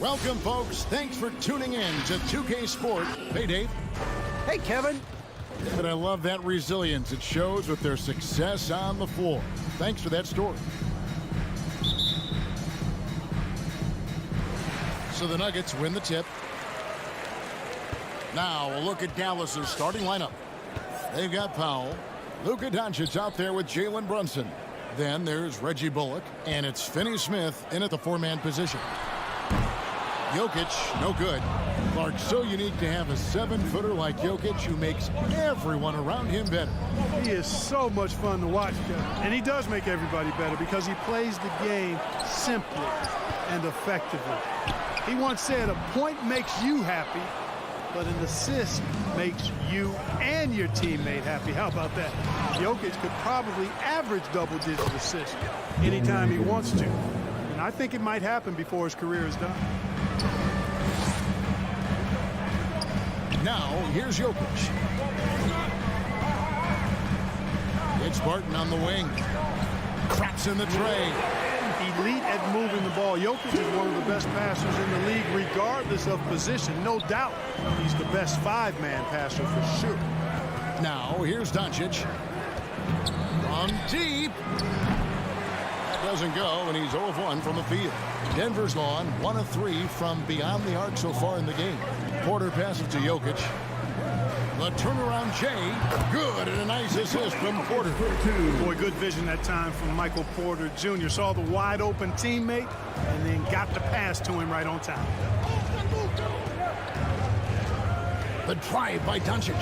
Welcome, folks. Thanks for tuning in to 2K Sport. Hey, Dave. Hey, Kevin. But I love that resilience. It shows with their success on the floor. Thanks for that story. So the Nuggets win the tip. Now a look at Dallas's starting lineup. They've got Powell. Luka Doncic out there with Jalen Brunson. Then there's Reggie Bullock. And it's Finney Smith in at the four-man position. Jokic, no good. Clark, so unique to have a 7-footer like Jokic who makes everyone around him better. He is so much fun to watch, Kevin. And he does make everybody better because he plays the game simply and effectively. He once said, a point makes you happy, but an assist makes you and your teammate happy. How about that? Jokic could probably average double-digit assists anytime he wants to. And I think it might happen before his career is done. Now, here's Jokic. It's Barton on the wing. Traps in the tray. Elite at moving the ball. Jokic is one of the best passers in the league, regardless of position. No doubt he's the best five-man passer for sure. Now, here's Doncic. From deep. That doesn't go, and he's 0 of 1 from the field. Denver's gone 1 of 3 from beyond the arc so far in the game. Porter passes to Jokic. The turnaround Jay. Good, and a nice assist from Porter. Boy, good vision that time from Michael Porter Jr. Saw the wide open teammate and then got the pass to him right on time. The drive by Doncic.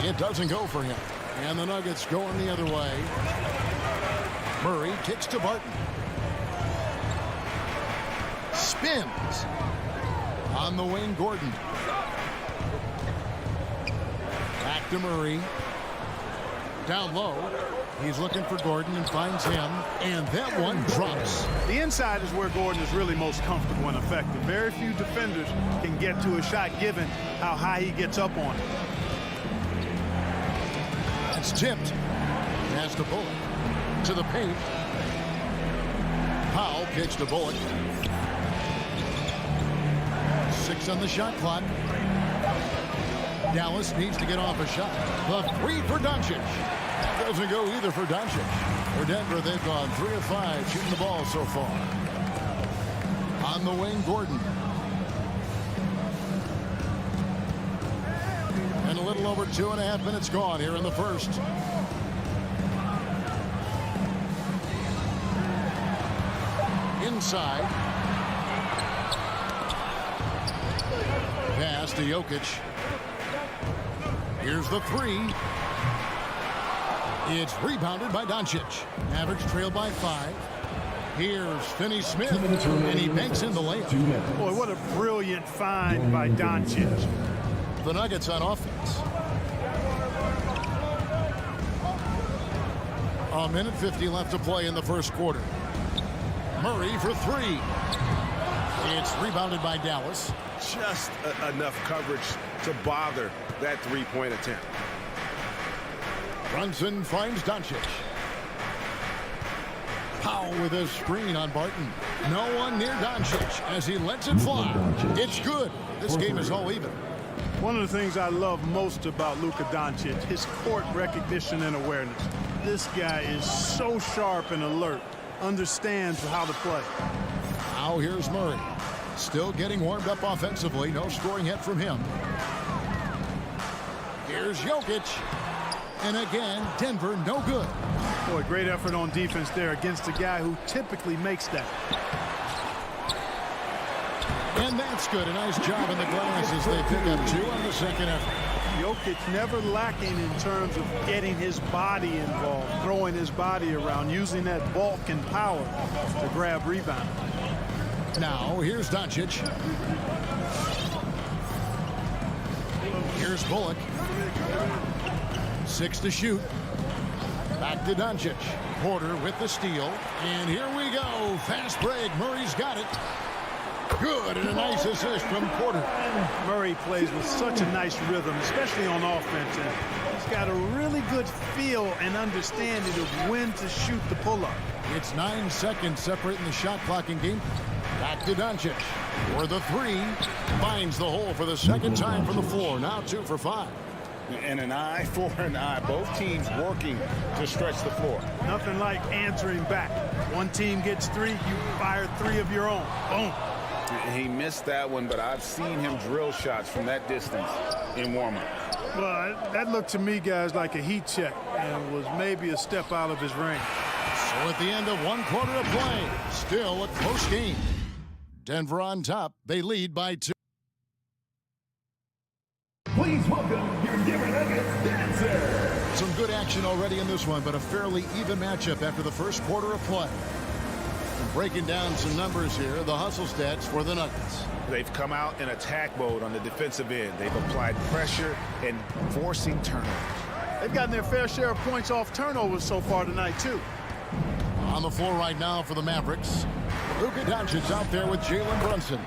It doesn't go for him. And the Nuggets going the other way. Murray kicks to Barton. Spins. On the wing, Gordon. Back to Murray. Down low. He's looking for Gordon and finds him. And that one drops. The inside is where Gordon is really most comfortable and effective. Very few defenders can get to a shot given how high he gets up on it. That's tipped. Pass to Bullock. To the paint. Powell kicks to Bullock. 6 on the shot clock. Dallas needs to get off a shot. The 3 for Doncic. That doesn't go either for Doncic. For Denver, they've gone 3 of 5 shooting the ball so far. On the wing, Gordon. And a little over 2.5 minutes gone here in the first. Inside. Pass to Jokic. Here's the 3. It's rebounded by Doncic. Mavericks trail by 5. Here's Finney Smith, and he banks in the layup. Boy, what a brilliant find by Doncic. The Nuggets on offense. A minute 50 left to play in the first quarter. Murray for 3. It's rebounded by Dallas. Just enough coverage to bother that three-point attempt. Brunson finds Doncic. Powell with a screen on Barton. No one near Doncic as he lets it fly. It's good. This game is all even. One of the things I love most about Luka Doncic, his court recognition and awareness. This guy is so sharp and alert, understands how to play. Now here's Murray. Still getting warmed up offensively. No scoring hit from him. Here's Jokic. And again, Denver no good. Boy, great effort on defense there against a guy who typically makes that. And that's good. A nice job in the glass as they pick up 2 on the second effort. Jokic never lacking in terms of getting his body involved, throwing his body around, using that bulk and power to grab rebound. Now, here's Doncic. Here's Bullock. 6 to shoot. Back to Doncic. Porter with the steal. And here we go. Fast break. Murray's got it. Good, and a nice assist from Porter. Murray plays with such a nice rhythm, especially on offense. And he's got a really good feel and understanding of when to shoot the pull-up. It's 9 seconds separating the shot clock and game. Back to Doncic. For the three. Finds the hole for the second time from the floor. Now 2 for 5. And an eye for an eye. Both teams working to stretch the floor. Nothing like answering back. One team gets 3, you fire 3 of your own. Boom. He missed that one, but I've seen him drill shots from that distance in warm-up. Well, that looked to me, guys, like a heat check and was maybe a step out of his range. So at the end of 1 quarter of play, still a close game. Denver on top. They lead by 2. Please welcome your Denver Nuggets dancer. Some good action already in this one, but a fairly even matchup after the first quarter of play. And breaking down some numbers here, the hustle stats for the Nuggets. They've come out in attack mode on the defensive end. They've applied pressure and forcing turnovers. They've gotten their fair share of points off turnovers so far tonight, too. On the floor right now for the Mavericks, Luka Doncic out there with Jalen Brunson.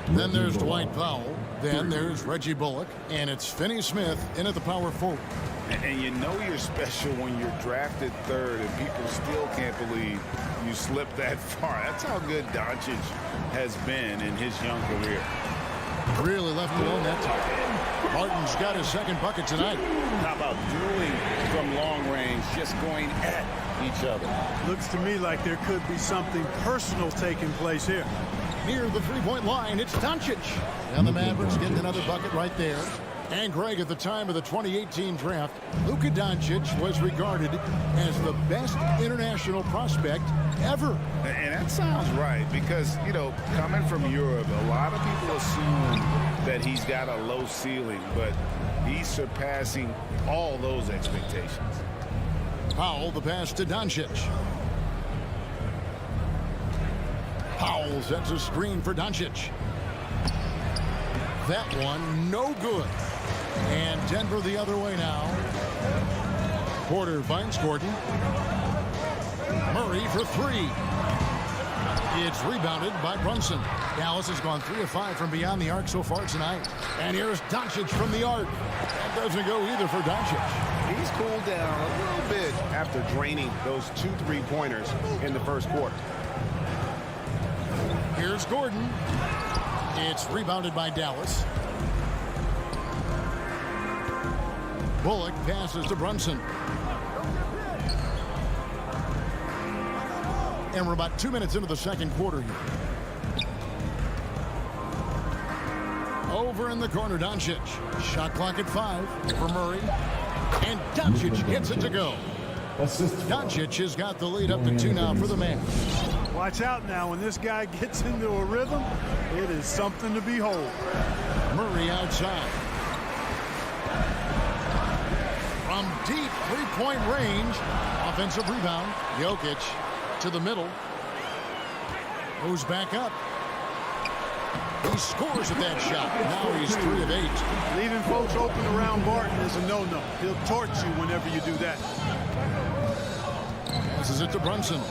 Then there's Dwight Powell. Then there's Reggie Bullock. And it's Finney Smith in at the power forward. And you know you're special when you're drafted 3rd and people still can't believe you slipped that far. That's how good Doncic has been in his young career. Really left alone that time. Martin's got his second bucket tonight. How about dueling from long range, just going at each other? Looks to me like there could be something personal taking place here. Near the three-point line, it's Doncic. And the Mavericks getting another bucket right there. And Greg, at the time of the 2018 draft, Luka Doncic was regarded as the best international prospect ever. And that sounds right because, you know, coming from Europe, a lot of people assume that he's got a low ceiling, but he's surpassing all those expectations. Powell, the pass to Doncic. Powell sets a screen for Doncic. That one, no good. And Denver the other way now. Porter finds Gordon. Murray for 3. It's rebounded by Brunson. Dallas has gone 3 of 5 from beyond the arc so far tonight. And here's Doncic from the arc. That doesn't go either for Doncic. He's cooled down a little bit after draining those 2 3-pointers in the first quarter. Here's Gordon. It's rebounded by Dallas. Bullock passes to Brunson. And we're about 2 minutes into the second quarter here. Over in the corner, Doncic. Shot clock at 5 for Murray. And Doncic gets it to go. Doncic has got the lead up to 2 now for the Mavs. Watch out now. When this guy gets into a rhythm, it is something to behold. Murray outside. From deep three-point range. Offensive rebound. Jokic to the middle. Goes back up. He scores at that shot. Now he's 3 of 8. Leaving folks open around Barton is a no-no. He'll torch you whenever you do that. Passes it to Brunson.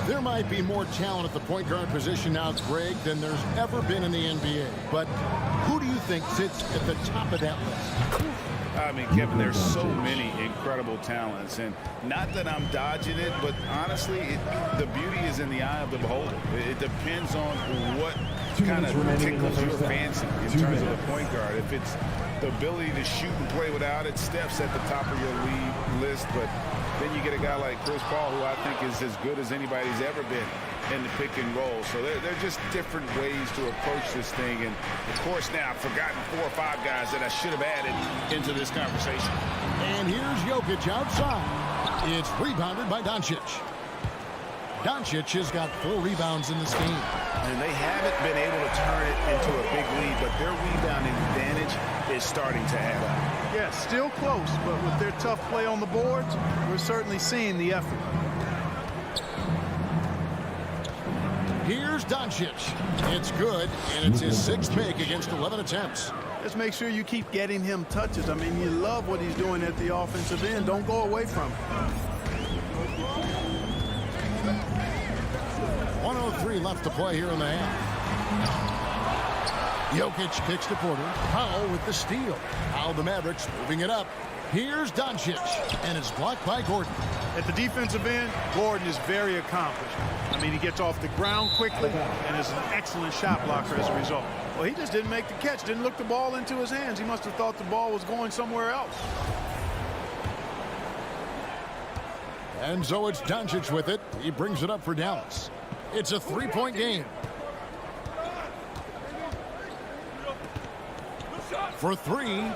There might be more talent at the point guard position now, Greg, than there's ever been in the NBA. But who do you think sits at the top of that list? I mean, Kevin, there's so many incredible talents, and not that I'm dodging it, but honestly, the beauty is in the eye of the beholder. It depends on what kind of tickles your fancy in terms of the point guard. If it's the ability to shoot and play without it, Steph's at the top of your league list, but then you get a guy like Chris Paul, who I think is as good as anybody's ever been in the pick and roll. So they're just different ways to approach this thing. And, of course, now I've forgotten 4 or 5 guys that I should have added into this conversation. And here's Jokic outside. It's rebounded by Doncic. Doncic has got 4 rebounds in this game. And they haven't been able to turn it into a big lead, but their rebounding advantage is starting to add up. Yeah, still close, but with their tough play on the boards, we're certainly seeing the effort. Here's Doncic. It's good, and it's his 6th make against 11 attempts. Just make sure you keep getting him touches. I mean, you love what he's doing at the offensive end. Don't go away from it. 1:03 left to play here in the half. Jokic kicks to Porter. Powell with the steal. Now the Mavericks moving it up. Here's Doncic, and it's blocked by Gordon. At the defensive end, Gordon is very accomplished. I mean, he gets off the ground quickly and is an excellent shot blocker as a result. Well, he just didn't make the catch, didn't look the ball into his hands. He must have thought the ball was going somewhere else. And so it's Doncic with it. He brings it up for Dallas. It's a three-point game. For three.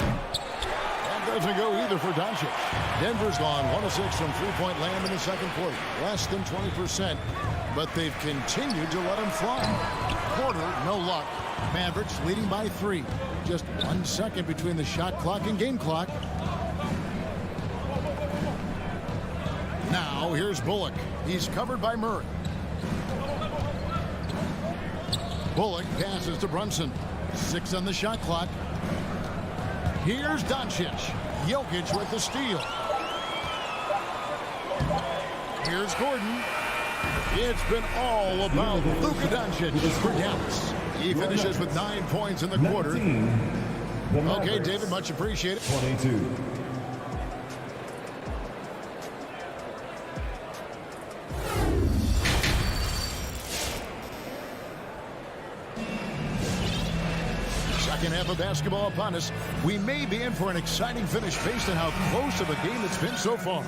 That doesn't go either for Doncic. Denver's gone 1 of 6 from three-point land in the second quarter. Less than 20%, but they've continued to let him fly. Quarter, no luck. Mavericks leading by 3. Just 1 second between the shot clock and game clock. Now, here's Bullock. He's covered by Murray. Bullock passes to Brunson. 6 on the shot clock. Here's Doncic. Jokic with the steal. Here's Gordon. It's been all about Luka Doncic for Dallas. He finishes with 9 points in the quarter. Okay, David, much appreciated. 22. Second half of basketball upon us. We may be in for an exciting finish based on how close of a game it's been so far.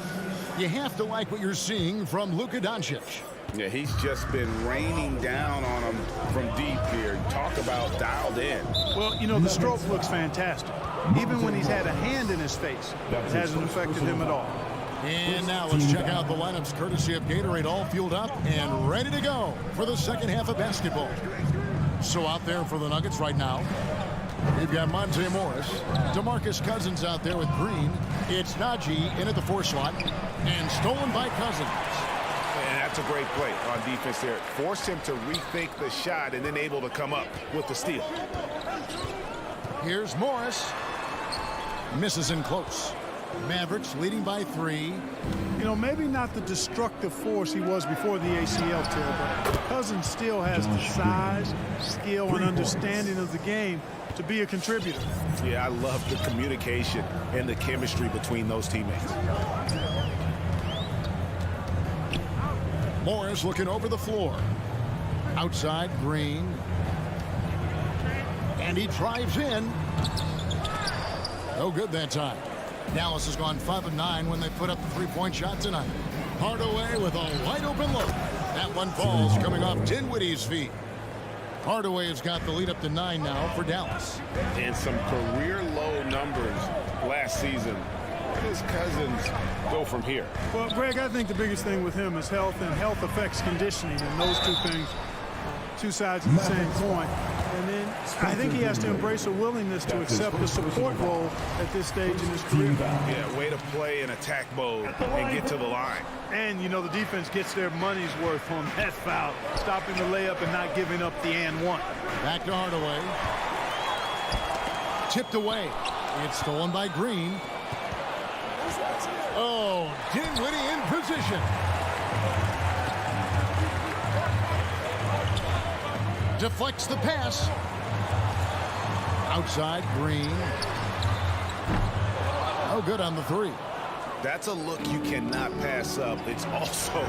You have to like what you're seeing from Luka Doncic. Yeah, he's just been raining down on him from deep here. Talk about dialed in. Well, you know, the stroke looks fantastic. Even when he's had a hand in his face, it hasn't affected him at all. And now let's check out the lineups courtesy of Gatorade, all fueled up and ready to go for the second half of basketball. So out there for the Nuggets right now, we've got Monte Morris, DeMarcus Cousins out there with Green. It's Najee in at the 4 slot and stolen by Cousins. And that's a great play on defense there. Forced him to rethink the shot and then able to come up with the steal. Here's Morris. Misses in close. Mavericks leading by 3. You know, maybe not the destructive force he was before the ACL tear, but Cousins still has the size, skill, and understanding of the game to be a contributor. Yeah, I love the communication and the chemistry between those teammates. Morris looking over the floor. Outside, Green. And he drives in. No good that time. Dallas has gone 5 of 9 when they put up the three-point shot tonight. Hardaway with a wide-open look. That one falls coming off Dinwiddie's feet. Hardaway has got the lead up to 9 now for Dallas. And some career-low numbers last season. Where does Cousins go from here? Well, Greg, I think the biggest thing with him is health, and health affects conditioning, and those two things, two sides of the same coin. And then I think he has to embrace a willingness to accept the support role at this stage in his career. Yeah, way to play in attack mode and get to the line. And, you know, the defense gets their money's worth on that foul, stopping the layup and not giving up the and one. Back to Hardaway. Tipped away. It's stolen by Green. Oh, Dinwiddie in position. Deflects the pass. Outside, Green. Oh, good on the 3. That's a look you cannot pass up. It's also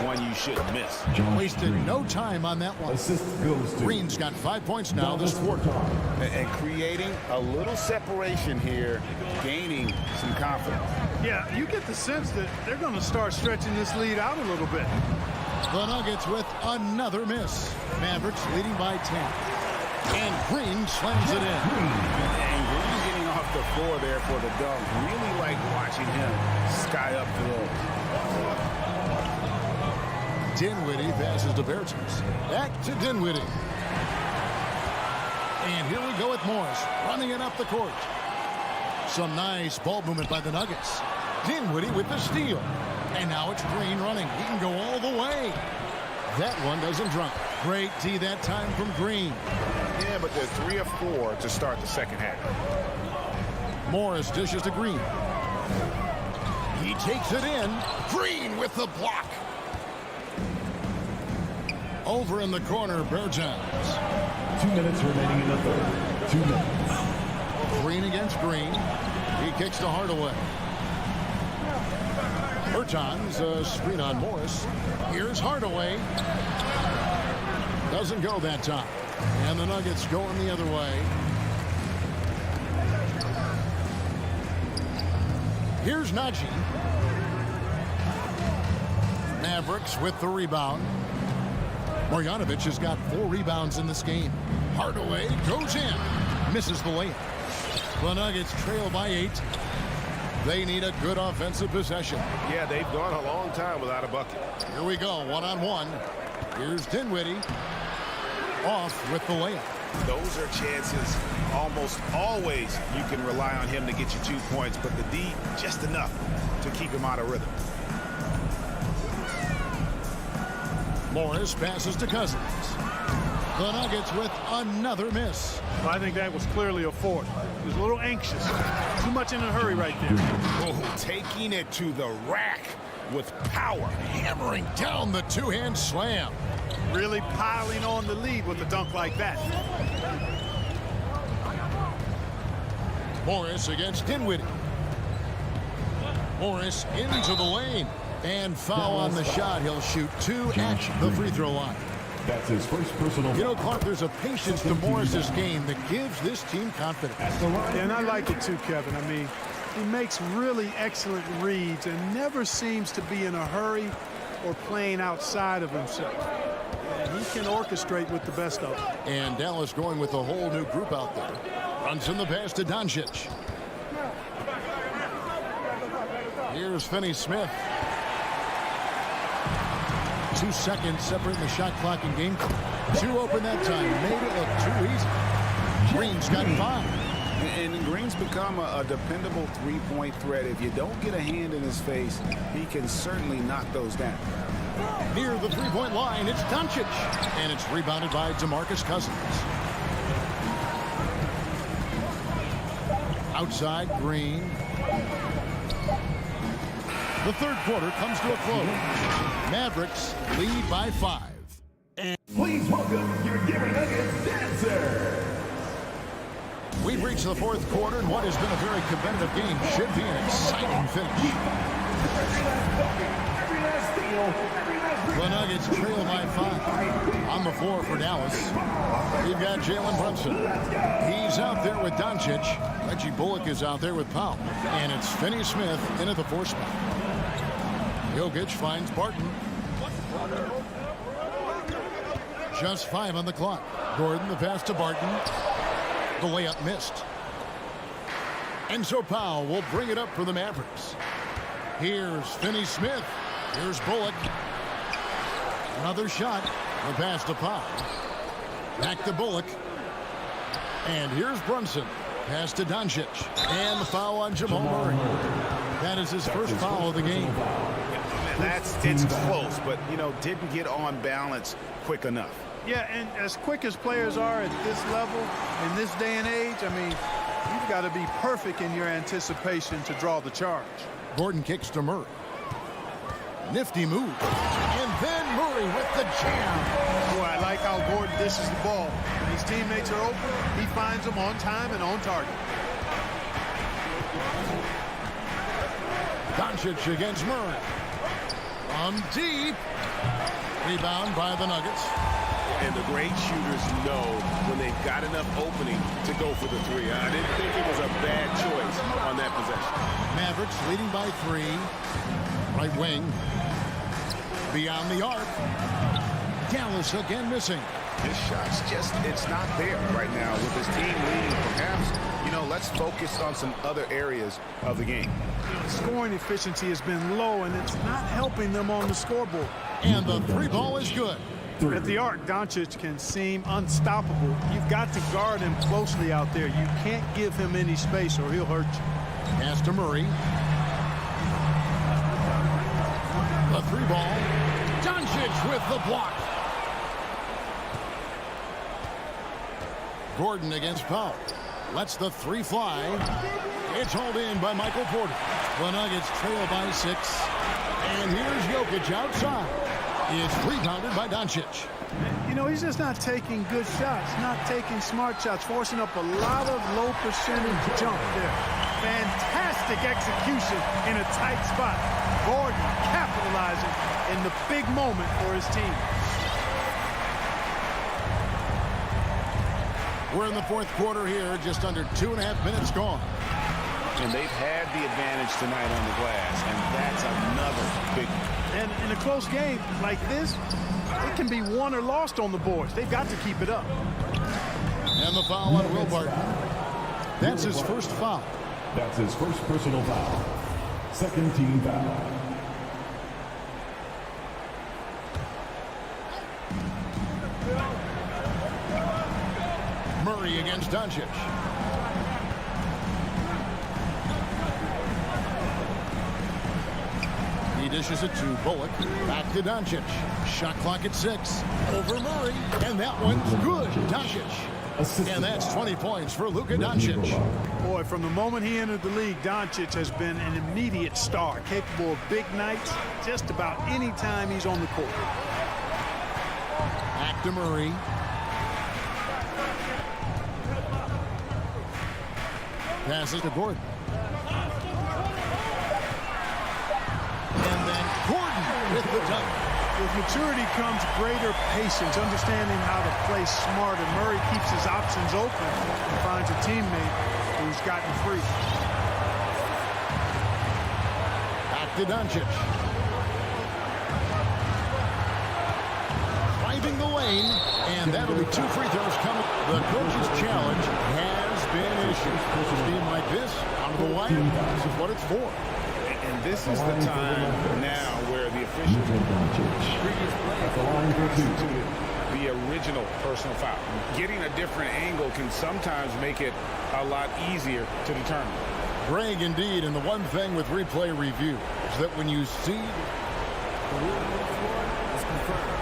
one you shouldn't miss. Wasted no time on that one. Assist goes to Green's got 5 points now this quarter. And creating a little separation here, gaining some confidence. Yeah, you get the sense that they're going to start stretching this lead out a little bit. The Nuggets with another miss. Mavericks leading by 10. And Green slams it in. And Green getting off the floor there for the dunk. Really like watching him sky up the Dinwiddie passes to Bertans. Back to Dinwiddie. And here we go with Morris running it up the court. Some nice ball movement by the Nuggets. Dinwiddie with the steal. And now it's Green running. He can go all the way. That one doesn't drop. Great D that time from Green. Yeah, but they're 3 of 4 to start the second half. Morris dishes to Green. He takes it in. Green with the block. Over in the corner, Bertans. 2 minutes remaining in the third. 2 minutes. Green against Green. He kicks to Hardaway. Bertans, screen on Morris. Here's Hardaway. Doesn't go that time. And the Nuggets going the other way. Here's Najee. Mavericks with the rebound. Marjanovic has got 4 rebounds in this game. Hardaway goes in. Misses the layup. The Nuggets trail by 8. They need a good offensive possession. Yeah, they've gone a long time without a bucket. Here we go, one-on-one. Here's Dinwiddie. Off with the layup. Those are chances almost always you can rely on him to get you 2 points, but the D just enough to keep him out of rhythm. Morris passes to Cousins. The Nuggets with another miss. Well, I think that was clearly a fourth. He was a little anxious. Too much in a hurry right there. Oh, taking it to the rack with power. Hammering down the two-hand slam. Really piling on the lead with a dunk like that. Morris against Dinwiddie. Morris into the lane. And foul on the shot. He'll shoot 2 at the free throw line. That's his first personal. You know, Clark, there's a patience to Morris's game that gives this team confidence. Yeah, and I like it too, Kevin. I mean, he makes really excellent reads and never seems to be in a hurry or playing outside of himself. And he can orchestrate with the best of them. And Dallas going with a whole new group out there. Runs in the pass to Doncic. Here's Finney Smith. 2 seconds separating the shot clock and game clock. 2 open that time. Made it look too easy. Green's got 5. And Green's become a dependable three-point threat. If you don't get a hand in his face, he can certainly knock those down. Near the three-point line, it's Doncic. And it's rebounded by DeMarcus Cousins. Outside, Green. The third quarter comes to a close. Mavericks lead by 5. Please welcome your Denver Nuggets dancer. We've reached the fourth quarter, and what has been a very competitive game should be an exciting finish. The Nuggets trail by 5. On the floor for Dallas, you've got Jalen Brunson. He's out there with Doncic. Reggie Bullock is out there with Powell. And it's Finney Smith in at the 4 spot. Jokic finds Barton. Just 5 on the clock. Gordon, the pass to Barton. The layup missed. And so Powell will bring it up for the Mavericks. Here's Finney Smith. Here's Bullock. Another shot. The pass to Powell. Back to Bullock. And here's Brunson. Pass to Doncic. And the foul on Jamal Murray. That is his first foul of the game. It's close, but, you know, didn't get on balance quick enough. Yeah, and as quick as players are at this level, in this day and age, I mean, you've got to be perfect in your anticipation to draw the charge. Gordon kicks to Murray. Nifty move. And then Murray with the jam. Boy, I like how Gordon dishes the ball. When his teammates are open, he finds them on time and on target. Doncic against Murray. From deep. Rebound by the Nuggets. And the great shooters know when they've got enough opening to go for the 3. I didn't think it was a bad choice on that possession. Mavericks leading by 3. Right wing. Beyond the arc. Dallas again missing. His shot's just, it's not there right now with his team leading. Perhaps, you know, let's focus on some other areas of the game. Scoring efficiency has been low, and it's not helping them on the scoreboard. And the 3 ball is good. At the arc, Doncic can seem unstoppable. You've got to guard him closely out there. You can't give him any space or he'll hurt you. Pass to Murray. The 3 ball. Doncic with the block. Gordon against Powell. Lets the 3 fly. It's hauled in by Michael Porter. The Nuggets trail by 6. And here's Jokic outside. It's rebounded by Doncic. You know, he's just not taking good shots, not taking smart shots, forcing up a lot of low percentage jump there. Fantastic execution in a tight spot. Gordon capitalizing in the big moment for his team. We're in the fourth quarter here, just under 2.5 minutes gone. And they've had the advantage tonight on the glass, and that's another big one. And in a close game like this, it can be won or lost on the boards. They've got to keep it up. And the foul on Will Barton. That's his first foul. That's his first personal foul. Second team foul. Murray against Doncic. He dishes it to Bullock. Back to Doncic. Shot clock at 6. Over Murray. And that one's good. Doncic. And that's 20 points for Luka Doncic. Boy, from the moment he entered the league, Doncic has been an immediate star, capable of big nights just about any time he's on the court. Back to Murray. Passes to Gordon. And then Gordon with the dunk. With maturity comes greater patience, understanding how to play smart, and Murray keeps his options open and finds a teammate who's gotten free. Back to Doncic. Driving the lane, and that'll be 2 free throws coming. The coach's challenge has been issued. A team like this, out of the wire, this is what it's for. And this is the time now where the officials substituted the original personal foul. Getting a different angle can sometimes make it a lot easier to determine. Greg, indeed, and the one thing with replay review is that when you see the word on the floor, it's confirmed.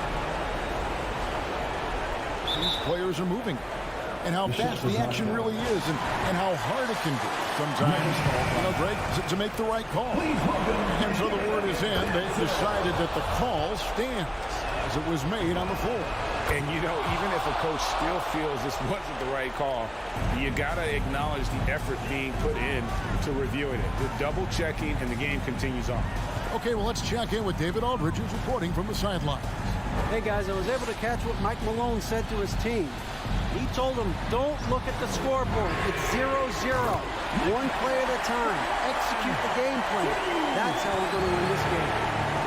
These players are moving. And how fast the action really is, and how hard it can be sometimes, Greg, to make the right call. And so the word is in. They decided that the call stands as it was made on the floor. And, even if a coach still feels this wasn't the right call, you got to acknowledge the effort being put in to reviewing it. The double-checking, and the game continues on. Okay, well, let's check in with David Aldridge, who's reporting from the sideline. Hey, guys, I was able to catch what Mike Malone said to his team. He told them, don't look at the scoreboard. It's 0-0. One play at a time. Execute the game plan. That's how we're going to win this game.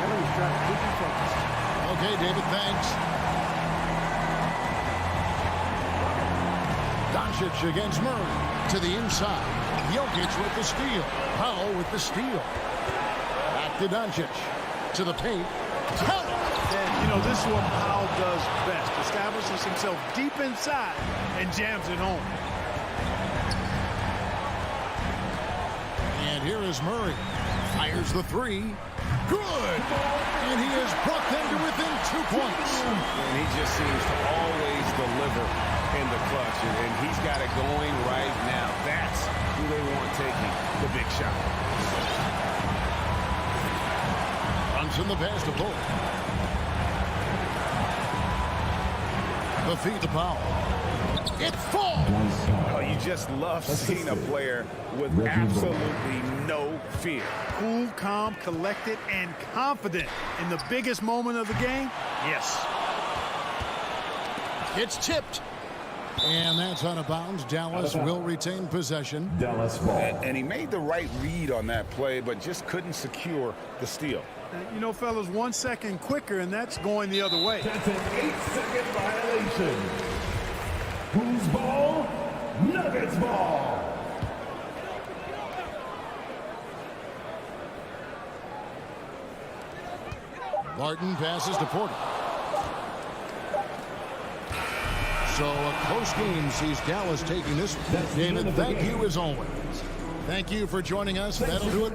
Everyone's trying to keep you focused. Okay, David, thanks. Doncic against Murray. To the inside. Jokic with the steal. Powell with the steal. Back to Doncic. To the paint. Count it. And, this is what Powell does best. Establishes himself deep inside and jams it home. And here is Murray. Fires the 3. Good. And he has brought them to within 2 points. And he just seems to always deliver in the clutch. And he's got it going right now. That's who they want taking the big shot. Brunson the pass to Bullock. The feed to Powell. It falls. Oh, you just love seeing a player with absolutely no fear. Cool, calm, collected, and confident in the biggest moment of the game. Yes. It's tipped. And that's out of bounds. Dallas will retain possession. Dallas ball. And he made the right read on that play, but just couldn't secure the steal. Fellas, 1 second quicker, and that's going the other way. That's an 8-second violation. Whose ball? Nuggets ball. Barton passes to Porter. So a close game sees Dallas taking this one. David, thank you as always. Thank you for joining us. That'll do it.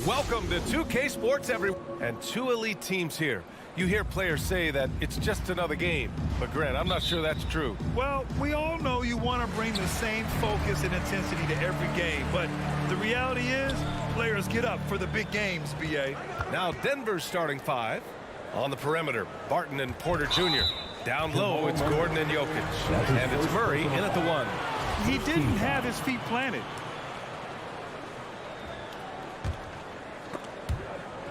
Welcome to 2K Sports, everyone. And two elite teams here. You hear players say that it's just another game. But Grant, I'm not sure that's true. Well, we all know you want to bring the same focus and intensity to every game. But the reality is, players get up for the big games, B.A. Now Denver's starting five. On the perimeter, Barton and Porter Jr. Down low, it's Gordon and Jokic. And it's Murray in at the one. He didn't have his feet planted.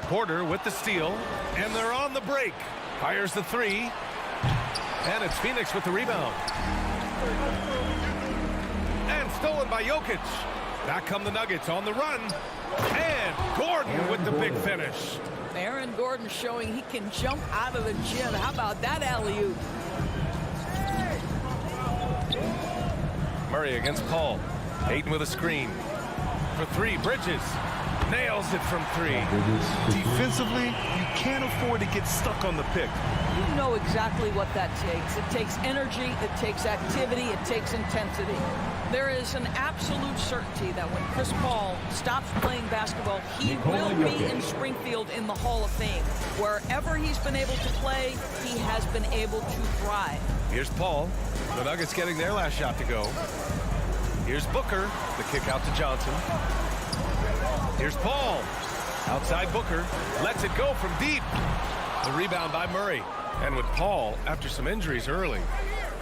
Porter with the steal, and they're on the break. Fires the three, and it's Phoenix with the rebound. And stolen by Jokic. Back come the Nuggets on the run, and Gordon with the big finish. Aaron Gordon showing he can jump out of the gym. How about that alley-oop? Murray against Paul. Ayton with a screen. For three, Bridges. Nails it from three. Defensively, you can't afford to get stuck on the pick. You know exactly what that takes. It takes energy, it takes activity, it takes intensity. There is an absolute certainty that when Chris Paul stops playing basketball, he will be in Springfield in the Hall of Fame. Wherever he's been able to play, he has been able to thrive. Here's Paul. The Nuggets getting their last shot to go. Here's Booker. The kick out to Johnson. Here's Paul. Outside Booker. Lets it go from deep. The rebound by Murray. And with Paul, after some injuries early,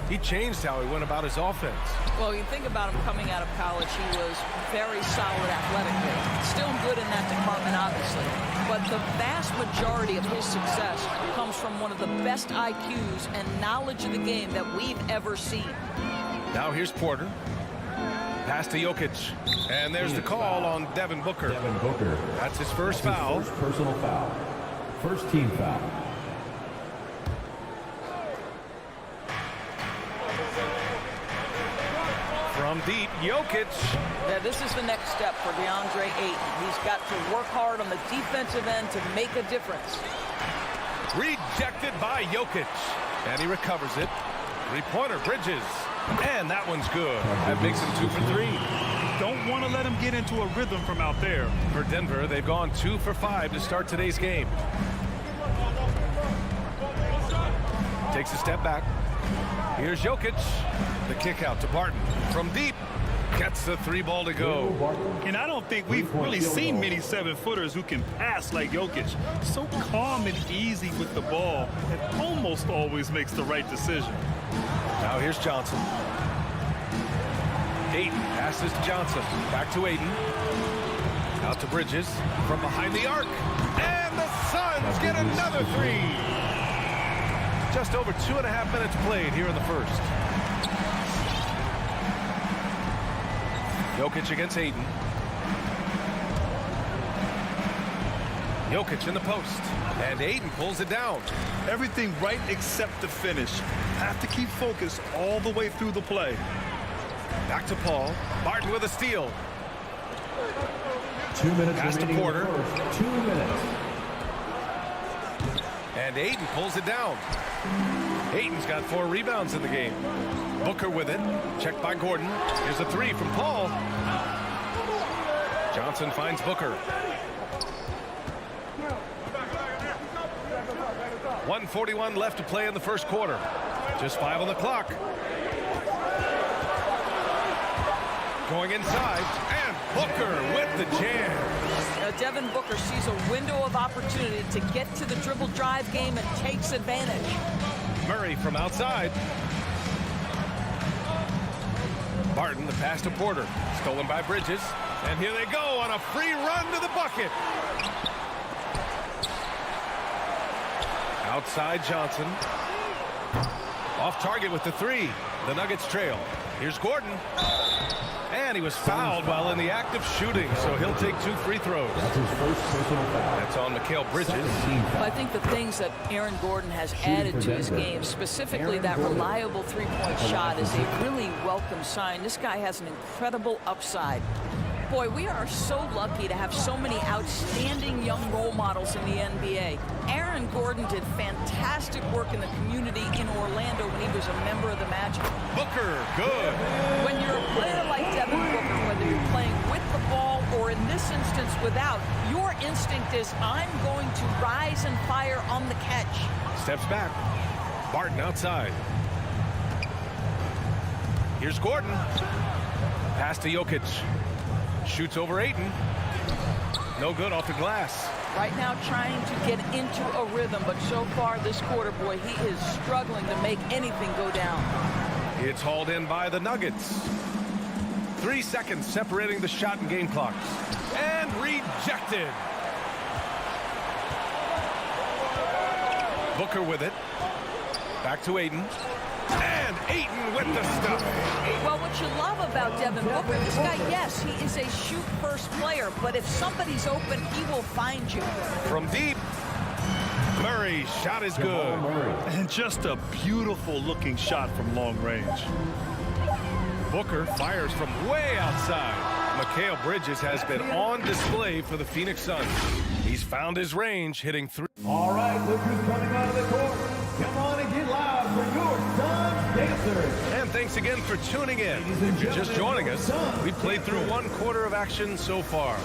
he changed how he went about his offense. Well, you think about him coming out of college, he was very solid athletically. Still good in that department, obviously. But the vast majority of his success comes from one of the best IQs and knowledge of the game that we've ever seen. Now here's Porter. Pass to Jokic. And there's the call on Devin Booker. Devin Booker. That's his first foul. First personal foul. First team foul. From deep, Jokic. Yeah, this is the next step for DeAndre Ayton. He's got to work hard on the defensive end to make a difference. Rejected by Jokic. And he recovers it. Three-pointer, Bridges. And that one's good. That makes him 2 for 3. Don't want to let him get into a rhythm from out there. For Denver, they've gone 2 for 5 to start today's game. Takes a step back. Here's Jokic. The kick out to Barton. From deep. Gets the three ball to go. And I don't think we've really seen many 7-footers who can pass like Jokic. So calm and easy with the ball and almost always makes the right decision. Now here's Johnson. Ayton passes to Johnson. Back to Ayton. Out to Bridges. From behind the arc. And the Suns get another three. Just over 2.5 minutes played here in the first. Jokic against Ayton. Jokic in the post. And Ayton pulls it down. Everything right except the finish. Have to keep focused all the way through the play. Back to Paul. Barton with a steal. 2 minutes Pass to remaining in the Porter. first. 2 minutes. And Ayton pulls it down. Ayton's got 4 rebounds in the game. Booker with it. Checked by Gordon. Here's a three from Paul. Johnson finds Booker. 1:41 left to play in the first quarter. Just 5 on the clock. Going inside, and Booker with the jam. Devin Booker sees a window of opportunity to get to the dribble drive game and takes advantage. Murray from outside. Barton, the pass to Porter. Stolen by Bridges. And here they go on a free run to the bucket. Outside Johnson. Off target with the three. The Nuggets trail. Here's Gordon. And he was fouled while in the act of shooting, so he'll take 2 free throws. That's his first personal foul. That's on Mikal Bridges. I think the things that Aaron Gordon has added to his game, specifically that reliable three-point shot, is a really welcome sign. This guy has an incredible upside. Boy, we are so lucky to have so many outstanding young role models in the NBA. Aaron Gordon did fantastic work in the community in Orlando when he was a member of the Magic. Booker, good. When you're a player like Devin Booker, whether you're playing with the ball or or in this instance without, your instinct is, I'm going to rise and fire on the catch. Steps back. Barton outside. Here's Gordon. Pass to Jokic. Shoots over Ayton. No good off the glass. Right now trying to get into a rhythm, but so far this quarter, boy, he is struggling to make anything go down. It's hauled in by the Nuggets. 3 seconds separating the shot and game clocks. And rejected. Booker with it. Back to Ayton. And Ayton with the stuff. Well, what you love about Devin Booker, this guy, yes, he is a shoot-first player, but if somebody's open, he will find you. From deep. Murray's shot is good. And just a beautiful-looking shot from long range. Booker fires from way outside. Mikal Bridges has been on display for the Phoenix Suns. He's found his range, hitting 3. All right, look who's coming out of the court. Come on and get loud for your Suns dancers. And thanks again for tuning in. If you're just joining us, we've played through 1 quarter of action so far.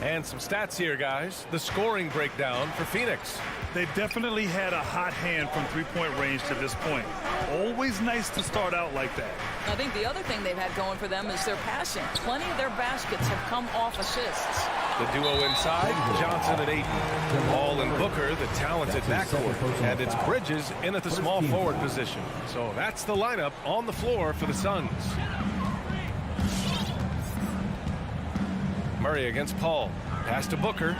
And some stats here, guys. The scoring breakdown for Phoenix. They definitely had a hot hand from three-point range to this point. Always nice to start out like that. I think the other thing they've had going for them is their passing. Plenty of their baskets have come off assists. The duo inside, Johnson and Ayton. Ball and Booker, the talented backcourt. And it's Bridges in at the small forward position. So that's the lineup on the floor for the Suns. Murray against Paul. Pass to Booker.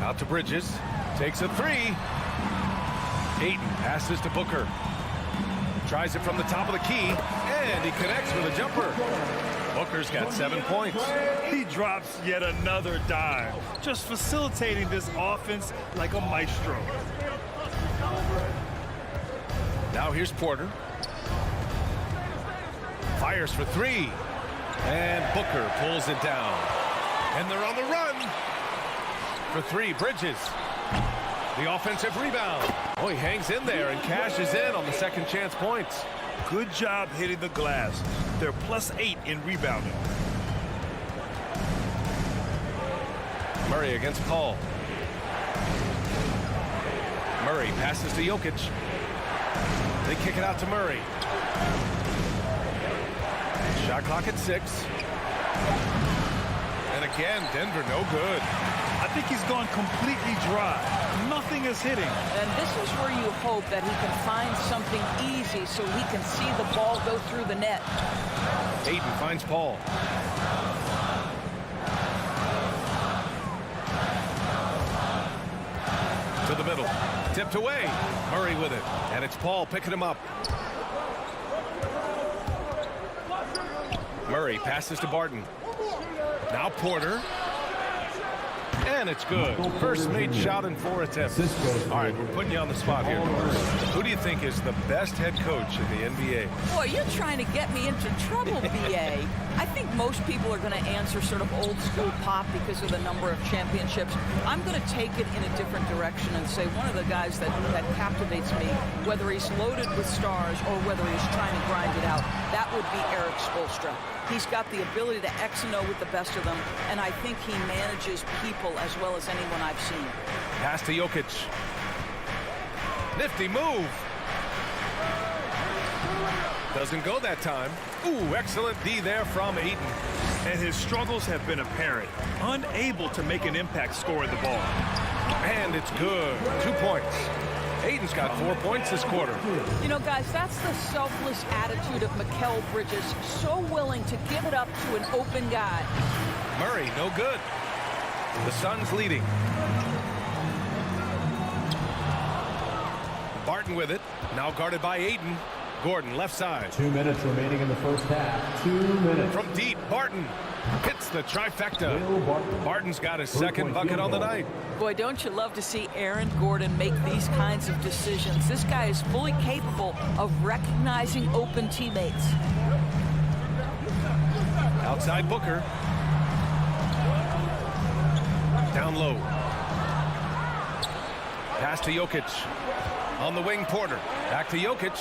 Out to Bridges. Takes a 3. Ayton passes to Booker. Tries it from the top of the key. And he connects with a jumper. Booker's got 7 points. He drops yet another dime. Just facilitating this offense like a maestro. Now here's Porter. Fires for 3. And Booker pulls it down. And they're on the run. For 3, Bridges. The offensive rebound. Oh, he hangs in there and cashes in on the second chance points. Good job hitting the glass. They're +8 in rebounding. Murray against Paul. Murray passes to Jokic. They kick it out to Murray. Shot clock at 6. And again, Denver no good. I think he's gone completely dry. Nothing is hitting. And this is where you hope that he can find something easy so he can see the ball go through the net. Ayton finds Paul. To the middle. Tipped away. Murray with it. And it's Paul picking him up. Murray passes to Barton. Now Porter. And it's good. First made shot in 4 attempts. All right, we're putting you on the spot here. Who do you think is the best head coach in the NBA? Boy, you're trying to get me into trouble, BA. I think most people are going to answer sort of old school Pop because of the number of championships. I'm going to take it in a different direction and say one of the guys that captivates me, whether he's loaded with stars or whether he's trying to grind it out, that would be Eric Spoelstra. He's got the ability to X and O with the best of them, and I think he manages people as well as anyone I've seen. Pass to Jokic. Nifty move. Doesn't go that time. Ooh, excellent D there from Ayton. And his struggles have been apparent. Unable to make an impact scoring the ball. And it's good. 2 points. Ayton's got 4 points this quarter. You know, guys, that's the selfless attitude of Mikal Bridges. So willing to give it up to an open guy. Murray, no good. The Suns leading. Barton with it. Now guarded by Ayton. Gordon, left side. 2 minutes remaining in the first half. 2 minutes. From deep, Barton hits the trifecta. Barton's got his second bucket on the night. Boy, don't you love to see Aaron Gordon make these kinds of decisions. This guy is fully capable of recognizing open teammates. Outside Booker. Down low. Pass to Jokic. On the wing, Porter. Back to Jokic.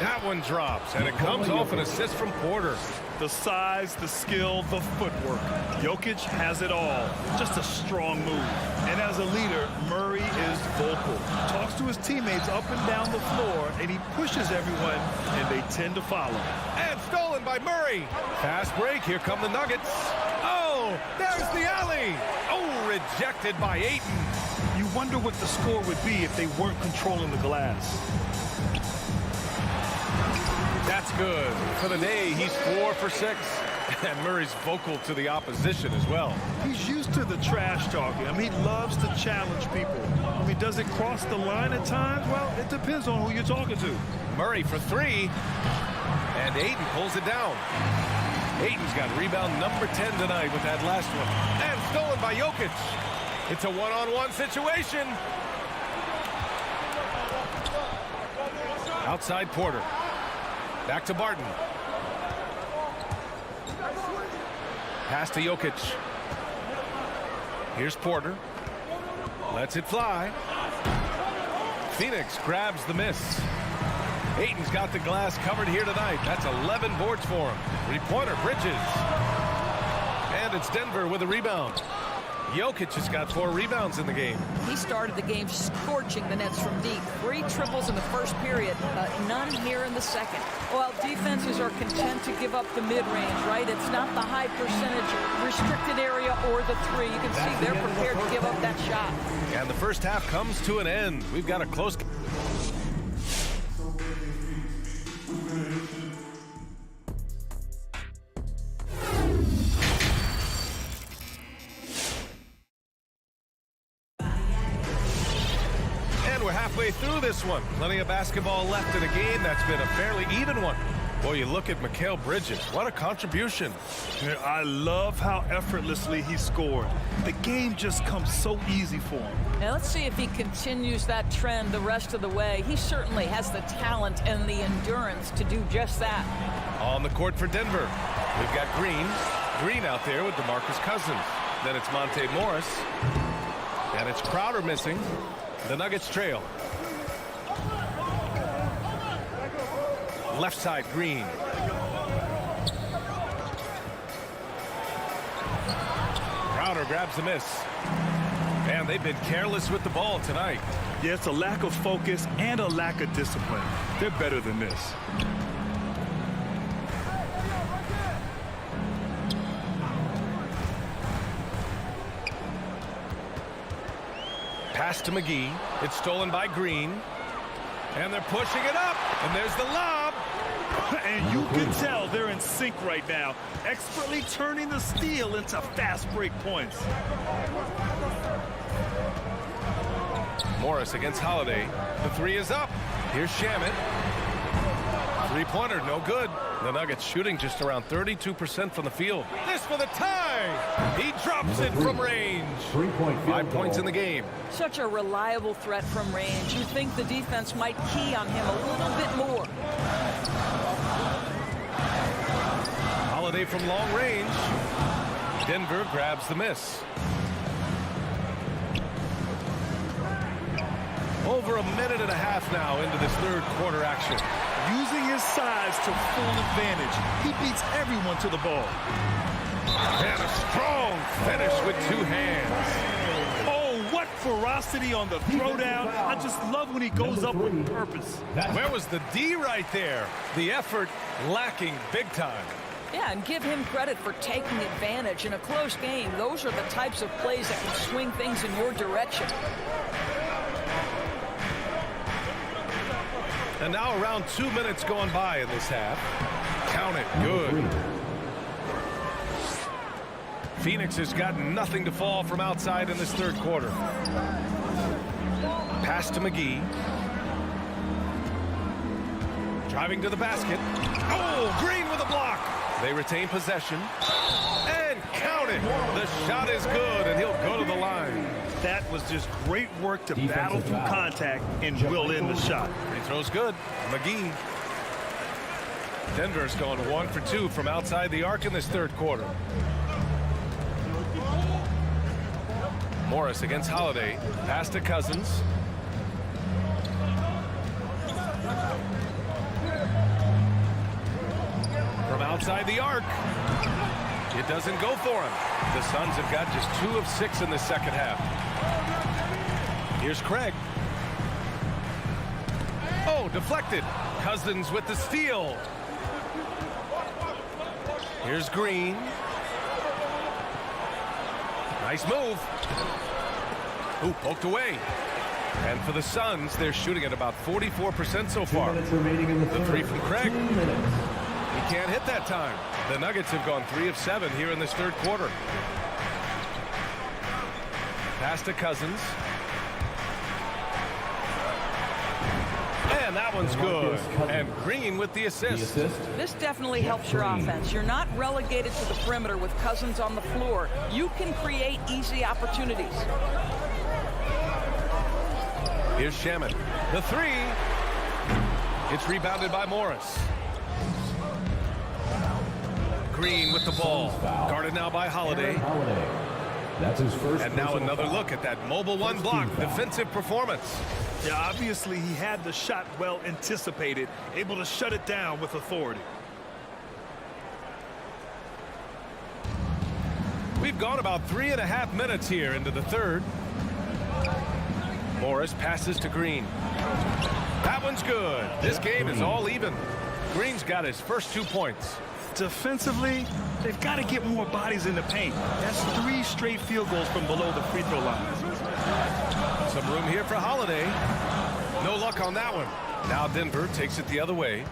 That one drops, and it comes off an assist from Porter. The size, the skill, the footwork. Jokic has it all. Just a strong move. And as a leader, Murray is vocal. Talks to his teammates up and down the floor, and he pushes everyone, and they tend to follow. And stolen by Murray. Fast break. Here come the Nuggets. Oh, there's the alley. Oh, rejected by Ayton. You wonder what the score would be if they weren't controlling the glass. That's good. For the day, he's 4 for 6. And Murray's vocal to the opposition as well. He's used to the trash talking. I mean, he loves to challenge people. I mean, does it cross the line at times? Well, it depends on who you're talking to. Murray for 3. And Ayton pulls it down. Ayton's got rebound number 10 tonight with that last one. And stolen by Jokic. It's a one-on-one situation. Outside Porter. Back to Barton. Pass to Jokic. Here's Porter. Lets it fly. Phoenix grabs the miss. Ayton's got the glass covered here tonight. That's 11 boards for him. Three-pointer, Bridges. And it's Denver with a rebound. Jokic has got 4 rebounds in the game. He started the game scorching the Nets from deep. 3 triples in the first period, none here in the second. Well, defenses are content to give up the mid-range, right? It's not the high percentage restricted area or the 3. You can see they're prepared to give up that shot. And the first half comes to an end. We've got a close... halfway through this one. Plenty of basketball left in a game that's been a fairly even one. Boy, you look at Mikal Bridges. What a contribution. Yeah, I love how effortlessly he scored. The game just comes so easy for him. Now let's see if he continues that trend the rest of the way. He certainly has the talent and the endurance to do just that. On the court for Denver, we've got Green. Green out there with DeMarcus Cousins. Then it's Monte Morris. And it's Crowder missing. The Nuggets trail. Left side, Green. Crowder grabs the miss. And they've been careless with the ball tonight. Yeah, it's a lack of focus and a lack of discipline. They're better than this. Pass to McGee. It's stolen by Green. And they're pushing it up. And there's the lob. And you can tell they're in sync right now, expertly turning the steal into fast break points. Morris against Holiday. The 3 is up. Here's Shamet. Three-pointer, no good. The Nuggets shooting just around 32% from the field. This for the tie. He drops it from range. 5 points in the game. Such a reliable threat from range. You think the defense might key on him a little bit more. Holiday from long range. Denver grabs the miss. Over a minute and a half now into this third quarter action. Using his size to full advantage. He beats everyone to the ball. And a strong finish with 2 hands. Oh, what ferocity on the throwdown. I just love when he goes up with purpose. Where was the D right there? The effort lacking big time. Yeah, and give him credit for taking advantage in a close game. Those are the types of plays that can swing things in your direction. And now around 2 minutes going by in this half. Count it. Good. Phoenix has got nothing to fall from outside in this third quarter. Pass to McGee. Driving to the basket. Oh, Green with a block. They retain possession. And count it. The shot is good, and he'll go to the line. That was just great work to battle through contact and will in the shot. Free throw's good. McGee. Denver's going 1 for 2 from outside the arc in this third quarter. Morris against Holiday. Pass to Cousins. outside the arc. It doesn't go for him. The Suns have got just 2 of 6 in the second half. Here's Craig. Oh, deflected. Cousins with the steal. Here's Green. Nice move. Ooh, poked away. And for the Suns, they're shooting at about 44% so far. 2 minutes remaining in the third. The three from Craig. 2 minutes. He can't hit that time. The Nuggets have gone 3 of 7 here in this third quarter. Pass to Cousins. And that one's good. And Green with the assist. This definitely helps your offense. You're not relegated to the perimeter with Cousins on the floor. You can create easy opportunities. Here's Shaman. The 3. It's rebounded by Morris. Green with the ball. Guarded now by Holiday. That's his first. And now another look at that mobile 1 block defensive performance. Yeah, obviously he had the shot well anticipated, able to shut it down with authority. We've gone about 3.5 minutes here into the third. Morris passes to Green. That one's good. This game is all even. Green's got his first 2 points. Defensively, they've got to get more bodies in the paint. That's 3 straight field goals from below the free throw line. Some room here for Holiday. No luck on that one. Now Denver takes it the other way.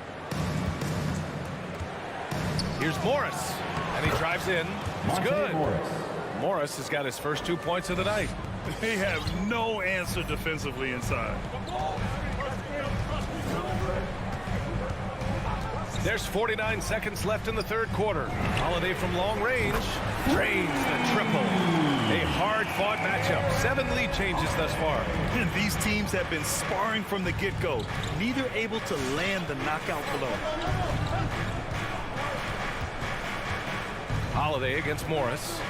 Here's Morris. And he drives in. It's good. Morris has got his first 2 points of the night. They have no answer defensively inside. There's 49 seconds left in the third quarter. Holiday from long range drains the triple. A hard-fought matchup. 7 lead changes thus far. And these teams have been sparring from the get-go, neither able to land the knockout blow. Holiday against Morris.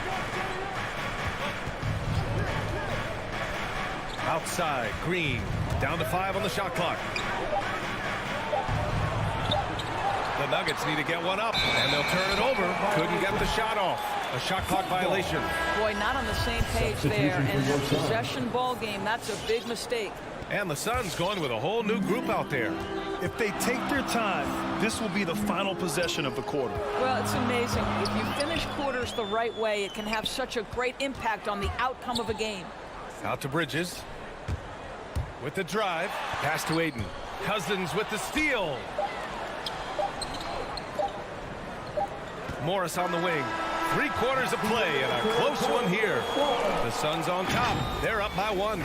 Outside, Green. Down to 5 on the shot clock. The Nuggets need to get one up, and they'll turn it over. Couldn't get the shot off. A shot clock violation. Boy, not on the same page there. And the possession ball game, that's a big mistake. And the Suns going with a whole new group out there. If they take their time, this will be the final possession of the quarter. Well, it's amazing. If you finish quarters the right way, it can have such a great impact on the outcome of a game. Out to Bridges. With the drive. Pass to Aiden. Cousins with the steal. Morris on the wing. 3 quarters of play and a close one here. The Suns on top. They're up by 1.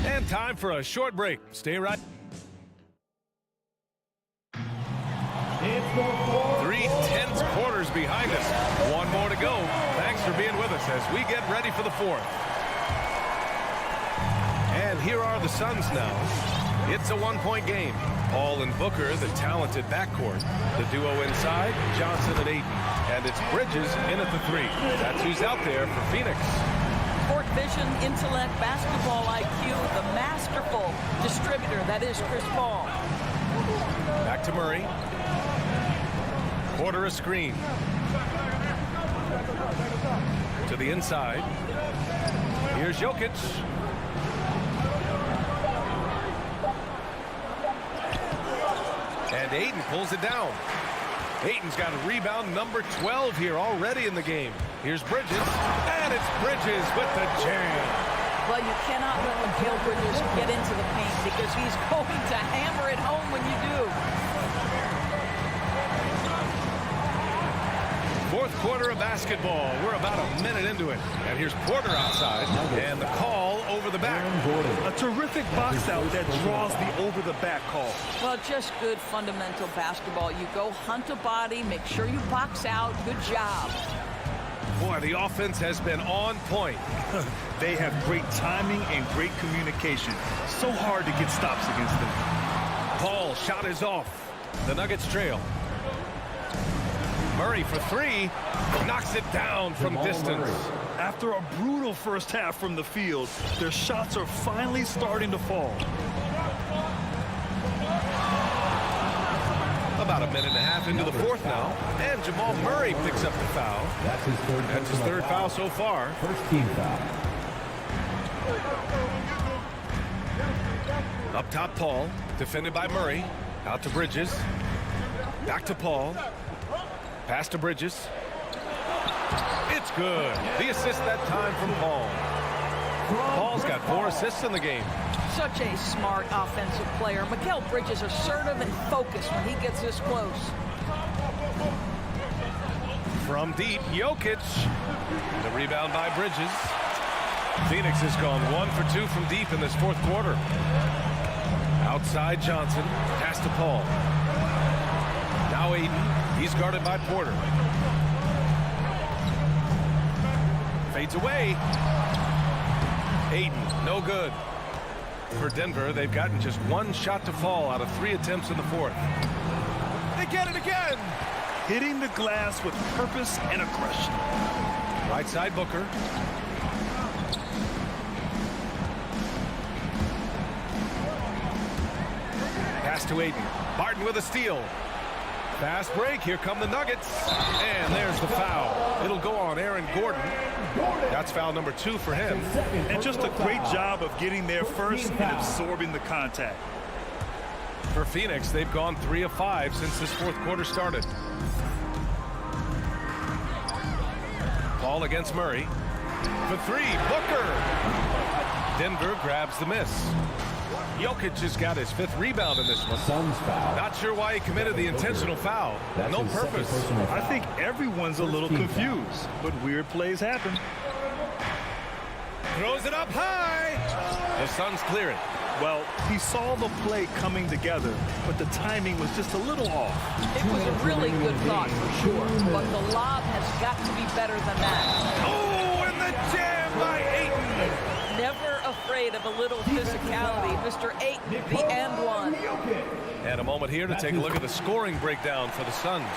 And time for a short break. Stay right. 3 tense quarters behind us. 1 more to go. Thanks for being with us as we get ready for the 4th. And here are the Suns now. It's a 1-point game. Paul and Booker, the talented backcourt. The duo inside, Johnson and Aiden. And it's Bridges in at the 3. That's who's out there for Phoenix. Court vision, intellect, basketball IQ, the masterful distributor that is Chris Paul. Back to Murray. Quarter a screen. To the inside. Here's Jokic. And Aiden pulls it down. Aiden's got a rebound number 12 here already in the game. Here's Bridges. And it's Bridges with the jam. Well, you cannot let Mikal Bridges get into the paint because he's going to hammer it home when you do. 4th quarter of basketball. We're about a minute into it. And here's Porter outside. And the call over the back. A terrific box out that draws the over the back call. Well, just good fundamental basketball. You go hunt a body, make sure you box out. Good job. Boy, the offense has been on point. They have great timing and great communication. So hard to get stops against them. Paul shot is off. The Nuggets trail. Murray for 3. Knocks it down from distance. After a brutal first half from the field, their shots are finally starting to fall. About About a minute and a half into the fourth now. And Jamal Murray picks up the foul. That's his third foul so far. First team foul. Up top, Paul. Defended by Murray. Out to Bridges. Back to Paul. Pass to Bridges. It's good. The assist that time from Paul. Paul's got 4 assists in the game. Such a smart offensive player. Mikal Bridges assertive and focused when he gets this close. From deep, Jokic. The rebound by Bridges. Phoenix has gone 1 for 2 from deep in this fourth quarter. Outside Johnson. Pass to Paul. Now Aiden. He's guarded by Porter. Fades away. Aiden, no good. For Denver, they've gotten just 1 shot to fall out of 3 attempts in the fourth. They get it again. Hitting the glass with purpose and aggression. Right side Booker. Pass to Aiden. Barton with a steal. Fast break. Here come the Nuggets. And there's the foul. It'll go on Aaron Gordon. That's foul number 2 for him. And just a great job of getting there first and absorbing the contact. For Phoenix, they've gone 3 of 5 since this fourth quarter started. Ball against Murray. For 3, Booker. Denver grabs the miss. Jokic has got his 5th rebound in this one. Suns foul. Not sure why he committed the intentional foul. That's No his purpose. second personal foul. I think everyone's a little First team confused, but weird plays happen. Throws it up high. The Suns clear it. Well, he saw the play coming together, but the timing was just a little off. It was a really good thought for sure, but the lob has got to be better than that. Oh, and the jam by Ayton. Never afraid of a little physicality. Mr. Ayton, the and one. And a moment here to take a look at the scoring breakdown for the Suns.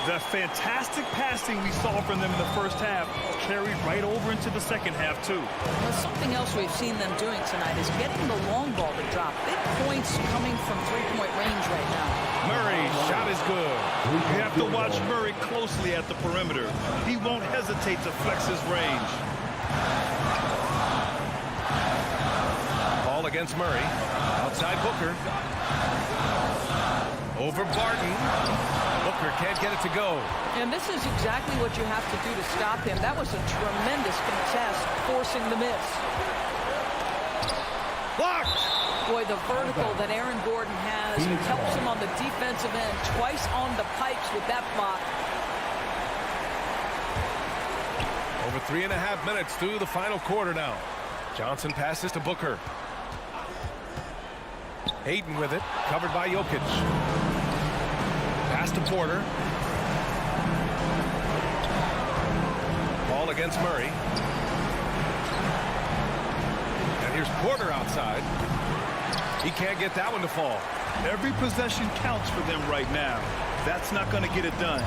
The fantastic passing we saw from them in the first half carried right over into the second half, too. Well, something else we've seen them doing tonight is getting the long ball to drop. Big points coming from three-point range right now. Murray, shot is good. You have to watch Murray closely at the perimeter. He won't hesitate to flex his range. Ball against Murray. Outside Booker. Over Barton. Booker can't get it to go. And this is exactly what you have to do to stop him. That was a tremendous contest, forcing the miss. Blocked! Boy, the vertical that Aaron Gordon has helps him on the defensive end. Twice on the pipes with that block. Over 3.5 minutes through the final quarter now. Johnson passes to Booker. Ayton with it, covered by Jokic. Pass to Porter. Ball against Murray. And here's Porter outside. He can't get that one to fall. Every possession counts for them right now. That's not going to get it done.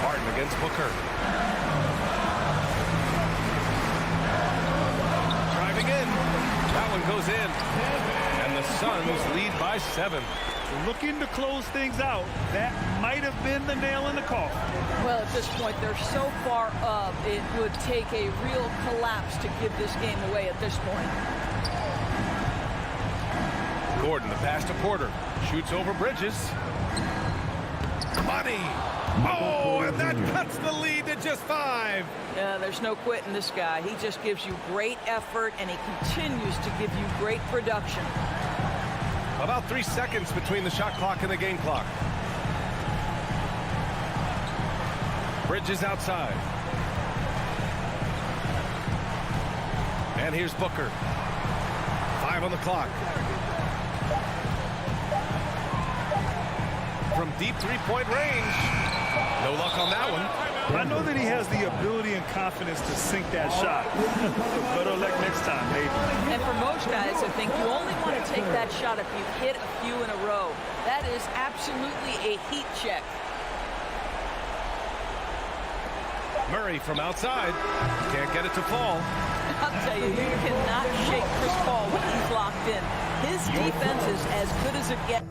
Barton against Booker. Driving in. That one goes in. And the Suns lead by 7. Looking to close things out. That might have been the nail in the coffin. Well, at this point, they're so far up, it would take a real collapse to give this game away at this point. Gordon, the pass to Porter. Shoots over Bridges. Money. Oh, and that cuts the lead to just 5. Yeah, there's no quitting this guy. He just gives you great effort, and he continues to give you great production. About 3 seconds between the shot clock and the game clock. Bridges outside. And here's Booker. 5 on the clock. From deep three-point range. No luck on that one. I know that he has the ability and confidence to sink that shot. Better luck next time, maybe. And for most guys, I think you only want to take that shot if you've hit a few in a row. That is absolutely a heat check. Murray from outside. Can't get it to fall. I'll tell you, you cannot shake Chris Paul when he's locked in. His defense is as good as it gets.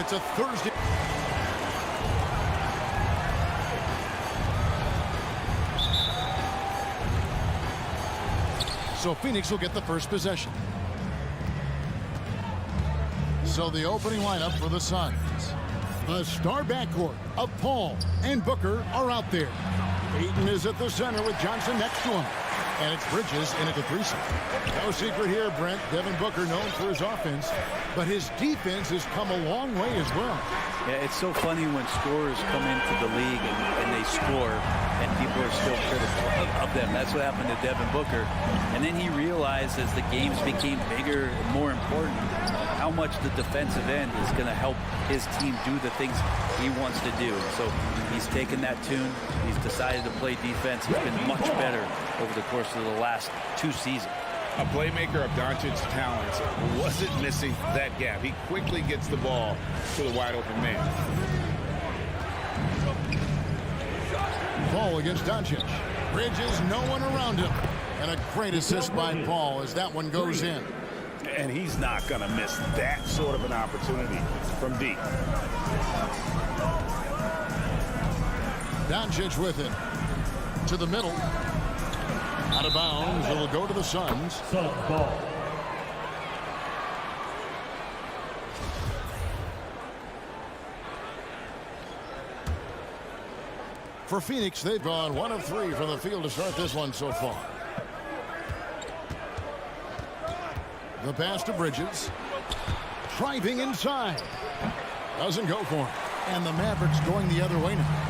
It's a Thursday. So Phoenix will get the first possession. So the opening lineup for the Suns. A star backcourt of Paul and Booker are out there. Ayton is at the center with Johnson next to him. And it's Bridges in at the threesome. No secret here, Brent. Devin Booker known for his offense, but his defense has come a long way as well. Yeah, it's so funny when scorers come into the league and they score, and people are still critical of them. That's what happened to Devin Booker. And then he realized as the games became bigger and more important, how much the defensive end is going to help his team do the things he wants to do. So he's taken that tune. He's decided to play defense. He's been much better over the course of the last 2 seasons. A playmaker of Doncic's talents wasn't missing that gap. He quickly gets the ball to the wide open man. Paul against Doncic. Bridges, no one around him. And a great assist by Paul as that one goes in. And he's not going to miss that sort of an opportunity from deep. Doncic with it. To the middle. Out of bounds. It'll go to the Suns. Suns ball. For Phoenix, they've gone 1 of 3 from the field to start this one so far. The pass to Bridges. Driving inside. Doesn't go for him. And the Mavericks going the other way now.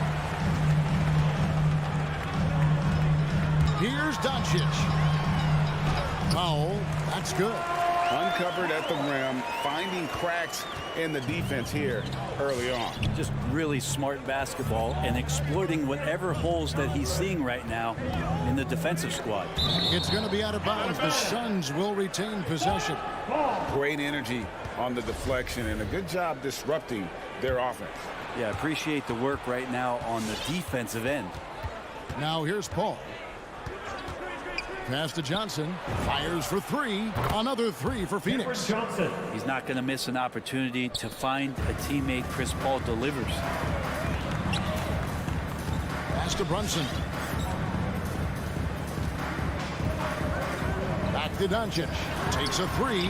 Here's Doncic. Foul. That's good. Uncovered at the rim, finding cracks in the defense here early on. Just really smart basketball and exploiting whatever holes that he's seeing right now in the defensive squad. It's going to be out of bounds. The Suns will retain possession. Great energy on the deflection and a good job disrupting their offense. Yeah, appreciate the work right now on the defensive end. Now here's Paul. Pass to Johnson. Fires for 3. Another 3 for Phoenix. Johnson. He's not going to miss an opportunity to find a teammate. Chris Paul delivers. Pass to Brunson. Back to Doncic. Takes a 3.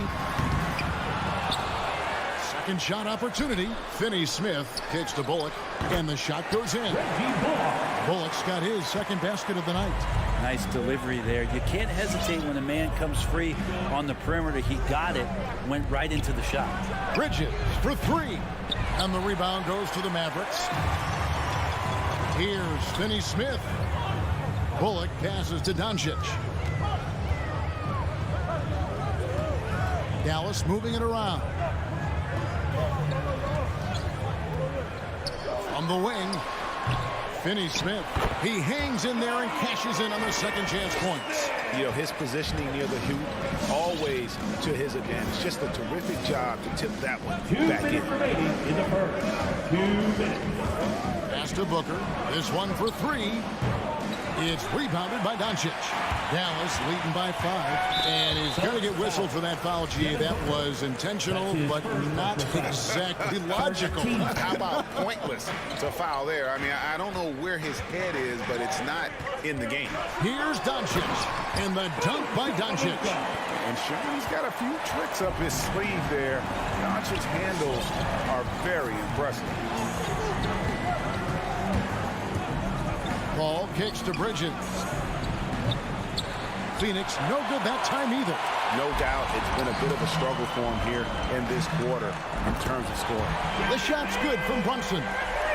Second shot opportunity. Finney Smith kicks to Bullock. And the shot goes in. Bullock's got his second basket of the night. Nice delivery there. You can't hesitate when a man comes free on the perimeter. He got it, went right into the shot. Bridges for 3. And the rebound goes to the Mavericks. Here's Finney Smith. Bullock passes to Doncic. Dallas moving it around. From the wing, Finney Smith. He hangs in there and cashes in on the second chance points. You know, his positioning near the hoop, always to his advantage. Just a terrific job to tip that one 2 back minutes remaining in the first. 2 minutes. Pass to Booker. This one for 3. It's rebounded by Doncic. Dallas leading by 5. And he's going to get whistled for that foul, G. That was intentional, but not exactly logical. How about pointless to foul there? I mean, I don't know where his head is, but it's not in the game. Here's Doncic. And the dunk by Doncic. And sure, he's got a few tricks up his sleeve there. Doncic's handles are very impressive. Paul kicks to Bridges. Phoenix no good that time either. No doubt it's been a bit of a struggle for him here in this quarter in terms of scoring. The shot's good from Brunson.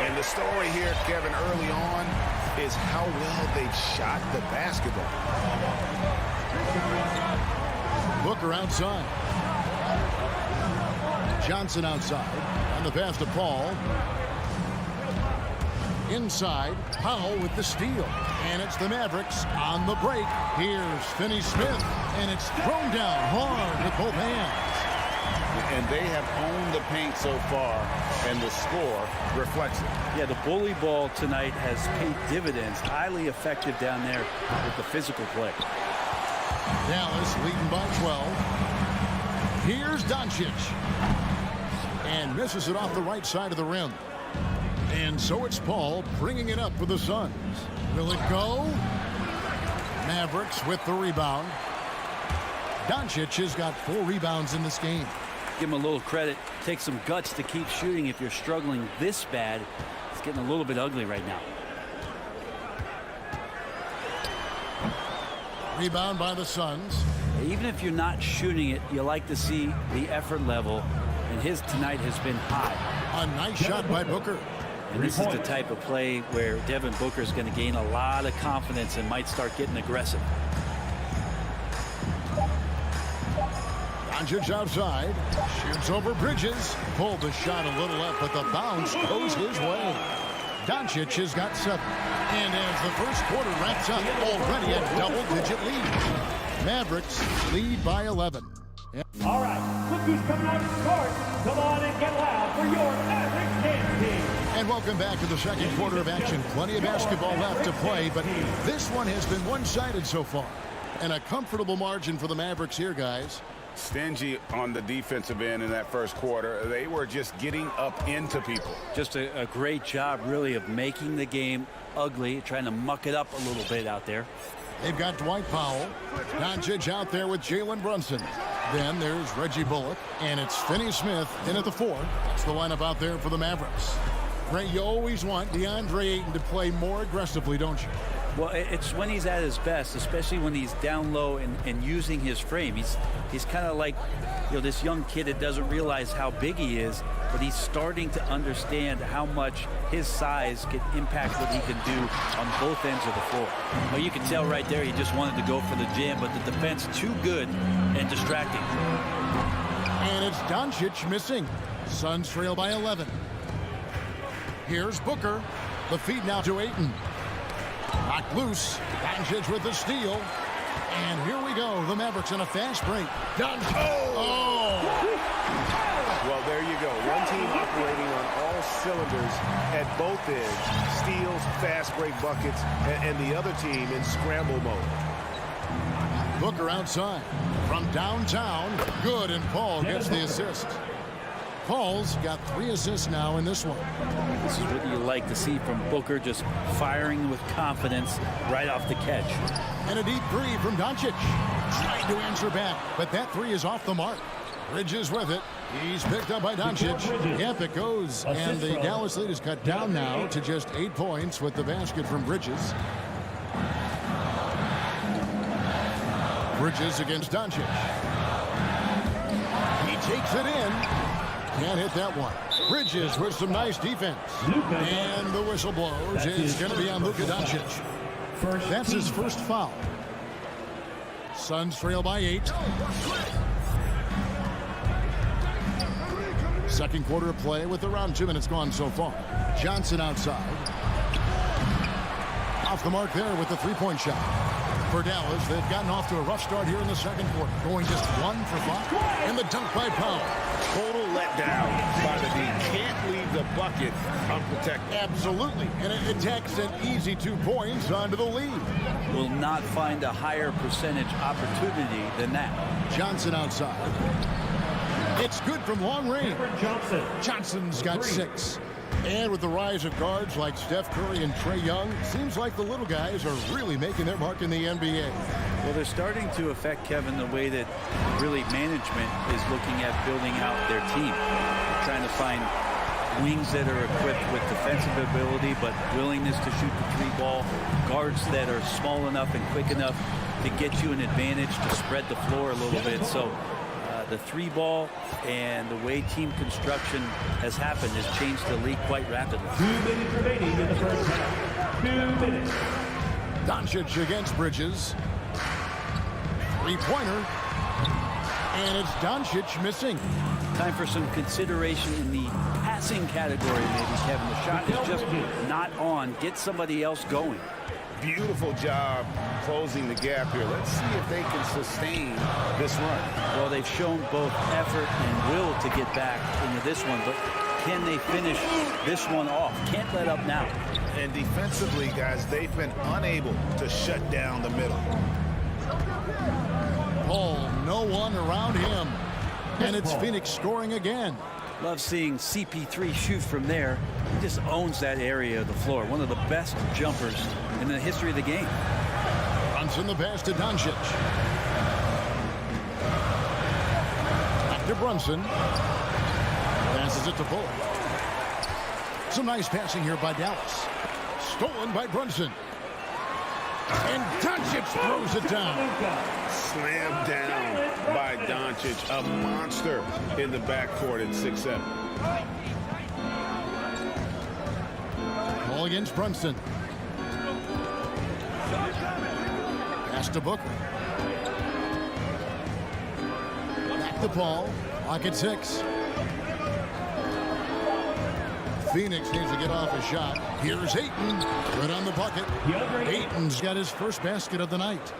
And the story here, Kevin, early on is how well they've shot the basketball. Booker outside. Johnson outside. And the pass to Paul. Inside, Powell with the steal. And it's the Mavericks on the break. Here's Finney Smith. And it's thrown down hard with both hands. And they have owned the paint so far, and the score reflects it. Yeah, the bully ball tonight has paid dividends. Highly effective down there with the physical play. Dallas leading by 12. Here's Doncic. and misses it off the right side of the rim. And so it's Paul bringing it up for the Suns. Will it go? Mavericks with the rebound. Doncic has got 4 rebounds in this game. Give him a little credit. Take some guts to keep shooting if you're struggling this bad. It's getting a little bit ugly right now. Rebound by the Suns. Even if you're not shooting it, you like to see the effort level, and his tonight has been high. A nice shot by Booker. And this is the type of play where Devin Booker is going to gain a lot of confidence and might start getting aggressive. Doncic outside, shoots over Bridges, pulled the shot a little up, but the bounce goes his way. Doncic has got 7, and as the first quarter wraps up, already a double-digit lead. Mavericks lead by 11. All right, look who's coming on the court. Come on and get loud for your Mavericks dance team. And welcome back to the second quarter of action. Plenty of basketball left to play, but this one has been one-sided so far. And a comfortable margin for the Mavericks here, guys. Stingy on the defensive end in that first quarter. They were just getting up into people. Just a great job, really, of making the game ugly, trying to muck it up a little bit out there. They've got Dwight Powell. Doncic out there with Jalen Brunson. Then there's Reggie Bullock, and it's Finney Smith in at the 4. That's the lineup out there for the Mavericks. Ray, you always want DeAndre Ayton to play more aggressively, don't you? Well, it's when he's at his best, especially when he's down low and using his frame. He's kind of like, this young kid that doesn't realize how big he is, but he's starting to understand how much his size can impact what he can do on both ends of the floor. Well, you can tell right there he just wanted to go for the jam, but the defense too good and distracting. And it's Doncic missing. Suns trail by 11. Here's Booker. The feed now to Ayton. Knocked loose. Doncic with the steal. And here we go. The Mavericks in a fast break. Doncic. Oh! Well, there you go. One team operating on all cylinders at both ends. Steals, fast break buckets, and the other team in scramble mode. Booker outside. From downtown. Good, and Paul gets the assist. Paul's got 3 assists now in this one. This is what you like to see from Booker, just firing with confidence right off the catch. And a deep 3 from Doncic. Trying to answer back, but that 3 is off the mark. Bridges with it. He's picked up by Doncic. Yep, it goes. And the Dallas lead is cut down now to just 8 points with the basket from Bridges. Bridges against Doncic. He takes it in. Can't hit that one. Bridges with some nice defense. And the whistle blows. It's going to be on Luka Doncic. That's his first foul. Suns trail by 8. Second quarter of play with around 2 minutes gone so far. Johnson outside. Off the mark there with the 3-point shot. For Dallas, they've gotten off to a rough start here in the second quarter. Going just 1 for 5. And the dunk by Powell. Total letdown by the D. Can't leave the bucket unprotected. Absolutely. And it takes an easy 2 points onto the lead. Will not find a higher percentage opportunity than that. Johnson outside. It's good from long range. Johnson's got 6. And with the rise of guards like Steph Curry and Trae Young, seems like the little guys are really making their mark in the NBA. Well, they're starting to affect, Kevin, the way that really management is looking at building out their team. They're trying to find wings that are equipped with defensive ability, but willingness to shoot the 3-ball, guards that are small enough and quick enough to get you an advantage to spread the floor a little bit. So the 3-ball and the way team construction has happened has changed the league quite rapidly. 2 minutes remaining in the first half. 2 minutes. Doncic against Bridges. 3-pointer. And it's Doncic missing. Time for some consideration in the passing category, maybe, Kevin. The shot is just not on. Get somebody else going. Beautiful job closing the gap here. Let's see if they can sustain this run. Well, they've shown both effort and will to get back into this one, but can they finish this one off? Can't let up now. And defensively, guys, they've been unable to shut down the middle. Paul, no one around him. And it's Phoenix scoring again. Love seeing CP3 shoot from there. He just owns that area of the floor. One of the best jumpers in the history of the game. Brunson the pass to Doncic. Back to Brunson. Passes it to Bullock. Some nice passing here by Dallas. Stolen by Brunson. And Doncic throws it down. Slammed down by Doncic. A monster in the backcourt at 6'7". Ball against Brunson. Pass to Booker. Back to Paul. Lock at 6. Phoenix needs to get off a shot. Here's Ayton. Good on the bucket. Ayton's got his first basket of the night.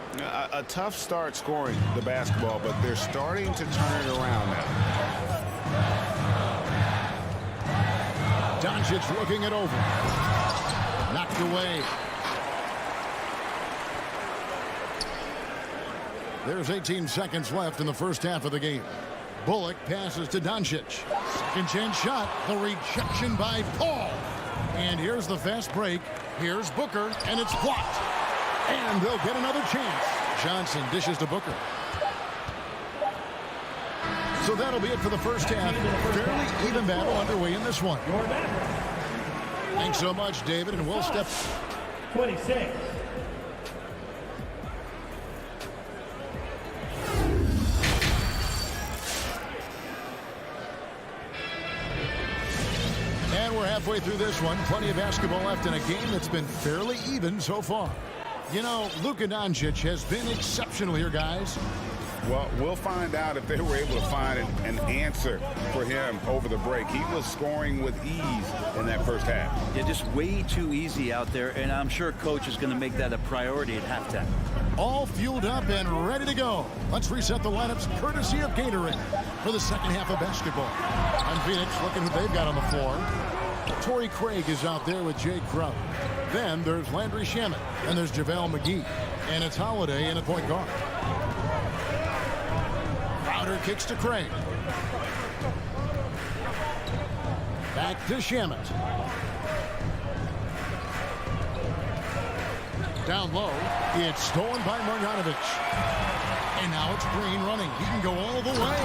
A tough start scoring the basketball, but they're starting to turn it around now. Doncic looking it over. Knocked away. There's 18 seconds left in the first half of the game. Bullock passes to Doncic. Second chance shot. The rejection by Paul. And here's the fast break. Here's Booker, and it's blocked. And they'll get another chance. Johnson dishes to Booker. So that'll be it for the first half. Fairly even battle underway in this one. Thanks so much, David, and we'll step 26. And we're halfway through this one. Plenty of basketball left in a game that's been fairly even so far. You know, Luka Doncic has been exceptional here, guys. Well, we'll find out if they were able to find an answer for him over the break. He was scoring with ease in that first half. Yeah, just way too easy out there, and I'm sure Coach is going to make that a priority at halftime. All fueled up and ready to go. Let's reset the lineups courtesy of Gatorade for the second half of basketball. On Phoenix, looking who they've got on the floor. Torrey Craig is out there with Jay Crowder. Then there's Landry Shamet, and there's JaVale McGee. And it's Holiday in at point guard. Crowder kicks to Craig. Back to Shamet. Down low, it's stolen by Marjanovic. And now it's Green running. He can go all the way.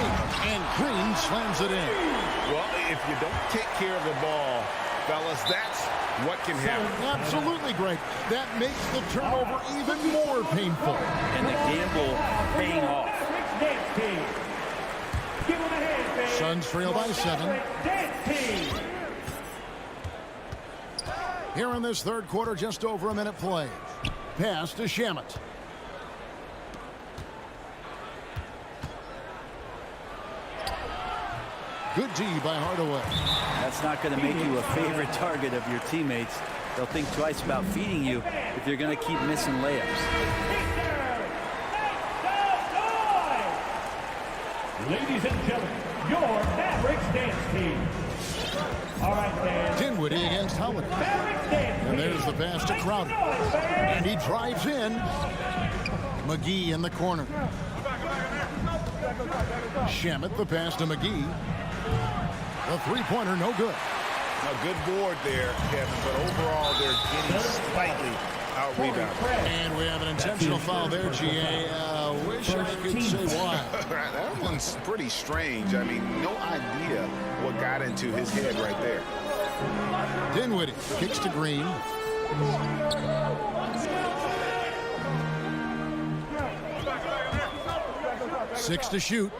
And Green slams it in. Well, if you don't take care of the ball, fellas, that's what can happen. Absolutely, Greg. That makes the turnover even more painful. And the gamble paying off. Suns trail by 7. Here in this third quarter, just over a minute play. Pass to Shamet. Good D by Hardaway. That's not going to make you a favorite target of your teammates. They'll think twice about feeding you if you're going to keep missing layups. Ladies and gentlemen, your Mavericks dance team. All right, fans. Dinwiddie against Holiday. And there's the pass to Crowder. And he drives in. McGee in the corner. Shamet the pass to McGee. The three-pointer no good. A good board there, Kevin, but overall they're getting slightly out-rebounded. And we have an intentional foul there, GA. Wish I could say why. That one's pretty strange. I mean, no idea what got into his head right there. Dinwiddie kicks to Green. Six to shoot.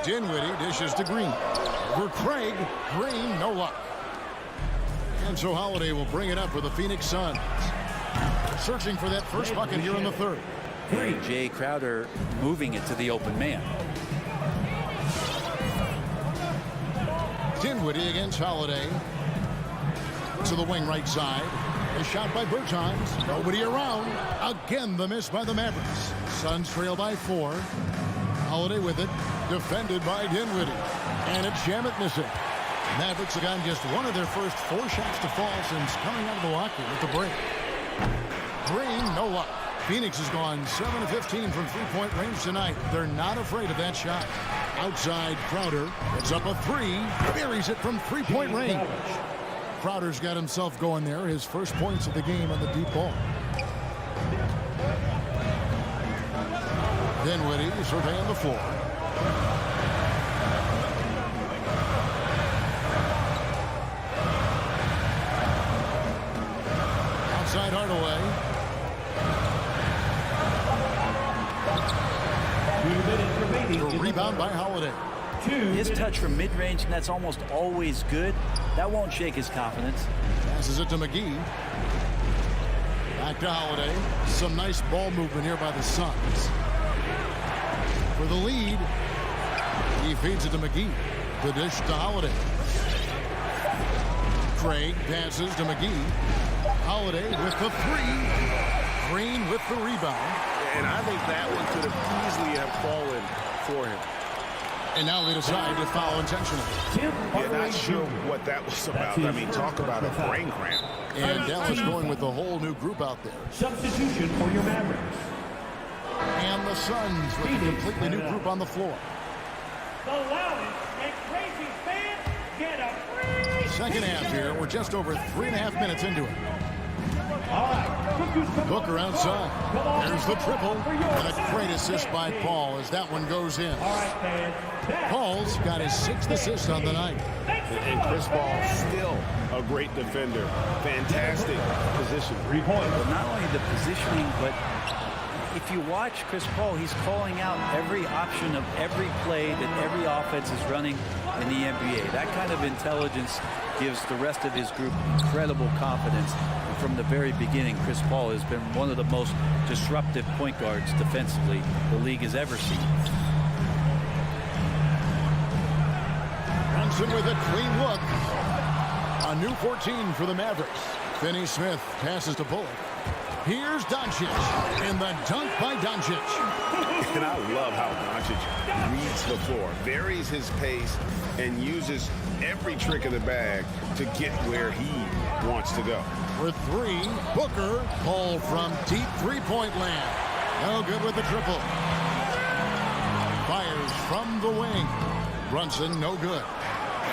Dinwiddie dishes to Green. Over Craig. Green, no luck. And so Holiday will bring it up for the Phoenix Suns. Searching for that first bucket here in the third. And Jay Crowder moving it to the open man. Dinwiddie against Holiday. To the wing right side. A shot by Bertans. Nobody around. Again, the miss by the Mavericks. Suns trail by 4. Holiday with it. Defended by Dinwiddie. And it's Shamet missing. Mavericks have gotten just one of their first 4 shots to fall since coming out of the locker with the break. Green, no luck. Phoenix has gone 7 of 15 from three-point range tonight. They're not afraid of that shot. Outside Crowder. It's up a three. Buries it from three-point range. Crowder's got himself going there. His first points of the game on the deep ball. Dinwiddie surveying the floor. Outside Hardaway. 2 minutes remaining. A rebound by Holiday. His touch from mid-range, and that's almost always good. That won't shake his confidence. Passes it to McGee. Back to Holiday. Some nice ball movement here by the Suns. For the lead, he feeds it to McGee. The dish to Holiday. Craig passes to McGee. Holiday with the three. Green with the rebound. And I think that one could have easily have fallen for him. And now they decide to foul intentionally. Yeah, not sure what that was about. I mean, talk about a brain cramp. And Dallas going with the whole new group out there. Substitution for your Mavericks. And the Suns with a completely new group on the floor. The loudest and crazy fans get a free. Second half here. We're just over 3.5 minutes into it. All right. Booker outside. There's the triple. And a great assist by Paul as that one goes in. All right, fans. Paul's got his 6th assist on the night. And Chris Paul still a great defender. Fantastic position. 3 points. But not only the positioning, but if you watch Chris Paul, he's calling out every option of every play that every offense is running in the NBA. That kind of intelligence gives the rest of his group incredible confidence. And from the very beginning, Chris Paul has been one of the most disruptive point guards defensively the league has ever seen. Brunson with a clean look. A new 14 for the Mavericks. Finney Smith passes to Bullock. Here's Doncic, and the dunk by Doncic. And I love how Doncic reads the floor, varies his pace, and uses every trick of the bag to get where he wants to go. For three, Booker, ball from deep three-point land. No good with the triple. Fires from the wing. Brunson, no good.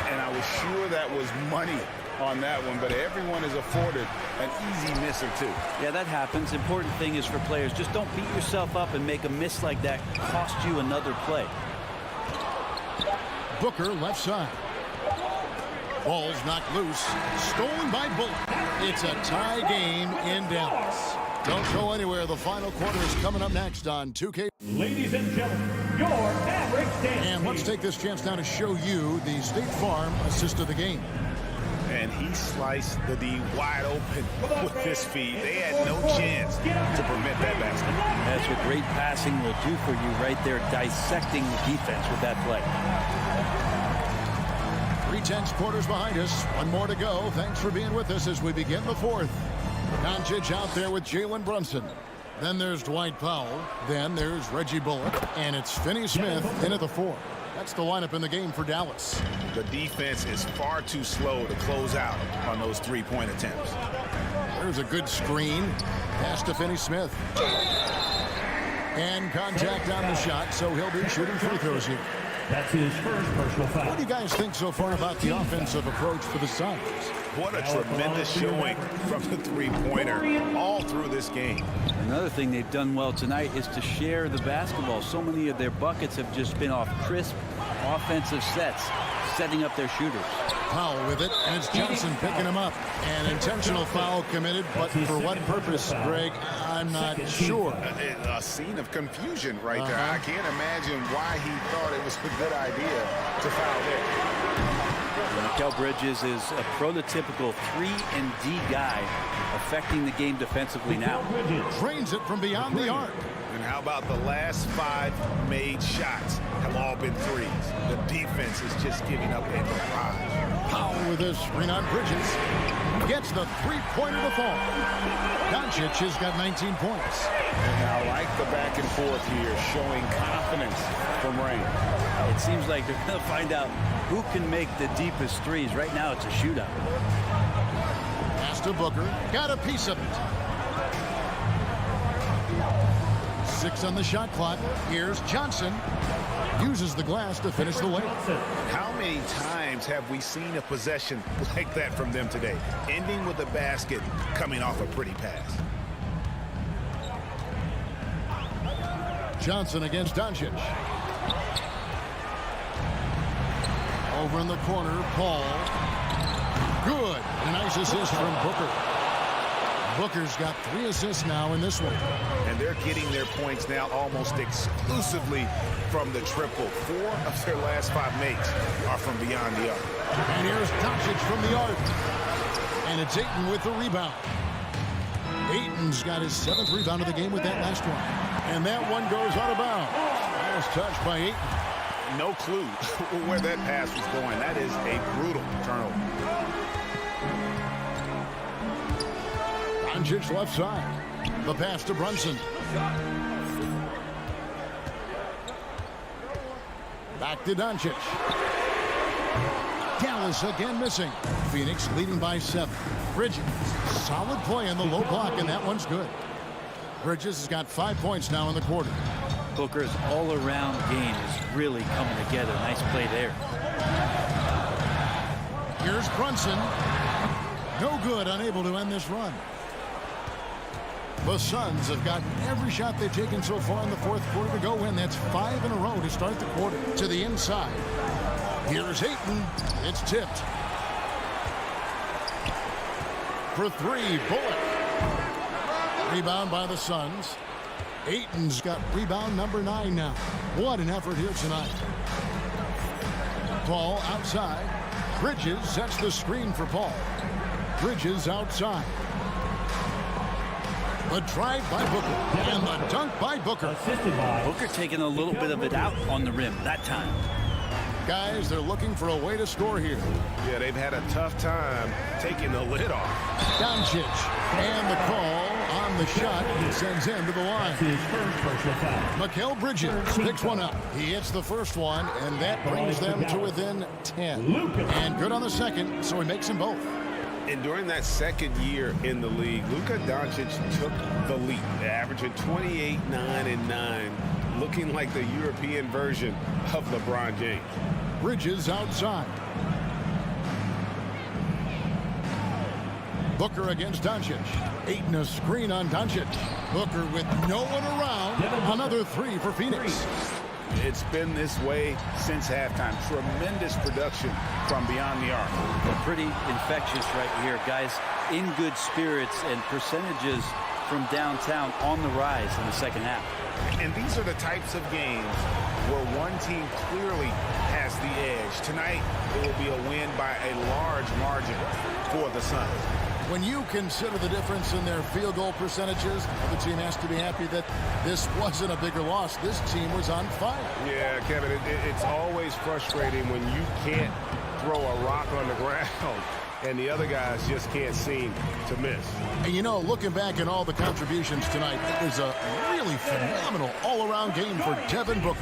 And I was sure that was money on that one, but everyone is afforded an easy miss or two. Yeah, that happens. Important thing is for players, just don't beat yourself up and make a miss like that cost you another play. Booker left side. Ball's knocked loose. Stolen by Bullock. It's a tie game in Dallas. Don't go anywhere. The final quarter is coming up next on 2K. Ladies and gentlemen, your Mavericks dance. And let's take this chance now to show you the State Farm assist of the game. And he sliced the D wide open with this feed. They had no chance to prevent that basket. That's what great passing will do for you right there, dissecting the defense with that play. 3/10 quarters behind us. One more to go. Thanks for being with us as we begin the fourth. Doncic out there with Jalen Brunson. Then there's Dwight Powell. Then there's Reggie Bullock. And it's Finney Smith in at the 4. That's the lineup in the game for Dallas. The defense is far too slow to close out on those three-point attempts. There's a good screen. Pass to Finney Smith. And contact on the shot, so he'll be shooting free throws here. That's his first personal foul. What do you guys think so far about the offensive approach for the Suns? What a tremendous showing from the three-pointer all through this game. Another thing they've done well tonight is to share the basketball. So many of their buckets have just been off crisp offensive sets, setting up their shooters. Powell with it, and it's Johnson picking him up. An intentional foul committed, but for what purpose, Greg, I'm not sure. A scene of confusion right there. I can't imagine why he thought it was a good idea to foul there. Mikal Bridges is a prototypical 3-and-D guy, affecting the game defensively now. Drains it from beyond the arc. And how about the last 5 made shots have all been threes? The defense is just giving up a barrage. Powell with his screen on Bridges. Gets the three-pointer to fall. Doncic has got 19 points. And I like the back and forth here, showing confidence from Rain. It seems like they're going to find out who can make the deepest threes. Right now, it's a shootout. Pass to Booker. Got a piece of it. 6 on the shot clock. Here's Johnson. uses the glass to finish the layup. How many times have we seen a possession like that from them today, ending with a basket coming off a pretty pass? Johnson against Doncic. Over in the corner, Paul. Good. A nice assist from Booker. Booker's got 3 assists now in this one. And they're getting their points now almost exclusively from the triple. 4 of their last 5 makes are from beyond the arc. And here's Doncic from the arc. And it's Ayton with the rebound. Ayton's got his 7th rebound of the game with that last one. And that one goes out of bounds. Nice touch by Ayton. No clue where that pass was going. That is a brutal turnover. Doncic left side. The pass to Brunson. Back to Doncic. Dallas again missing. Phoenix leading by 7. Bridges. Solid play in the low block, and that one's good. Bridges has got 5 points now in the quarter. Booker's all-around game is really coming together. Nice play there. Here's Brunson. No good, unable to end this run. The Suns have gotten every shot they've taken so far in the 4th quarter to go in. That's 5 in a row to start the quarter. To the inside. Here's Ayton. It's tipped. For 3, Bullock. Rebound by the Suns. Ayton's got rebound number 9 now. What an effort here tonight. Paul outside. Bridges sets the screen for Paul. Bridges outside. The drive by Booker. And the dunk by Booker. Booker taking a little bit of it out on the rim that time. Guys, they're looking for a way to score here. Yeah, they've had a tough time taking the lid off. Doncic. And the call on the shot sends him to the line. Mikal Bridges picks one up. He hits the first one, and that brings them to within 10. And good on the second, so he makes them both. And during that second year in the league, Luka Doncic took the lead, averaging 28, 9, and 9, looking like the European version of LeBron James. Bridges outside. Booker against Doncic. Ayton a screen on Doncic. Booker with no one around. Another 3 for Phoenix. It's been this way since halftime. Tremendous production from beyond the arc. Pretty infectious right here, guys. In good spirits and percentages from downtown on the rise in the second half. And these are the types of games where one team clearly has the edge. Tonight, it will be a win by a large margin for the Suns. When you consider the difference in their field goal percentages, the team has to be happy that this wasn't a bigger loss. This team was on fire. Yeah, Kevin, it's always frustrating when you can't throw a rock on the ground and the other guys just can't seem to miss. And you know, looking back at all the contributions tonight, it was a really phenomenal all-around game for Devin Booker.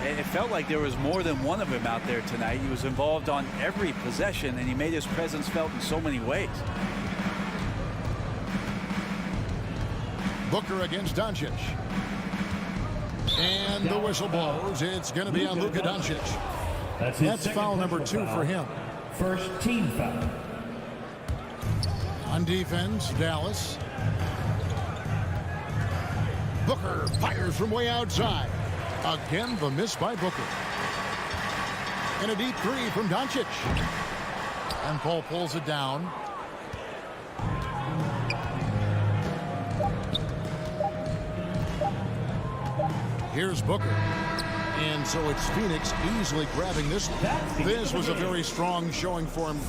It felt like there was more than one of him out there tonight. He was involved on every possession, and he made his presence felt in so many ways. Booker against Doncic. And the whistle blows. It's going to be on Luka Doncic. That's foul number 2 for him. First team foul. On defense, Dallas. Booker fires from way outside. Again, the miss by Booker. And a deep 3 from Doncic. And Paul pulls it down. Here's Booker. And so it's Phoenix easily grabbing this one. This was a very strong showing for him.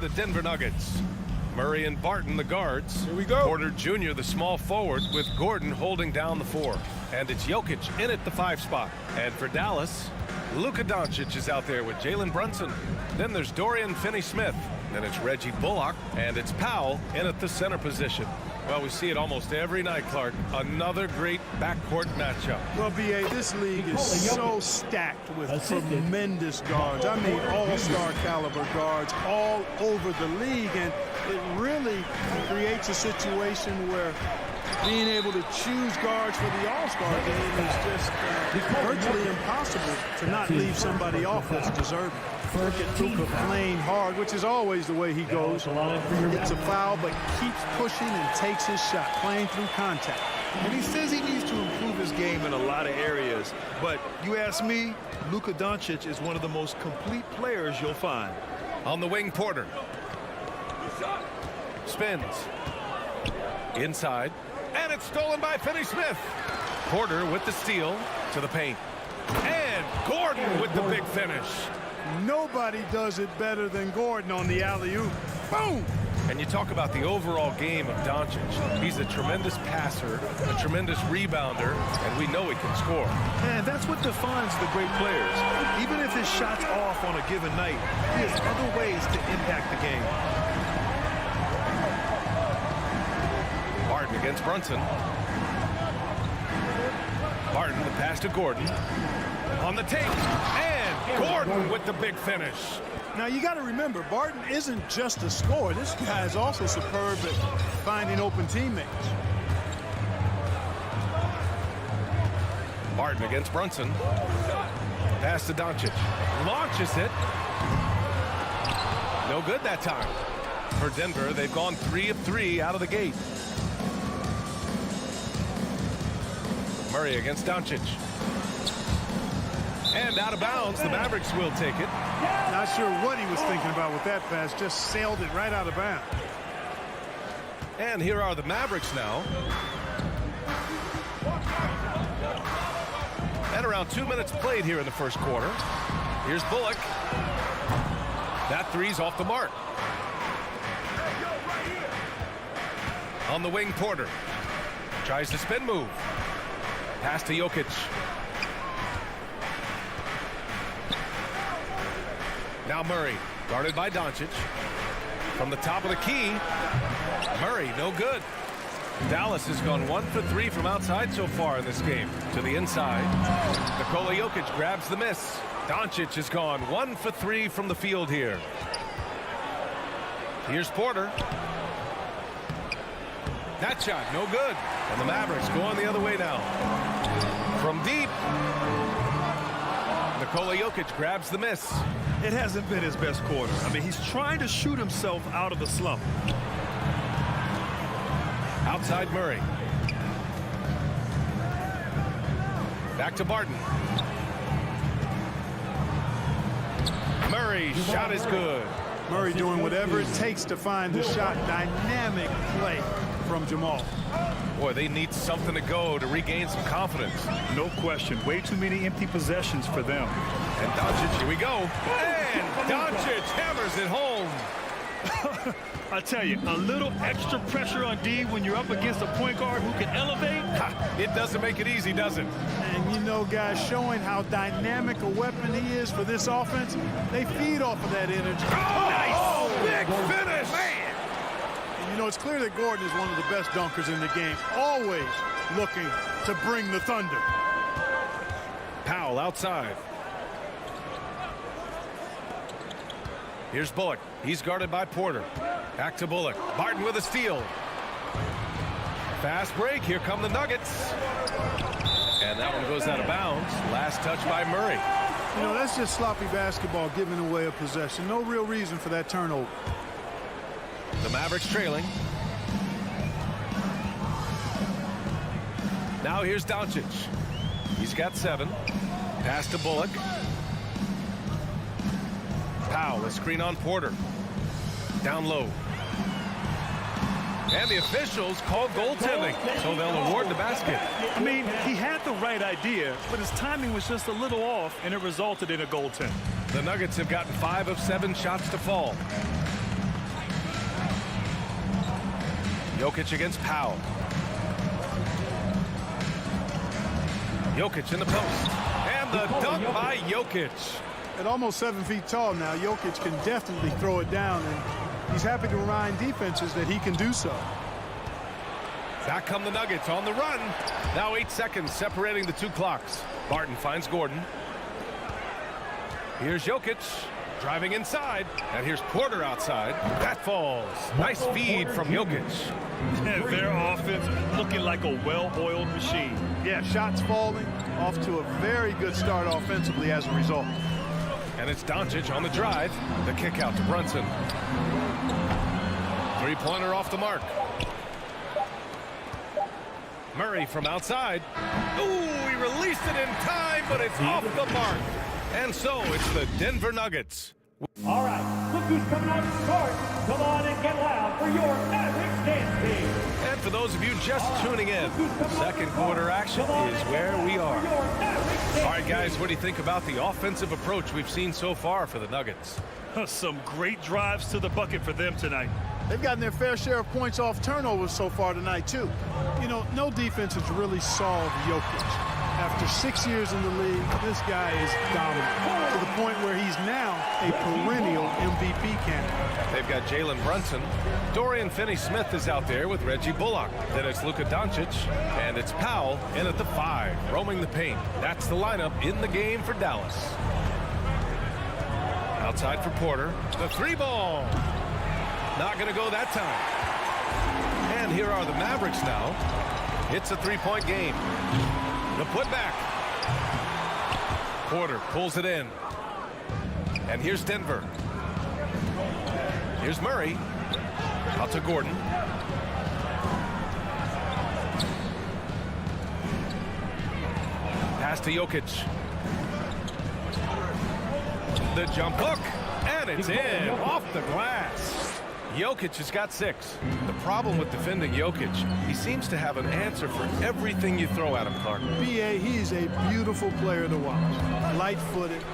the Denver Nuggets. Murray and Barton, the guards. Here we go. Porter Jr., the small forward, with Gordon holding down the 4. And it's Jokic in at the 5 spot. And for Dallas, Luka Doncic is out there with Jalen Brunson. Then there's Dorian Finney-Smith. Then it's Reggie Bullock. And it's Powell in at the center position. Well, we see it almost every night, Clark. Another great backcourt matchup. Well, B.A., this league is so stacked with tremendous guards. I mean, all-star caliber guards all over the league. And it really creates a situation where being able to choose guards for the all-star game is just virtually impossible to not leave somebody off that's deserving. Look at Luka playing hard, which is always the way he goes. Gets a foul, but keeps pushing and takes his shot, playing through contact. And he says he needs to improve his game in a lot of areas. But you ask me, Luka Doncic is one of the most complete players you'll find. On the wing, Porter. Spins. Inside. And it's stolen by Finney Smith. Porter with the steal to the paint. And Gordon with the big finish. Nobody does it better than Gordon on the alley-oop. Boom! And you talk about the overall game of Doncic. He's a tremendous passer, a tremendous rebounder, and we know he can score. And that's what defines the great players. Even if his shot's off on a given night, he has other ways to impact the game. Barton against Brunson. Barton, the pass to Gordon. On the take, and Gordon with the big finish. Now, you got to remember, Barton isn't just a scorer. This guy is also superb at finding open teammates. Barton against Brunson. Pass to Doncic. Launches it. No good that time. For Denver, they've gone 3 of 3 out of the gate. Murray against Doncic. And out of bounds, the Mavericks will take it. Not sure what he was thinking about with that pass. Just sailed it right out of bounds. And here are the Mavericks now. And around 2 minutes played here in the first quarter. Here's Bullock. That three's off the mark. On the wing, Porter. Tries to spin move. Pass to Jokic. Now Murray, guarded by Doncic. From the top of the key, Murray, no good. Dallas has gone 1 for 3 from outside so far in this game. To the inside, Nikola Jokic grabs the miss. Doncic has gone 1 for 3 from the field here. Here's Porter. That shot, no good. And the Mavericks going the other way now. From deep, Nikola Jokic grabs the miss. It hasn't been his best quarter. I mean, he's trying to shoot himself out of the slump. Outside Murray. Back to Barton. Murray, shot is good. Murray doing whatever it takes to find the shot. Dynamic play from Jamal. Boy, they need something to go to regain some confidence. No question. Way too many empty possessions for them. And Doncic, here we go. And Doncic hammers it home. I tell you, a little extra pressure on D when you're up against a point guard who can elevate. It doesn't make it easy, does it? And you know, guys, showing how dynamic a weapon he is for this offense, they feed off of that energy. Oh, nice! Big finish! Man! And you know, it's clear that Gordon is one of the best dunkers in the game, always looking to bring the thunder. Powell outside. Here's Bullock. He's guarded by Porter. Back to Bullock. Barton with a steal. Fast break. Here come the Nuggets. And that one goes out of bounds. Last touch by Murray. You know, that's just sloppy basketball, giving away a possession. No real reason for that turnover. The Mavericks trailing. Now here's Doncic. He's got 7. Pass to Bullock. Powell, a screen on Porter. Down low. And the officials called goaltending, so they'll award the basket. I mean, he had the right idea, but his timing was just a little off, and it resulted in a goaltend. The Nuggets have gotten 5 of 7 shots to fall. Jokic against Powell. Jokic in the post. And the dunk by Jokic. At almost 7 feet tall now, Jokic can definitely throw it down, and he's happy to remind defenses that he can do so. Back come the Nuggets on the run. Now 8 seconds separating the two clocks. Barton finds Gordon. Here's Jokic driving inside. And here's Porter outside. That falls. Nice feed from Jokic. And their offense looking like a well-oiled machine. Yeah, shots falling, off to a very good start offensively as a result. And it's Doncic on the drive. The kick out to Brunson. Three-pointer off the mark. Murray from outside. Ooh, he released it in time, but it's off the mark. And so it's the Denver Nuggets. All right, look who's coming on the court. Come on and get loud for your Mavericks dance team. And for those of you just tuning in, second quarter action is where we are. All right, guys, what do you think about the offensive approach we've seen so far for the Nuggets? Some great drives to the bucket for them tonight. They've gotten their fair share of points off turnovers so far tonight, too. You know, no defense has really solved Jokic. After 6 years in the league, this guy is dominant to the point where he's now a perennial MVP candidate. They've got Jalen Brunson. Dorian Finney-Smith is out there with Reggie Bullock. Then it's Luka Doncic, and it's Powell in at the 5, roaming the paint. That's the lineup in the game for Dallas. Outside for Porter. The 3-ball. Not going to go that time. And here are the Mavericks now. It's a 3-point game. The putback. Porter pulls it in. And here's Denver. Here's Murray. Out to Gordon. Pass to Jokic. The jump hook. And it's in. Off the glass. Jokic has got 6. The problem with defending Jokic, he seems to have an answer for everything you throw at him, Clark. B.A., he's a beautiful player to watch. Light-footed,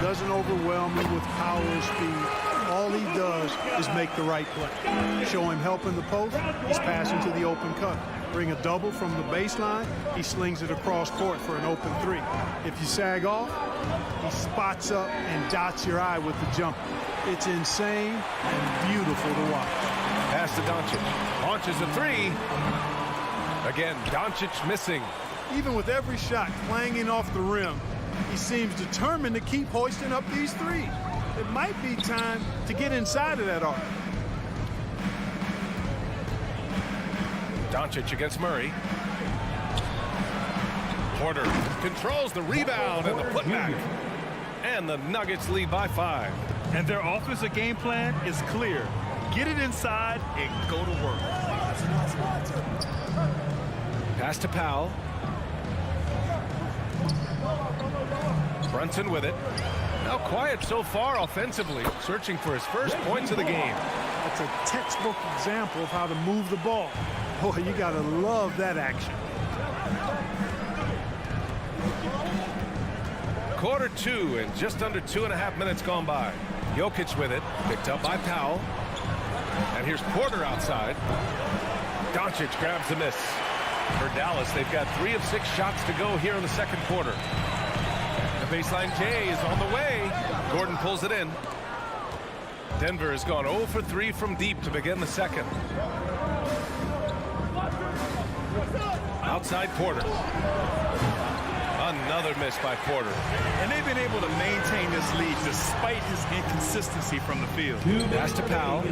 doesn't overwhelm you with power and speed. All he does is make the right play. Show him help in the post, he's passing to the open cut. Bring a double from the baseline, he slings it across court for an open 3. If you sag off, he spots up and dots your eye with the jumper. It's insane and beautiful to watch. Pass to Doncic. Launches a 3. Again, Doncic missing. Even with every shot clanging off the rim, he seems determined to keep hoisting up these 3s. It might be time to get inside of that arc. Doncic against Murray. Porter controls the rebound and the putback. And the Nuggets lead by 5. And their offensive game plan is clear. Get it inside and go to work. Pass to Powell. Brunson with it. Now quiet so far offensively, searching for his first points of the game. That's a textbook example of how to move the ball. Boy, you gotta love that action. Quarter 2 and just under 2.5 minutes gone by. Jokic with it, picked up by Powell. And here's Porter outside. Doncic grabs the miss. For Dallas, they've got 3 of 6 shots to go here in the second quarter. The baseline J is on the way. Gordon pulls it in. Denver has gone 0 for 3 from deep to begin the second. Outside Porter. Another miss by Porter. And they've been able to maintain this lead despite his inconsistency from the field. Pass to Powell.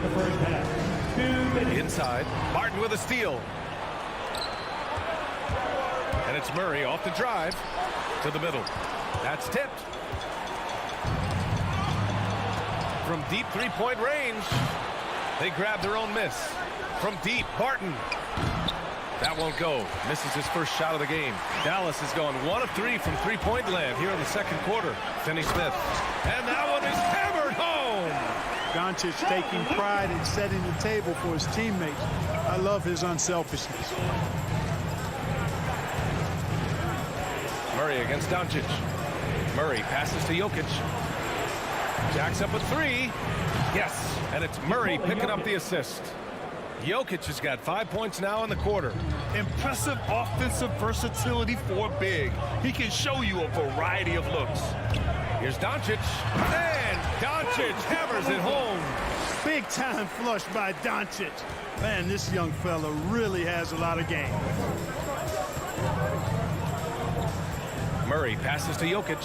Inside. Martin with a steal. And it's Murray off the drive to the middle. That's tipped. From deep 3-point range, they grab their own miss. From deep, Barton. That won't go. Misses his first shot of the game. Dallas has gone 1 of 3 from 3-point land here in the second quarter. Finney Smith. And that one is hammered home. Doncic taking pride in setting the table for his teammates. I love his unselfishness. Murray against Doncic. Murray passes to Jokic. Jacks up a 3. Yes, and it's Murray picking up the assist. Jokic has got 5 points now in the quarter. Impressive offensive versatility for big. He can show you a variety of looks. Here's Doncic, and Doncic hammers it home. Big time flush by Doncic. Man, this young fella really has a lot of game. Murray passes to Jokic.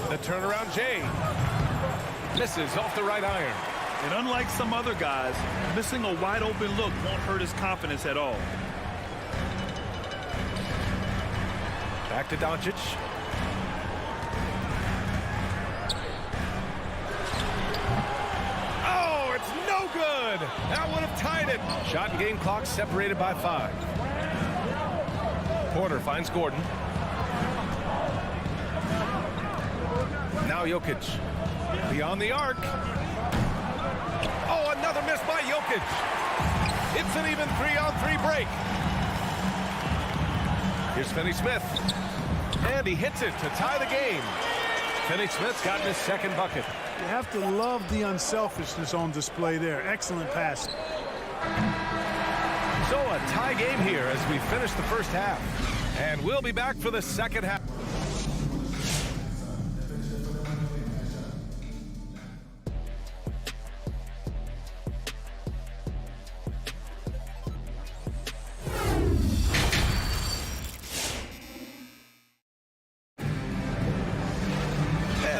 The turnaround Jay. Misses off the right iron. And unlike some other guys, missing a wide open look won't hurt his confidence at all. Back to Doncic. Oh, it's no good. That would have tied it. Shot and game clock separated by 5. Porter finds Gordon. Now Jokic. Beyond the arc. Oh, another miss by Jokic. It's an even 3-on-3 break. Here's Finney Smith. And he hits it to tie the game. Finney Smith's gotten his second bucket. You have to love the unselfishness on display there. Excellent pass. So a tie game here as we finish the first half. And we'll be back for the second half.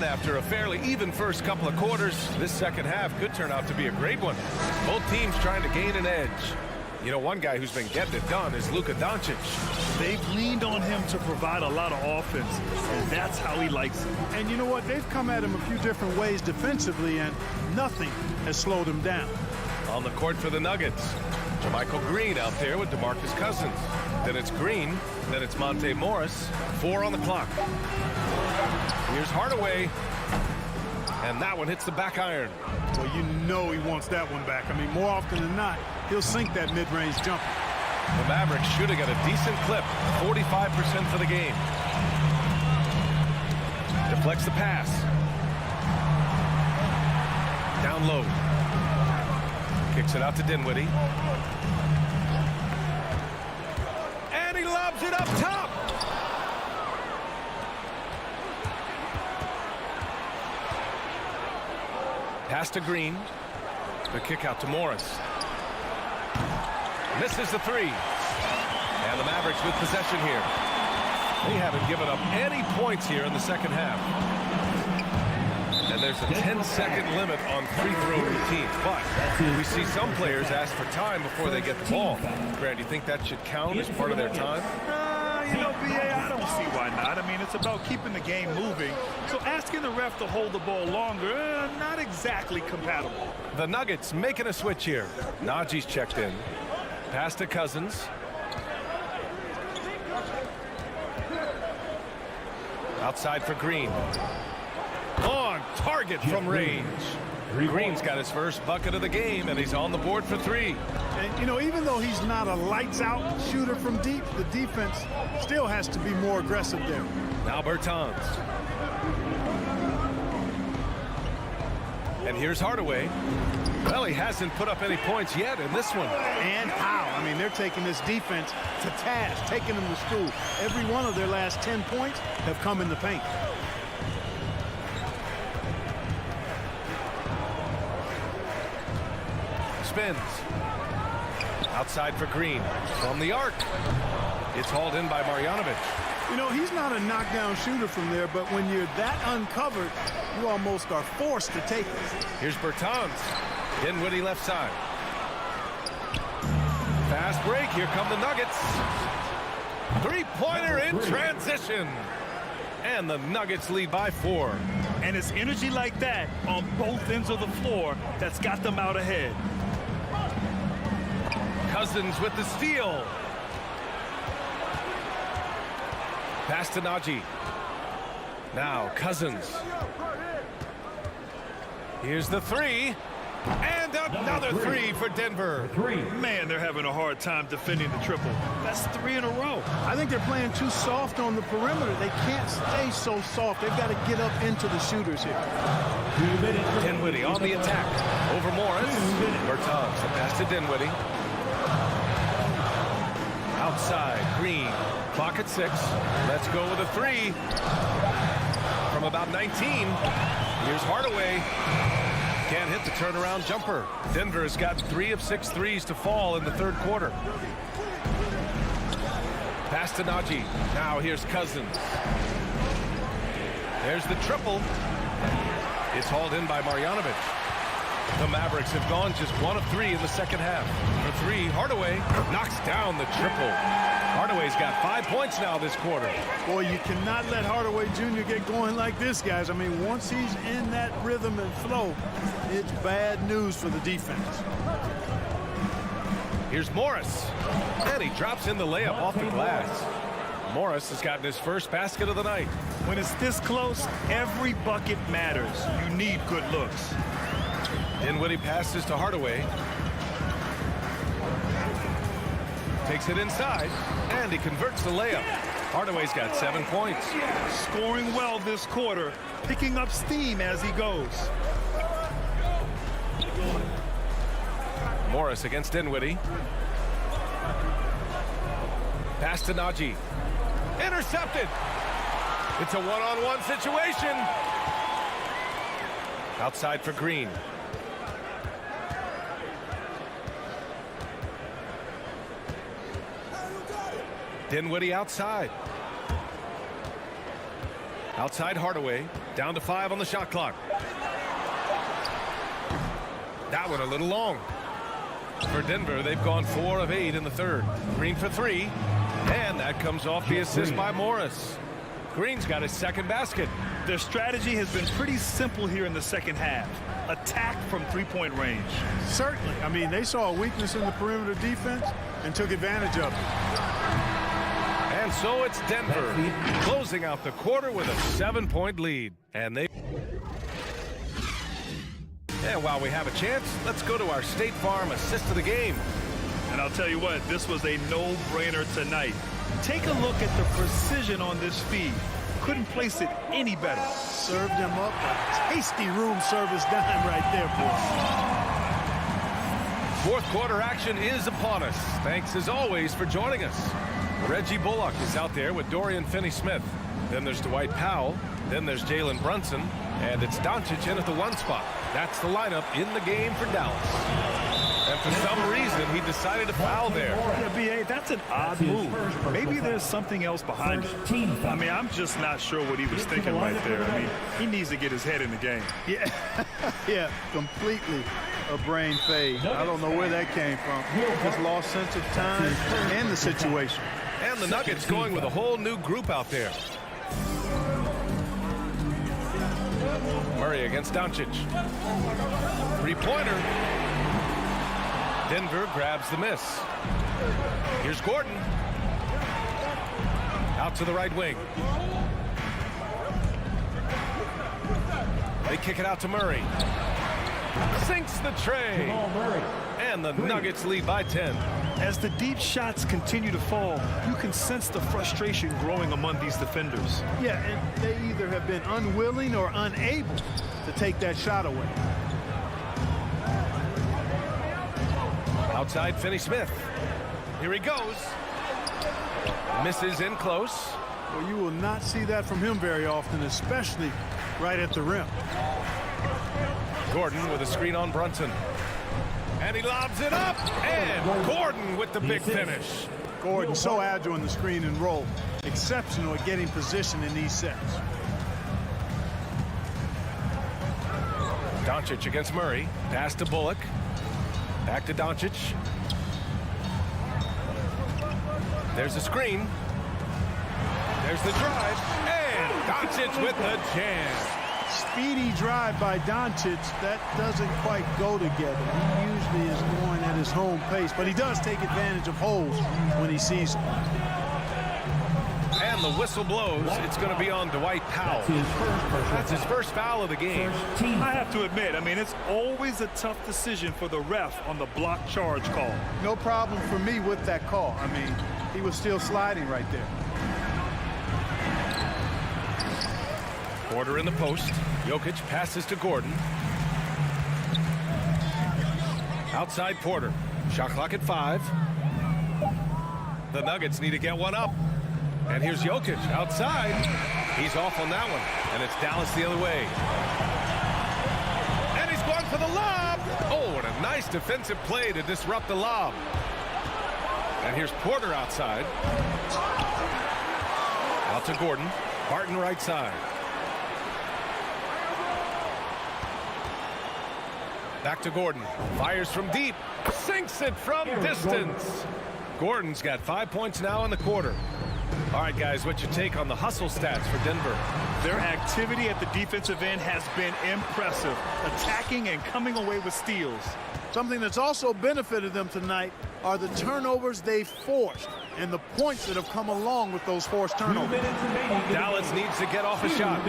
After a fairly even first couple of quarters, this second half could turn out to be a great one. Both teams trying to gain an edge. You know, one guy who's been getting it done is Luka Doncic. They've leaned on him to provide a lot of offense, and that's how he likes it. And you know what? They've come at him a few different ways defensively, and nothing has slowed him down. On the court for the Nuggets, Michael Green out there with DeMarcus Cousins. Then it's Green, then it's Monte Morris. 4 on the clock. Here's Hardaway. And that one hits the back iron. Well, you know he wants that one back. I mean, more often than not, he'll sink that mid-range jumper. The Mavericks shooting at a decent clip, 45% for the game. Deflects the pass. Down low. Kicks it out to Dinwiddie. And he lobs it up top. Pass to Green. The kick out to Morris. Misses the 3. And the Mavericks with possession here. They haven't given up any points here in the second half. And there's a 10-second limit on free throw routines. But we see some players ask for time before they get the ball. Grant, do you think that should count as part of their time? You know, B.A., I don't see why not. I mean, it's about keeping the game moving. So asking the ref to hold the ball longer, not exactly compatible. The Nuggets making a switch here. Najee's checked in. Pass to Cousins. Outside for Green. On target from range. Green's got his first bucket of the game, and he's on the board for 3. And, you know, even though he's not a lights-out shooter from deep, the defense still has to be more aggressive there. Now Bertans. And here's Hardaway. Well, he hasn't put up any points yet in this one. And how? I mean, they're taking this defense to task, taking them to school. Every one of their last 10 points have come in the paint. Spins. Outside for Green. From the arc. It's hauled in by Marjanovic. You know, he's not a knockdown shooter from there, but when you're that uncovered, you almost are forced to take it. Here's Bertans. Dinwiddie left side. Fast break. Here come the Nuggets. Three-pointer in transition. And the Nuggets lead by 4. And it's energy like that on both ends of the floor that's got them out ahead. Cousins with the steal. Pass to Najee. Now Cousins. Here's the 3. And another three for Denver. Man, they're having a hard time defending the triple. That's 3 in a row. I think they're playing too soft on the perimeter. They can't stay so soft. They've got to get up into the shooters here. Dinwiddie on the attack. Over Morris. Bertans, the pass to Dinwiddie. Outside, Green. Clock at 6. Let's go with a 3. From about 19. Here's Hardaway. Can't hit the turnaround jumper. Denver has got 3 of 6 threes to fall in the third quarter. Pass to Najee. Now here's Cousins. There's the triple. It's hauled in by Marjanovic. The Mavericks have gone just 1 of 3 in the second half. For 3, Hardaway knocks down the triple. Hardaway's got 5 points now this quarter. Boy, you cannot let Hardaway Jr. get going like this, guys. I mean, once he's in that rhythm and flow, it's bad news for the defense. Here's Morris. And he drops in the layup off the glass. Morris has gotten his first basket of the night. When it's this close, every bucket matters. You need good looks. Dinwiddie passes to Hardaway. Takes it inside, and he converts the layup. Hardaway's got 7 points. Scoring well this quarter, picking up steam as he goes. Morris against Dinwiddie. Pass to Najee. Intercepted. It's a one-on-one situation. Outside for Green. Dinwiddie outside. Outside Hardaway. Down to 5 on the shot clock. That one a little long. For Denver, they've gone 4 of 8 in the third. Green for 3. And that comes off the assist by Morris. Green's got his second basket. Their strategy has been pretty simple here in the second half. Attack from three-point range. Certainly. I mean, they saw a weakness in the perimeter defense and took advantage of it. And so it's Denver closing out the quarter with a 7-point lead. And while we have a chance, let's go to our State Farm assist of the game. And I'll tell you what, this was a no-brainer tonight. Take a look at the precision on this feed. Couldn't place it any better. Served him up a tasty room service dime right there, boy. Fourth quarter action is upon us. Thanks as always for joining us. Reggie Bullock is out there with Dorian Finney-Smith. Then there's Dwight Powell. Then there's Jalen Brunson. And it's Doncic in at the 1 spot. That's the lineup in the game for Dallas. And for some reason, he decided to foul there. Yeah, B.A., that's an odd move. Maybe there's something else behind it. I mean, I'm just not sure what he was thinking right there. I mean, he needs to get his head in the game. Yeah, yeah, completely a brain fade. I don't know where that came from. Just lost sense of time and the situation. And the Nuggets going with a whole new group out there. Murray against Doncic. Three-pointer. Denver grabs the miss. Here's Gordon. Out to the right wing. They kick it out to Murray. Sinks the tray. And the Nuggets lead by 10. As the deep shots continue to fall, you can sense the frustration growing among these defenders. Yeah, and they either have been unwilling or unable to take that shot away. Outside Finney Smith. Here he goes. Misses in close. Well, you will not see that from him very often, especially right at the rim. Gordon with a screen on Brunson. And he lobs it up. And Gordon with the big finish. Gordon so agile in the screen and roll. Exceptional at getting position in these sets. Doncic against Murray. Pass to Bullock. Back to Doncic. There's a screen. There's the drive. And Doncic with the jam. Speedy drive by Doncic. That doesn't quite go together. He usually is going at his home pace, but he does take advantage of holes when he sees them. And the whistle blows, it's going to be on Dwight Powell. That's his first foul of the game. I have to admit, I mean, it's always a tough decision for the ref on the block charge call. No problem for me with that call. I mean, he was still sliding right there. Porter in the post. Jokic passes to Gordon. Outside Porter. Shot clock at 5. The Nuggets need to get one up. And here's Jokic outside. He's off on that one. And it's Dallas the other way. And he's going for the lob. Oh, and a nice defensive play to disrupt the lob. And here's Porter outside. Out to Gordon. Barton right side. Back to Gordon. Fires from deep. Sinks it from distance. Gordon's got 5 points now in the quarter. All right, guys, what's your take on the hustle stats for Denver? Their activity at the defensive end has been impressive, attacking and coming away with steals. Something that's also benefited them tonight are the turnovers they've forced and the points that have come along with those forced turnovers. Dallas needs to get off a shot.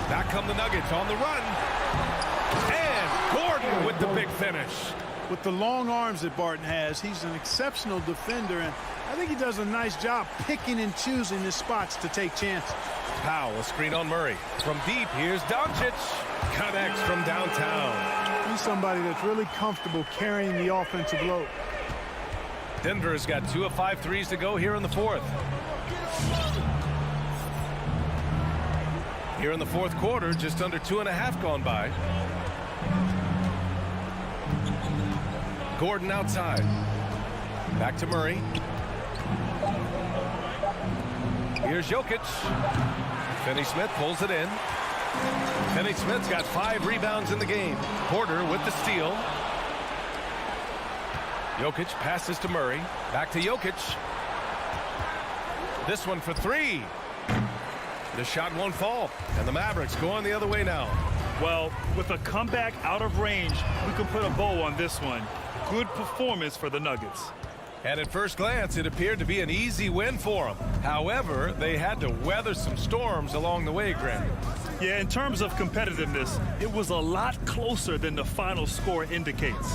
Back come the Nuggets on the run. And Gordon with the big finish. With the long arms that Barton has, he's an exceptional defender, and I think he does a nice job picking and choosing his spots to take chances. Powell, a screen on Murray. From deep, here's Doncic. Connects from downtown. He's somebody that's really comfortable carrying the offensive load. Denver has got 2 of 5 threes to go here in the fourth. Here in the fourth quarter, just under 2.5 gone by. Gordon outside. Back to Murray. Here's Jokic. Finney Smith pulls it in. Finney Smith's got 5 rebounds in the game. Porter with the steal. Jokic passes to Murray. Back to Jokic. This one for 3. The shot won't fall. And the Mavericks going the other way now. Well, with a comeback out of range, we can put a bow on this one. Good performance for the Nuggets. And at first glance, it appeared to be an easy win for them. However, they had to weather some storms along the way, Grant. Yeah, in terms of competitiveness, it was a lot closer than the final score indicates.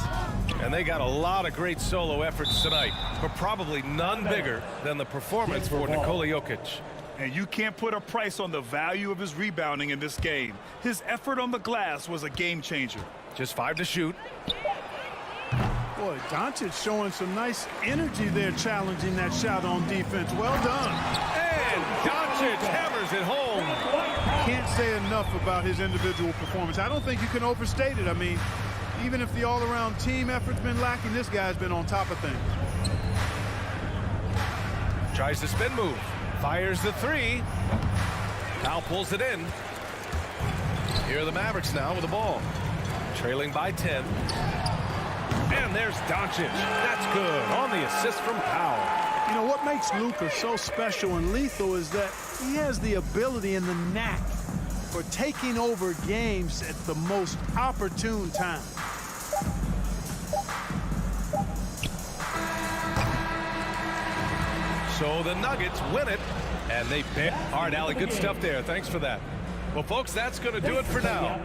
And they got a lot of great solo efforts tonight, but probably none bigger than the performance for Nikola Jokic. And you can't put a price on the value of his rebounding in this game. His effort on the glass was a game changer. Just 5 to shoot. Boy, Doncic showing some nice energy there, challenging that shot on defense. Well done. And Doncic hammers it home. Can't say enough about his individual performance. I don't think you can overstate it. I mean, even if the all-around team effort's been lacking, this guy's been on top of things. Tries the spin move. Fires the 3. Powell pulls it in. Here are the Mavericks now with the ball. Trailing by 10. And there's Doncic. That's good on the assist from Powell. You know, what makes Luka so special and lethal is that he has the ability and the knack for taking over games at the most opportune time. So the Nuggets win it, and they pay. All right, Allie, good stuff there. Thanks for that. Well, folks, that's going to do it for now.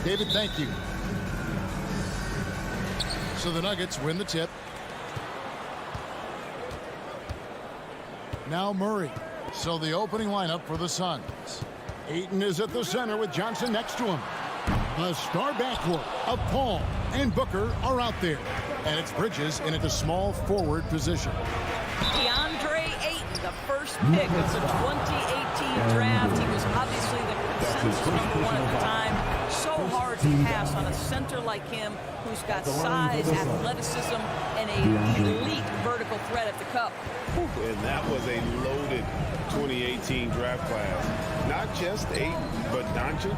David, thank you. So the Nuggets win the tip. Now Murray. So the opening lineup for the Suns. Ayton is at the center with Johnson next to him. A star backcourt of Paul and Booker are out there. And it's Bridges in at the small forward position. DeAndre Ayton, the first pick of the 2018 draft. He was obviously the consensus #1 at the time. So hard to pass on a center like him who's got size, athleticism, and an elite vertical threat at the cup. And that was a loaded 2018 draft class. Not just Ayton, but Doncic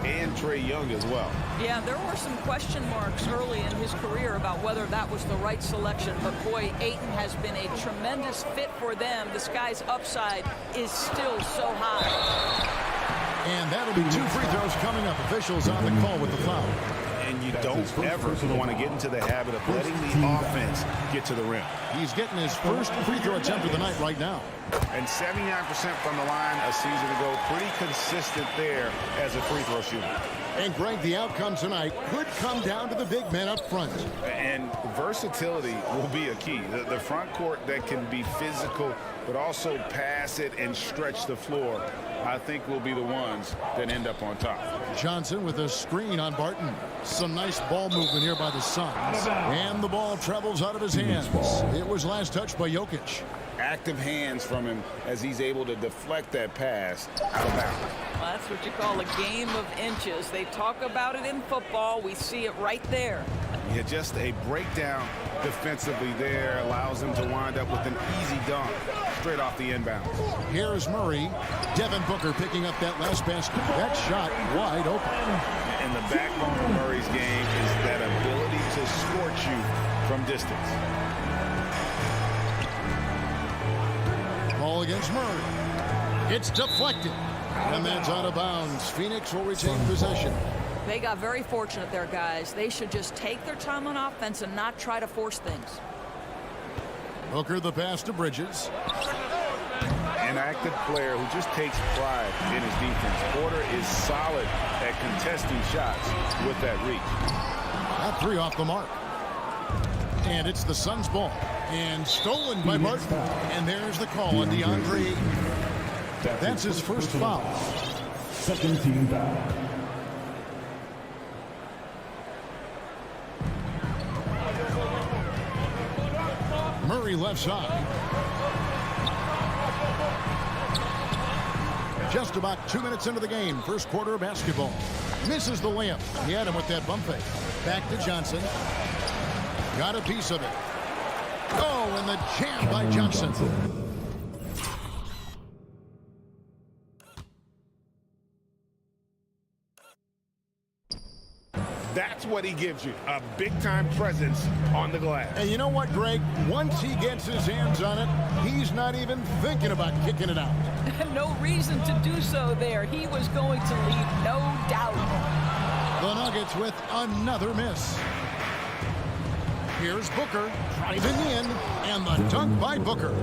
and Trae Young as well. Yeah, there were some question marks early in his career about whether that was the right selection. But boy, Ayton has been a tremendous fit for them. This guy's upside is still so high. And that'll be 2 free throws coming up. Officials on the call with the foul. And you don't ever want to get into the habit of letting the offense get to the rim. He's getting his first free throw attempt of the night right now. And 79% from the line a season ago. Pretty consistent there as a free throw shooter. And Greg, the outcome tonight could come down to the big men up front. And versatility will be a key. The front court that can be physical, but also pass it and stretch the floor, I think will be the ones that end up on top. Johnson with a screen on Barton. Some nice ball movement here by the Suns. And the ball travels out of his hands. It was last touched by Jokic. Active hands from him as he's able to deflect that pass out of bounds. Well, that's what you call a game of inches. They talk about it in football. We see it right there. Yeah, just a breakdown defensively there allows him to wind up with an easy dunk straight off the inbound. Here's Murray. Devin Booker picking up that last basket. That shot wide open. And the backbone of Murray's game is that ability to scorch you from distance. Ball against Murray. It's deflected. And that's out of bounds. Phoenix will retain possession. They got very fortunate there, guys. They should just take their time on offense and not try to force things. Booker the pass to Bridges. An active player who just takes pride in his defense. Porter is solid at contesting shots with that reach. That 3 off the mark. And it's the Suns' ball. And stolen by Martin. And there's the call on DeAndre Ayton. That's his first foul. Second team foul. Murray left side. Just about 2 minutes into the game. First quarter of basketball. Misses the layup. He had him with that bump fake. Back to Johnson. Got a piece of it. Oh, and the jam by Johnson. That's what he gives you, a big-time presence on the glass. And you know what, Greg? Once he gets his hands on it, he's not even thinking about kicking it out. No reason to do so there. He was going to leave, no doubt. The Nuggets with another miss. Here's Booker driving in, and the dunk by Booker.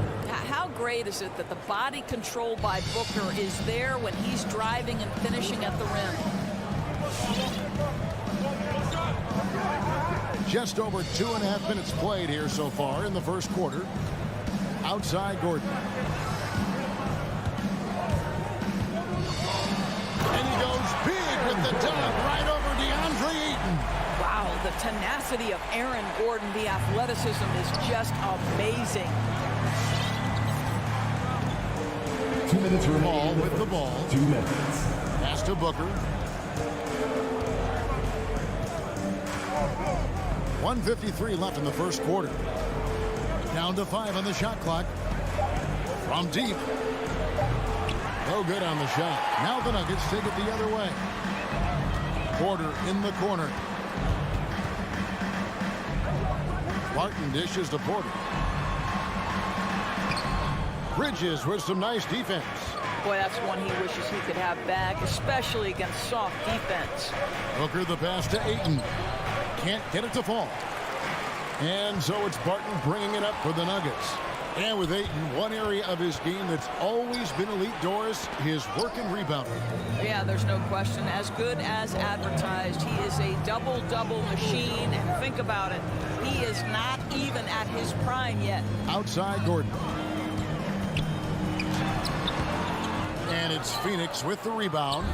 How great is it that the body control by Booker is there when he's driving and finishing at the rim? Just over 2.5 minutes played here so far in the first quarter. Outside Gordon. And he goes big with the dunk right over DeAndre Ayton. Wow, the tenacity of Aaron Gordon, the athleticism is just amazing. 2 minutes remaining. Ball with the ball. 2 minutes. Pass to Booker. 1:53 left in the first quarter. Down to 5 on the shot clock. From deep. No good on the shot. Now the Nuggets take it the other way. Porter in the corner. Martin dishes to Porter. Bridges with some nice defense. Boy, that's one he wishes he could have back, especially against soft defense. Booker the pass to Ayton. Can't get it to fall. And so it's Barton bringing it up for the Nuggets. And with Ayton, one area of his game that's always been elite, Doris, his work and rebounding. Yeah, there's no question. As good as advertised, he is a double-double machine. And think about it, he is not even at his prime yet. Outside Gordon. And it's Phoenix with the rebound.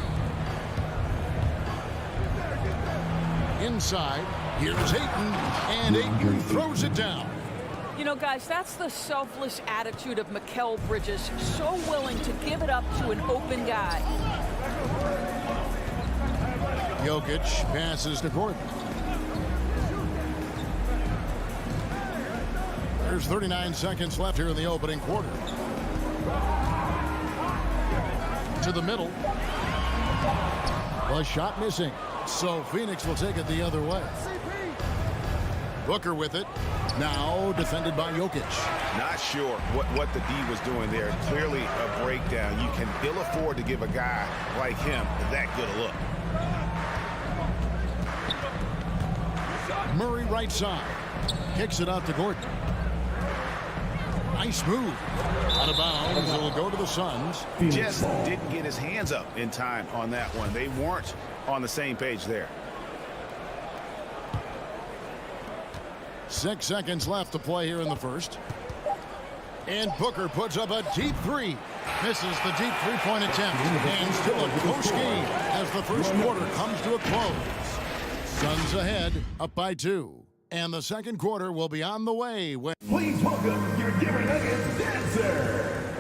Inside, here's Ayton, and Ayton throws it down. You know, guys, that's the selfless attitude of Mikal Bridges, so willing to give it up to an open guy. Jokic passes to Gordon. There's 39 seconds left here in the opening quarter. To the middle. A shot missing. So Phoenix will take it the other way. Booker with it. Now defended by Jokic. Not sure what the D was doing there. Clearly a breakdown. You can ill afford to give a guy like him that good a look. Murray right side. Kicks it out to Gordon. Nice move. Out of bounds. It'll go to the Suns. Just didn't get his hands up in time on that one. They weren't on the same page there. 6 seconds left to play here in the first. And Booker puts up a deep three. Misses the deep three-point attempt. And still a close game as the first quarter comes to a close. Suns ahead, up by 2. And the second quarter will be on the way. Please welcome your Denver Nuggets dancer.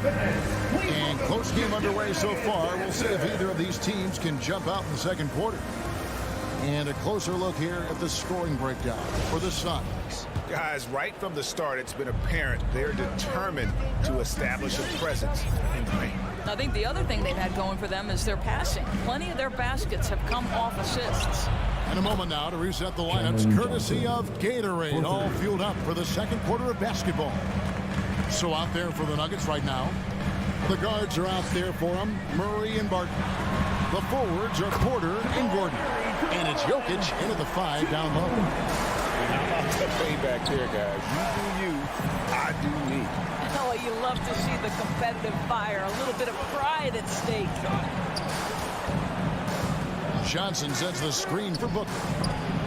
And close game underway so far. We'll see if either of these teams can jump out in the second quarter. And a closer look here at the scoring breakdown for the Suns. Guys, right from the start, it's been apparent they're determined to establish a presence in the paint. I think the other thing they've had going for them is their passing. Plenty of their baskets have come off assists. In a moment now to reset the lineups, courtesy of Gatorade, all fueled up for the second quarter of basketball. So out there for the Nuggets right now. The guards are out there for them, Murray and Barton. The forwards are Porter and Gordon. And it's Jokic into the 5 down low. How about the playback there, guys? You do you, I do me. Oh, you love to see the competitive fire. A little bit of pride at stake. Johnson sets the screen for Booker.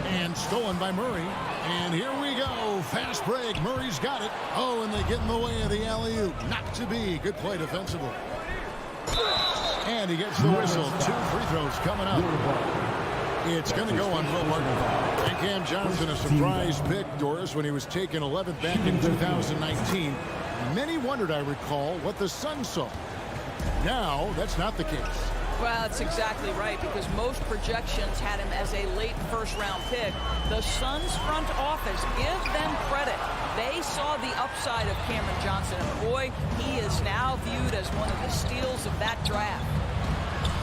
And stolen by Murray. And here we go. Fast break. Murray's got it. Oh, and they get in the way of the alley-oop. Not to be. Good play defensively. And he gets the whistle. 2 free throws coming up. It's going to go on Will Barton. And Cam Johnson, a surprise pick, Doris, when he was taken 11th back in 2019. Many wondered, I recall, what the Suns saw. Now, that's not the case. Well, that's exactly right, because most projections had him as a late first-round pick. The Suns front office, give them credit. They saw the upside of Cameron Johnson, and boy, he is now viewed as one of the steals of that draft.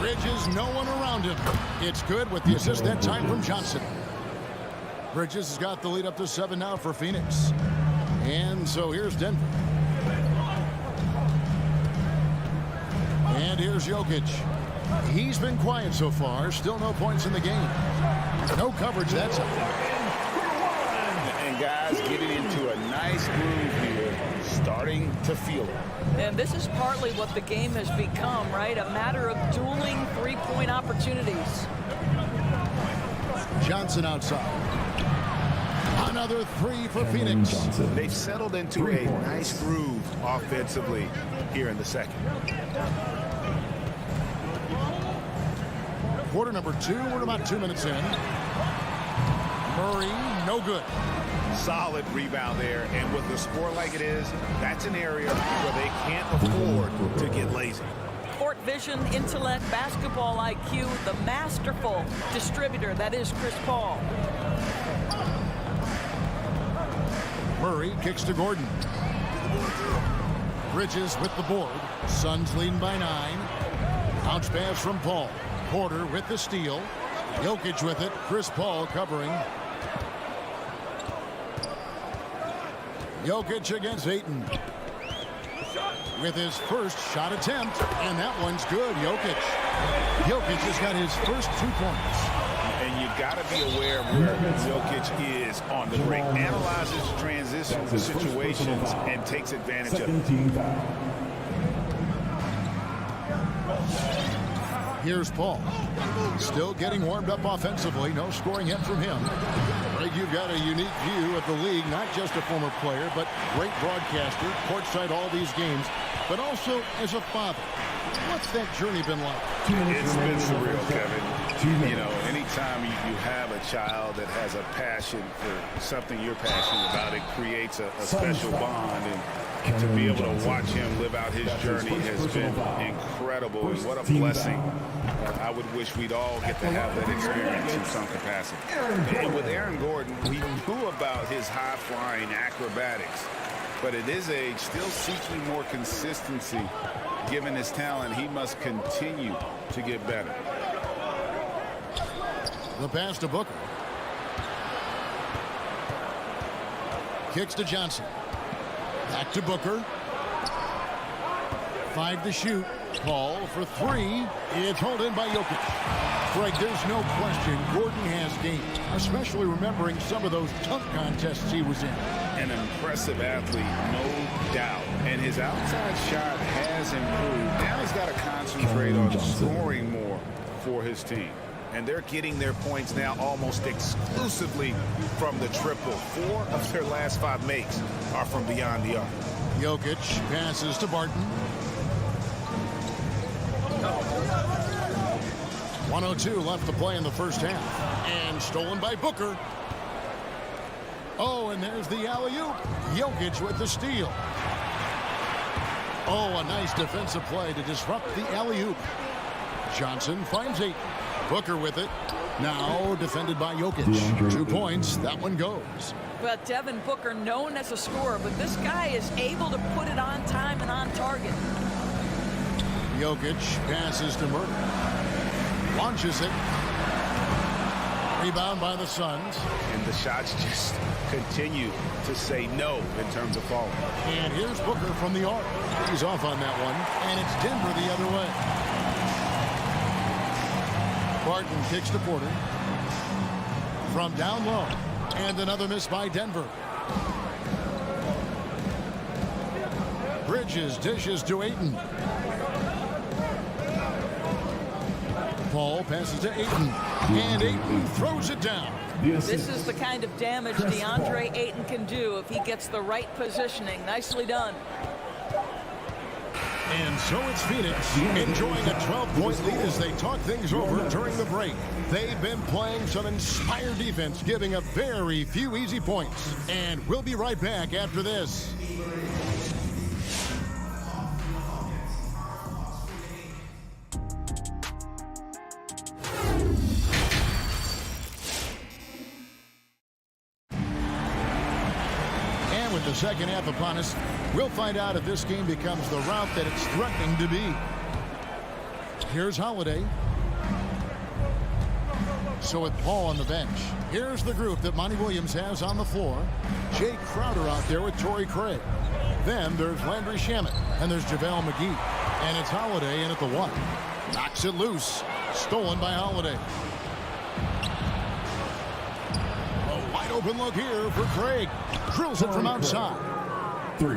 Bridges, no one around him. It's good with the assist that time from Johnson. Bridges has got the lead up to 7 now for Phoenix. And so here's Denver. And here's Jokic. He's been quiet so far. Still no points in the game. No coverage, that's it. And guys getting into a nice groove here, starting to feel it. And this is partly what the game has become, right? A matter of dueling three-point opportunities. Johnson outside. Another 3 for Phoenix. They've settled into a nice groove offensively here in the second. Quarter number 2, we're about 2 minutes in. Murray, no good. Solid rebound there, and with the score like it is, that's an area where they can't afford to get lazy. Court vision, intellect, basketball IQ, the masterful distributor that is Chris Paul. Murray kicks to Gordon. Bridges with the board. Suns leading by 9. Bounce pass from Paul. Porter with the steal. Jokic with it. Chris Paul covering. Jokic against Ayton. With his first shot attempt. And that one's good. Jokic has got his first 2 points. And you've got to be aware of where Jokic is on the break. Analyzes transition situations and takes advantage of it. Here's Paul. Still getting warmed up offensively. No scoring yet from him. Greg, you've got a unique view of the league, not just a former player, but great broadcaster, courtside all these games, but also as a father. What's that journey been like? It's been surreal, Kevin. You know, anytime you have a child that has a passion for something you're passionate about, it creates a special bond. And to be able to watch him live out his journey has been incredible. And what a blessing. I would wish we'd all get to have that experience in some capacity. And with Aaron Gordon, we knew about his high-flying acrobatics. But at his age, still seeking more consistency. Given his talent, he must continue to get better. The pass to Booker. Kicks to Johnson. Back to Booker. 5 to shoot. Paul for 3. It's hauled in by Jokic. Greg, there's no question Gordon has game, especially remembering some of those tough contests he was in. An impressive athlete, no doubt. And his outside shot has improved. Now he's got to concentrate on scoring more for his team. And they're getting their points now almost exclusively from the triple. 4 of their last 5 makes are from beyond the arc. Jokic passes to Barton. 1:02 left to play in the first half. And stolen by Booker. Oh, and there's the alley-oop. Jokic with the steal. Oh, a nice defensive play to disrupt the alley-oop. Johnson finds 8. Booker with it. Now defended by Jokic. 2 points. That one goes. Well, Devin Booker, known as a scorer, but this guy is able to put it on time and on target. Jokic passes to Murray. Launches it. Rebound by the Suns. And the shots just continue to say no in terms of falling. And here's Booker from the arc. He's off on that one. And it's Denver the other way. Barton kicks to Porter. From down low. And another miss by Denver. Bridges dishes to Ayton. Paul passes to Ayton. And Ayton throws it down. This is the kind of damage DeAndre Ayton can do if he gets the right positioning. Nicely done. And so it's Phoenix enjoying a 12-point lead as they talk things over during the break. They've been playing some inspired defense, giving up very few easy points. And we'll be right back after this. With the second half upon us, we'll find out if this game becomes the route that it's threatening to be. Here's Holiday. So with Paul on the bench, here's the group that Monty Williams has on the floor. Jay Crowder out there with Torrey Craig. Then there's Landry Shamet, and there's JaVale McGee. And it's Holiday in at the 1. Knocks it loose. Stolen by Holiday. A wide open look here for Craig. Drills it from outside.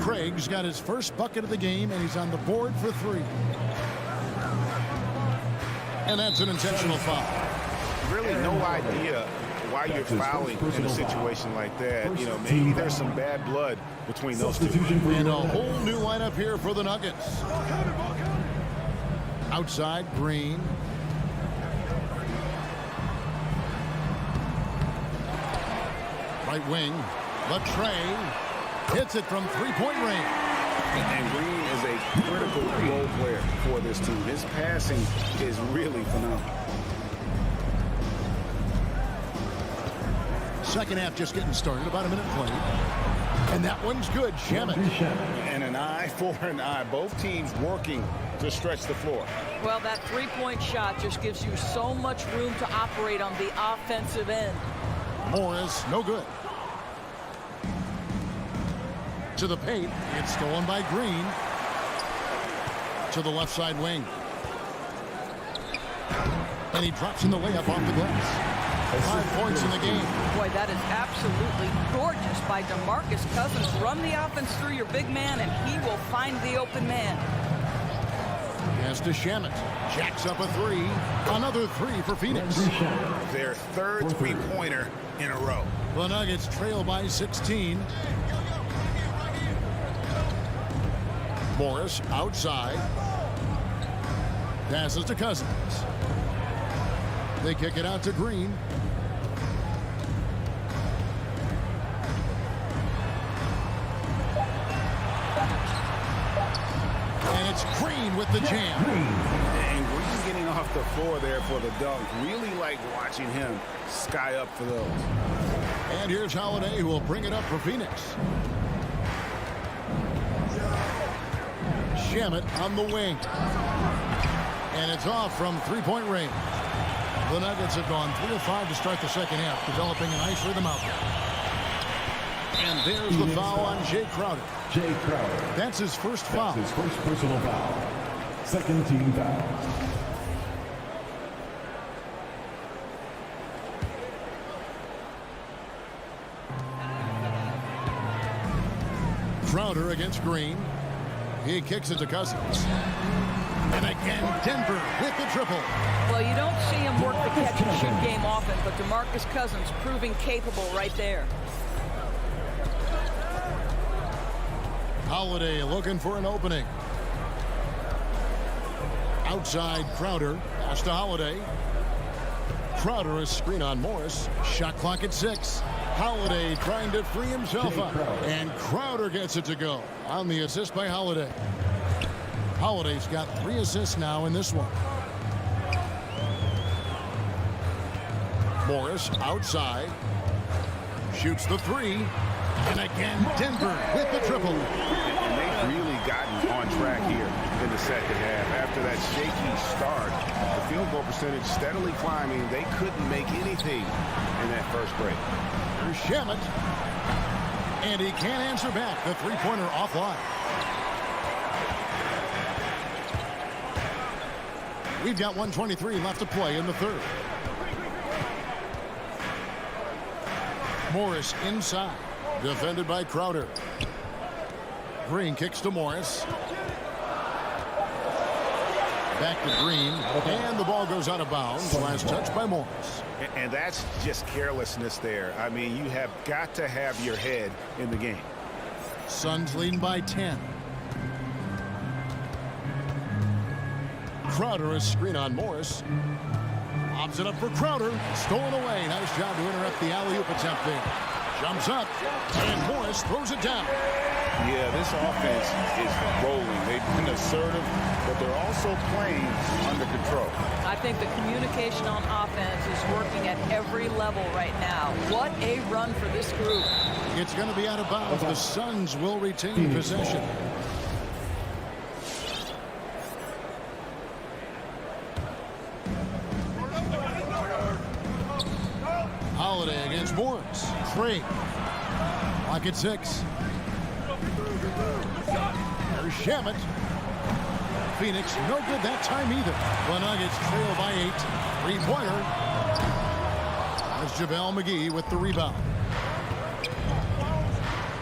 Craig's got his first bucket of the game, and he's on the board for 3. And that's an intentional foul. Really no idea why you're fouling in a situation like that. You know, maybe there's some bad blood between those two. And a whole new lineup here for the Nuggets. Outside, Green. Right wing. Latrey hits it from 3-point range. And Green is a critical role player for this team. His passing is really phenomenal. Second half just getting started. About a minute played. And that one's good. Shamet. And an eye for an eye. Both teams working to stretch the floor. Well, that 3-point shot just gives you so much room to operate on the offensive end. Morris, no good. To the paint. It's stolen by Green. To the left side wing. And he drops in the layup off the glass. 5 points in the game. Boy, that is absolutely gorgeous by DeMarcus Cousins. Run the offense through your big man, and he will find the open man. Pass to Shamet. Jacks up a 3. Another 3 for Phoenix. Their third three-pointer in a row. The Nuggets trail by 16. Morris outside. Passes to Cousins. They kick it out to Green. And it's Green with the jam. And Green getting off the floor there for the dunk. Really like watching him sky up for those. And here's Holiday, who will bring it up for Phoenix. Shamet on the wing. And it's off from three-point range. The Nuggets have gone 3 of 5 to start the second half, developing a nice rhythm out there. And there's the foul on Jay Crowder. Jay Crowder. That's his first foul. That's his first personal foul. Second team foul. Crowder against Green. He kicks it to Cousins. And again, Denver with the triple. Well, you don't see him work the catch-and-shoot game often, but DeMarcus Cousins proving capable right there. Holiday looking for an opening. Outside Crowder. Pass to Holiday. Crowder a screen on Morris. Shot clock at 6. Holiday trying to free himself up. And Crowder gets it to go on the assist by Holiday. Holiday's got 3 assists now in this one. Morris outside. Shoots the 3. And again, Denver with the triple. And they've really gotten on track here in the second half. After that shaky start, the field goal percentage steadily climbing. They couldn't make anything in that first break. Here's Shamet. And he can't answer back. The three-pointer offline. We've got 1:23 left to play in the third. Morris inside. Defended by Crowder. Green kicks to Morris. Back to Green. And the ball goes out of bounds. Last touch by Morris. And that's just carelessness there. I mean, you have got to have your head in the game. Suns leading by 10. Crowder a screen on Morris. Lobs it up for Crowder. Stolen away. Nice job to interrupt the alley-oop attempt there. Jumps up. And Morris throws it down. Yeah, this offense is rolling. They've been assertive, but they're also playing under control. I think the communication on offense is working at every level right now. What a run for this group. It's going to be out of bounds. The Suns will retain possession. Holiday against Morris. Craig. Clock at 6. There's Shamet. Phoenix, no good that time either. The Nuggets trail by 8. Three-pointer. There's JaVale McGee with the rebound.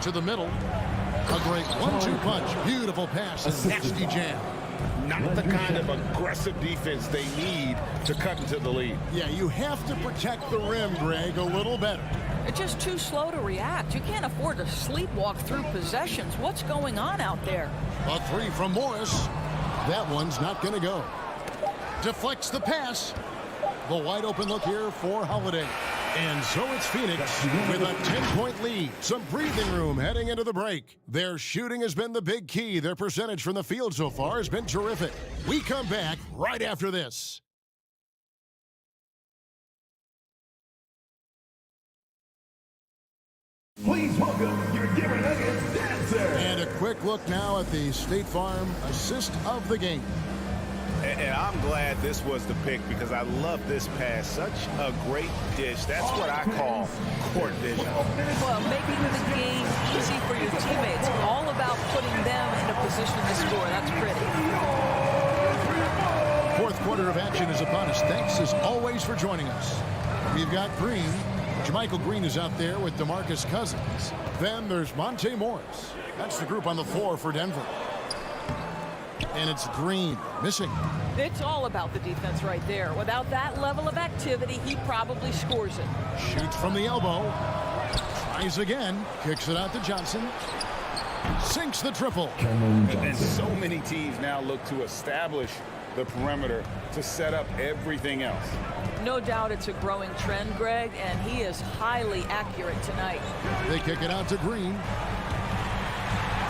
To the middle. A great 1-2 punch. Beautiful pass and nasty jam. Not the kind of aggressive defense they need to cut into the lead. Yeah, you have to protect the rim, Greg, a little better. They're just too slow to react. You can't afford to sleepwalk through possessions. What's going on out there? A 3 from Morris. That one's not going to go. Deflects the pass. The wide open look here for Holiday. And so it's Phoenix with a 10-point lead. Some breathing room heading into the break. Their shooting has been the big key. Their percentage from the field so far has been terrific. We come back right after this. Please welcome your Denver Nuggets dancer. And a quick look now at the State Farm assist of the game. And I'm glad this was the pick because I love this pass. Such a great dish. That's what I call court vision. Well, making the game easy for your teammates. All about putting them in a position to score. That's pretty. Fourth quarter of action is upon us. Thanks as always for joining us. We've got Green. Jermichael Green is out there with DeMarcus Cousins. Then there's Monte Morris. That's the group on the floor for Denver. And it's Green missing. It's all about the defense right there. Without that level of activity, he probably scores it. Shoots from the elbow. Tries again. Kicks it out to Johnson. Sinks the triple. And so many teams now look to establish the perimeter to set up everything else. No doubt it's a growing trend, Greg, and he is highly accurate tonight. They kick it out to Green.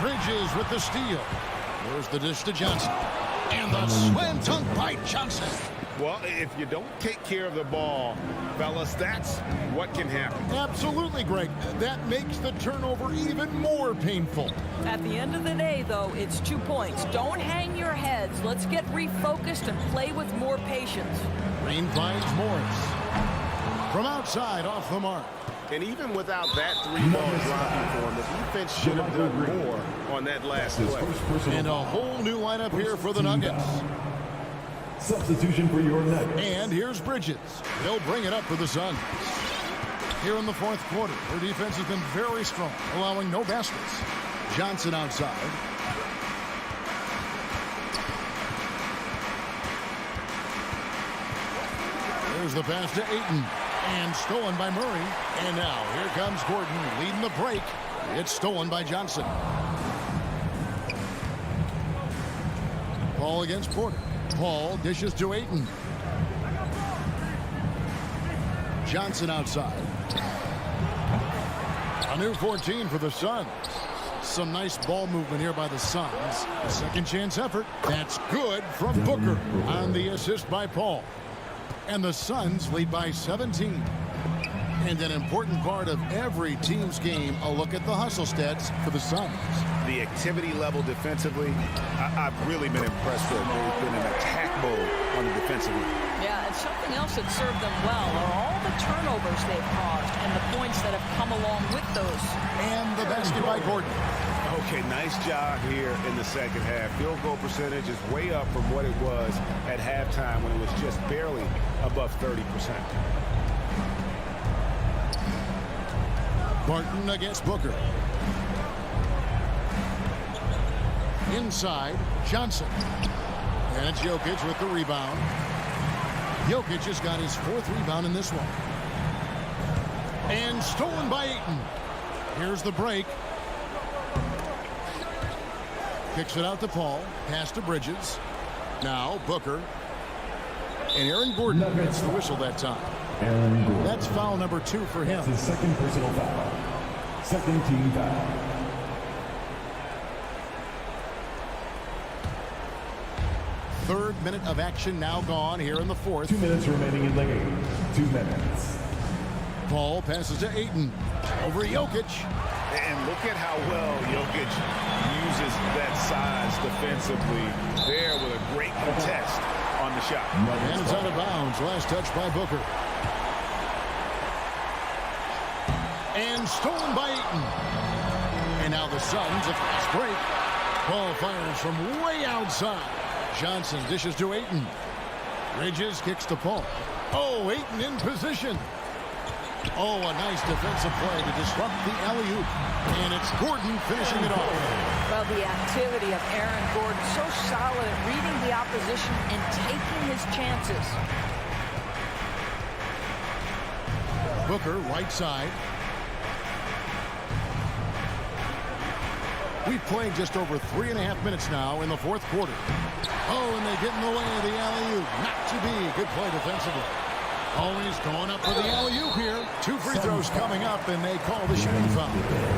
Bridges with the steal. There's the dish to Johnson. And the slam dunk by Johnson. Well, if you don't take care of the ball, fellas, that's what can happen. Absolutely, Greg. That makes the turnover even more painful. At the end of the day, though, it's 2 points. Don't hang your heads. Let's get refocused and play with more patience. Green finds Morris. From outside, off the mark. And even without that 3-ball dropping for him, the defense should have done more on that last play. And a whole new lineup here for the Nuggets. Substitution for your Nuggets. And here's Bridges. He'll bring it up for the Suns. Here in the fourth quarter, their defense has been very strong, allowing no baskets. Johnson outside. There's the pass to Ayton. And stolen by Murray. And now here comes Gordon leading the break. It's stolen by Johnson. Ball against Porter. Paul dishes to Ayton. Johnson outside. A new 14 for the Suns. Some nice ball movement here by the Suns. A second chance effort. That's good from Booker on the assist by Paul. And the Suns lead by 17. And an important part of every team's game, a look at the hustle stats for the Suns. The activity level defensively, I've really been impressed with. They've been in attack mode on the defensive end. Yeah, and something else that served them well are all the turnovers they've caused and the points that have come along with those. And the basket by Gordon. Okay, nice job here in the second half. Field goal percentage is way up from what it was at halftime when it was just barely above 30%. Barton against Booker. Inside, Johnson. And it's Jokic with the rebound. Jokic has got his 4th rebound in this one. And stolen by Ayton. Here's the break. Kicks it out to Paul. Pass to Bridges. Now Booker. And Aaron Gordon gets the whistle that time. That's foul number 2 for him. That's his second personal foul. Second team foul. Third minute of action now gone here in the fourth. 2 minutes remaining in the game. 2 minutes. Paul passes to Ayton. Over Jokic. And look at how well Jokic uses that size defensively there with a great contest on the shot. And it's out of bounds. Last touch by Booker. And stolen by Ayton. And now the Suns, a fast break. Ball fires from way outside. Johnson dishes to Ayton. Bridges kicks to Paul. Oh, Ayton in position. Oh, a nice defensive play to disrupt the alley-oop. And it's Gordon finishing it off. Well, the activity of Aaron Gordon, so solid at reading the opposition and taking his chances. Booker, right side. We've played just over 3.5 minutes now in the fourth quarter. Oh, and they get in the way of the alley-oop. Not to be. Good play defensively. Always going up for the alley-oop here. 2 free throws coming up, and they call the shooting foul.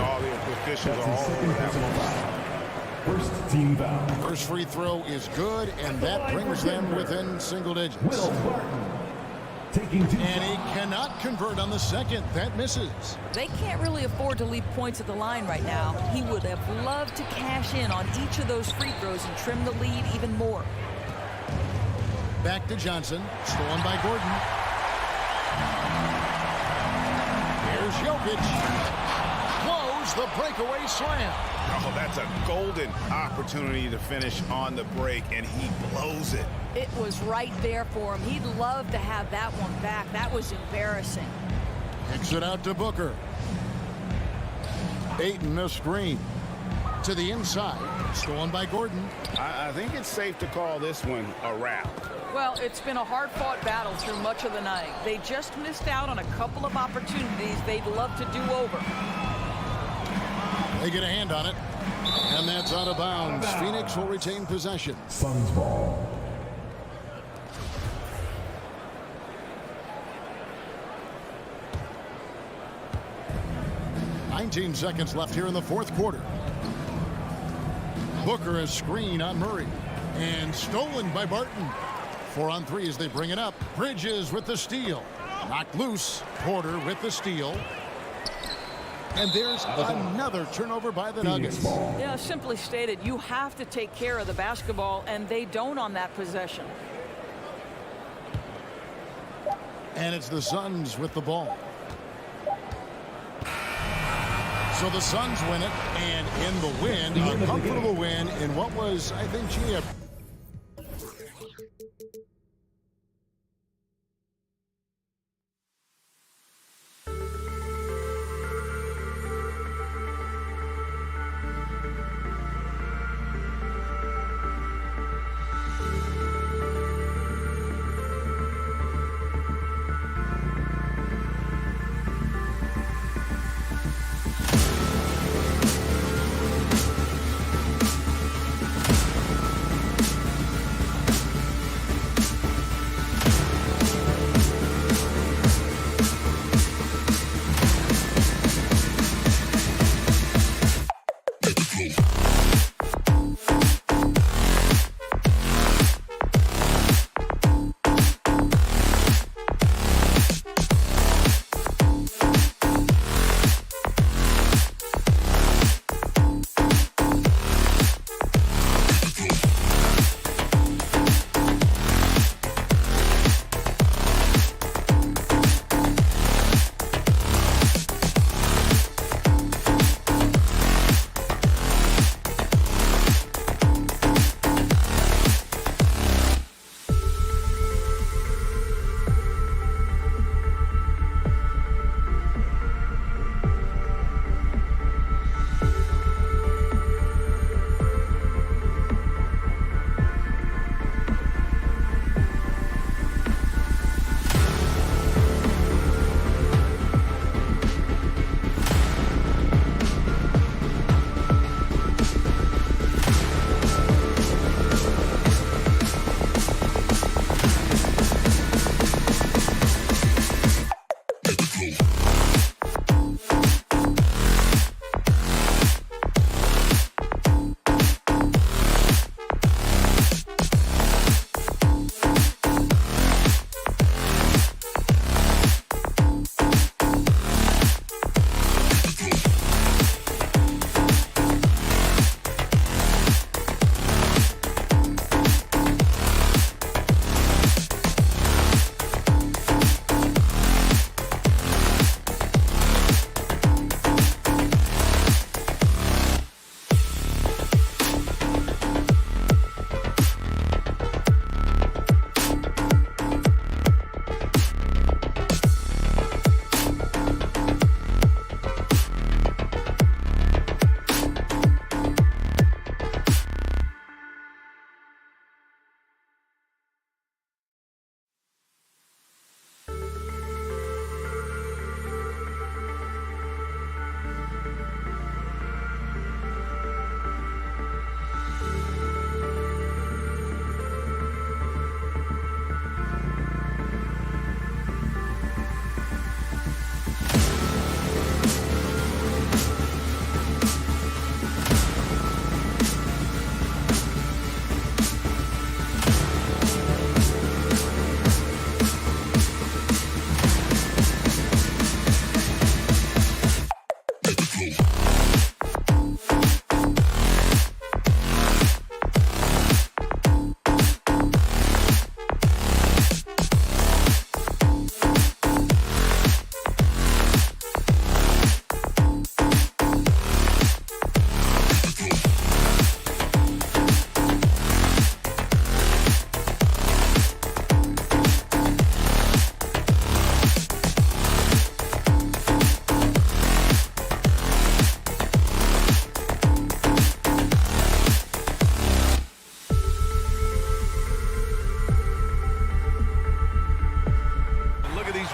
All the officials are all over that one. First team foul. First free throw is good, and that brings them within single digits. Taking 2 And he cannot convert on the second. That misses. They can't really afford to leave points at the line right now. He would have loved to cash in on each of those free throws and trim the lead even more. Back to Johnson. Stolen by Gordon. Here's Jokic. Close the breakaway slam. Oh, that's a golden opportunity to finish on the break, and he blows it. It was right there for him. He'd love to have that one back. That was embarrassing. Kicks it out to Booker. Ayton, a screen. To the inside. Stolen by Gordon. I think it's safe to call this one a wrap. Well, it's been a hard-fought battle through much of the night. They just missed out on a couple of opportunities they'd love to do over. They get a hand on it. And that's out of bounds. Phoenix will retain possession. Suns ball. $19 seconds left here in the fourth quarter. Booker a screen on Murray. And stolen by Barton. 4 on 3 as they bring it up. Bridges with the steal. Knocked loose. Porter with the steal. And there's another turnover by the Nuggets. Yeah, simply stated, you have to take care of the basketball, and they don't on that possession. And it's the Suns with the ball. So the Suns win it, and in the win, a comfortable win in what was, I think, Gia.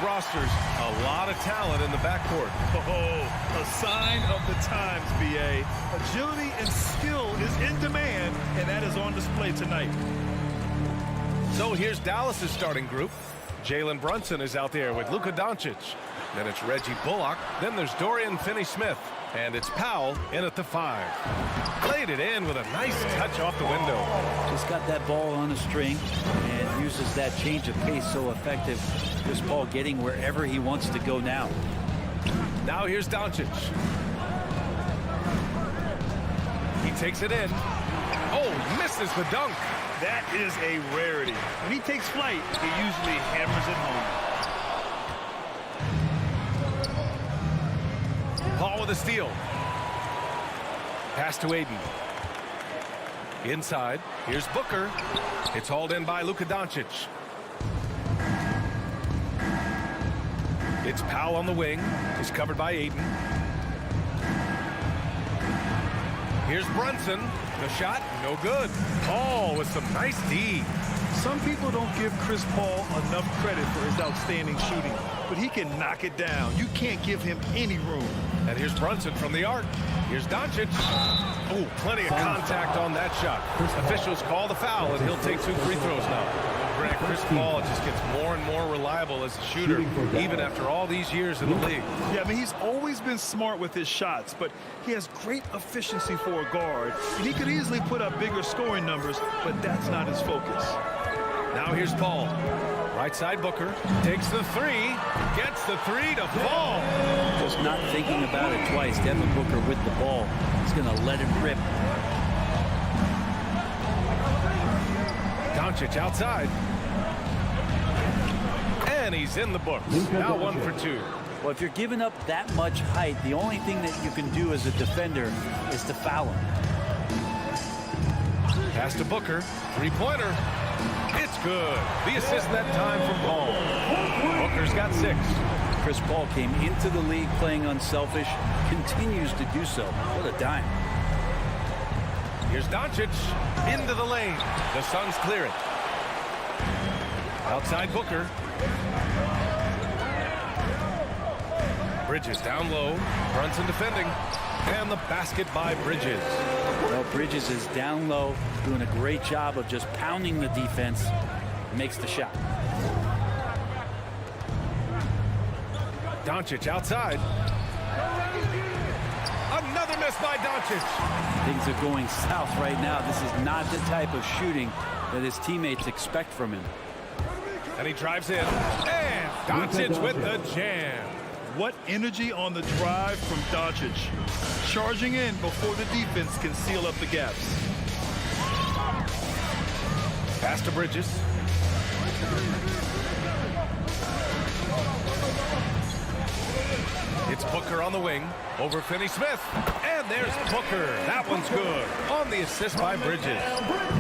rosters a lot of talent in the backcourt. Oh, a sign of the times, B.A. Agility and skill is in demand, and that is on display tonight. So here's Dallas's starting group. Jalen Brunson is out there with Luka Doncic. Then it's Reggie Bullock. Then there's Dorian Finney-Smith. And it's Powell in at the 5. Played it in with a nice touch off the window. Just got that ball on a string and uses that change of pace so effective. Chris Paul getting wherever he wants to go now. Now here's Doncic. He takes it in. Oh, misses the dunk. That is a rarity. When he takes flight, he usually hammers it home. Paul with a steal. Pass to Aiden. Inside. Here's Booker. It's hauled in by Luka Doncic. It's Powell on the wing. He's covered by Aiden. Here's Brunson. The shot, no good. Paul with some nice D. Some people don't give Chris Paul enough credit for his outstanding shooting, but he can knock it down. You can't give him any room. And here's Brunson from the arc. Here's Doncic. Oh, plenty of contact on that shot. Officials call the foul, and he'll take 2 free throws now. Grant, Chris Paul just gets more and more reliable as a shooter, even after all these years in the league. Yeah, I mean, he's always been smart with his shots, but he has great efficiency for a guard, and he could easily put up bigger scoring numbers, but that's not his focus. Now here's Paul. Right side Booker. Takes the 3. Gets the 3 to fall. Just not thinking about it twice. Devin Booker with the ball. He's going to let him rip. Doncic outside. And he's in the books. Now 1 for 2. Well, if you're giving up that much height, the only thing that you can do as a defender is to foul him. Pass to Booker. 3-pointer. It's good. The assist that time from Paul. Booker's got 6. Chris Paul came into the league playing unselfish, continues to do so. What a dime. Here's Doncic into the lane. The Suns clear it. Outside Booker. Bridges down low. Brunson defending. And the basket by Bridges. Well, Bridges is down low, doing a great job of just pounding the defense. Makes the shot. Doncic outside. Another miss by Doncic. Things are going south right now. This is not the type of shooting that his teammates expect from him. And he drives in. And Doncic with the jam. What energy on the drive from Doncic. Charging in before the defense can seal up the gaps. Pass to Bridges. It's Booker on the wing. Over Finney Smith. And there's Booker. That one's good. On the assist by Bridges.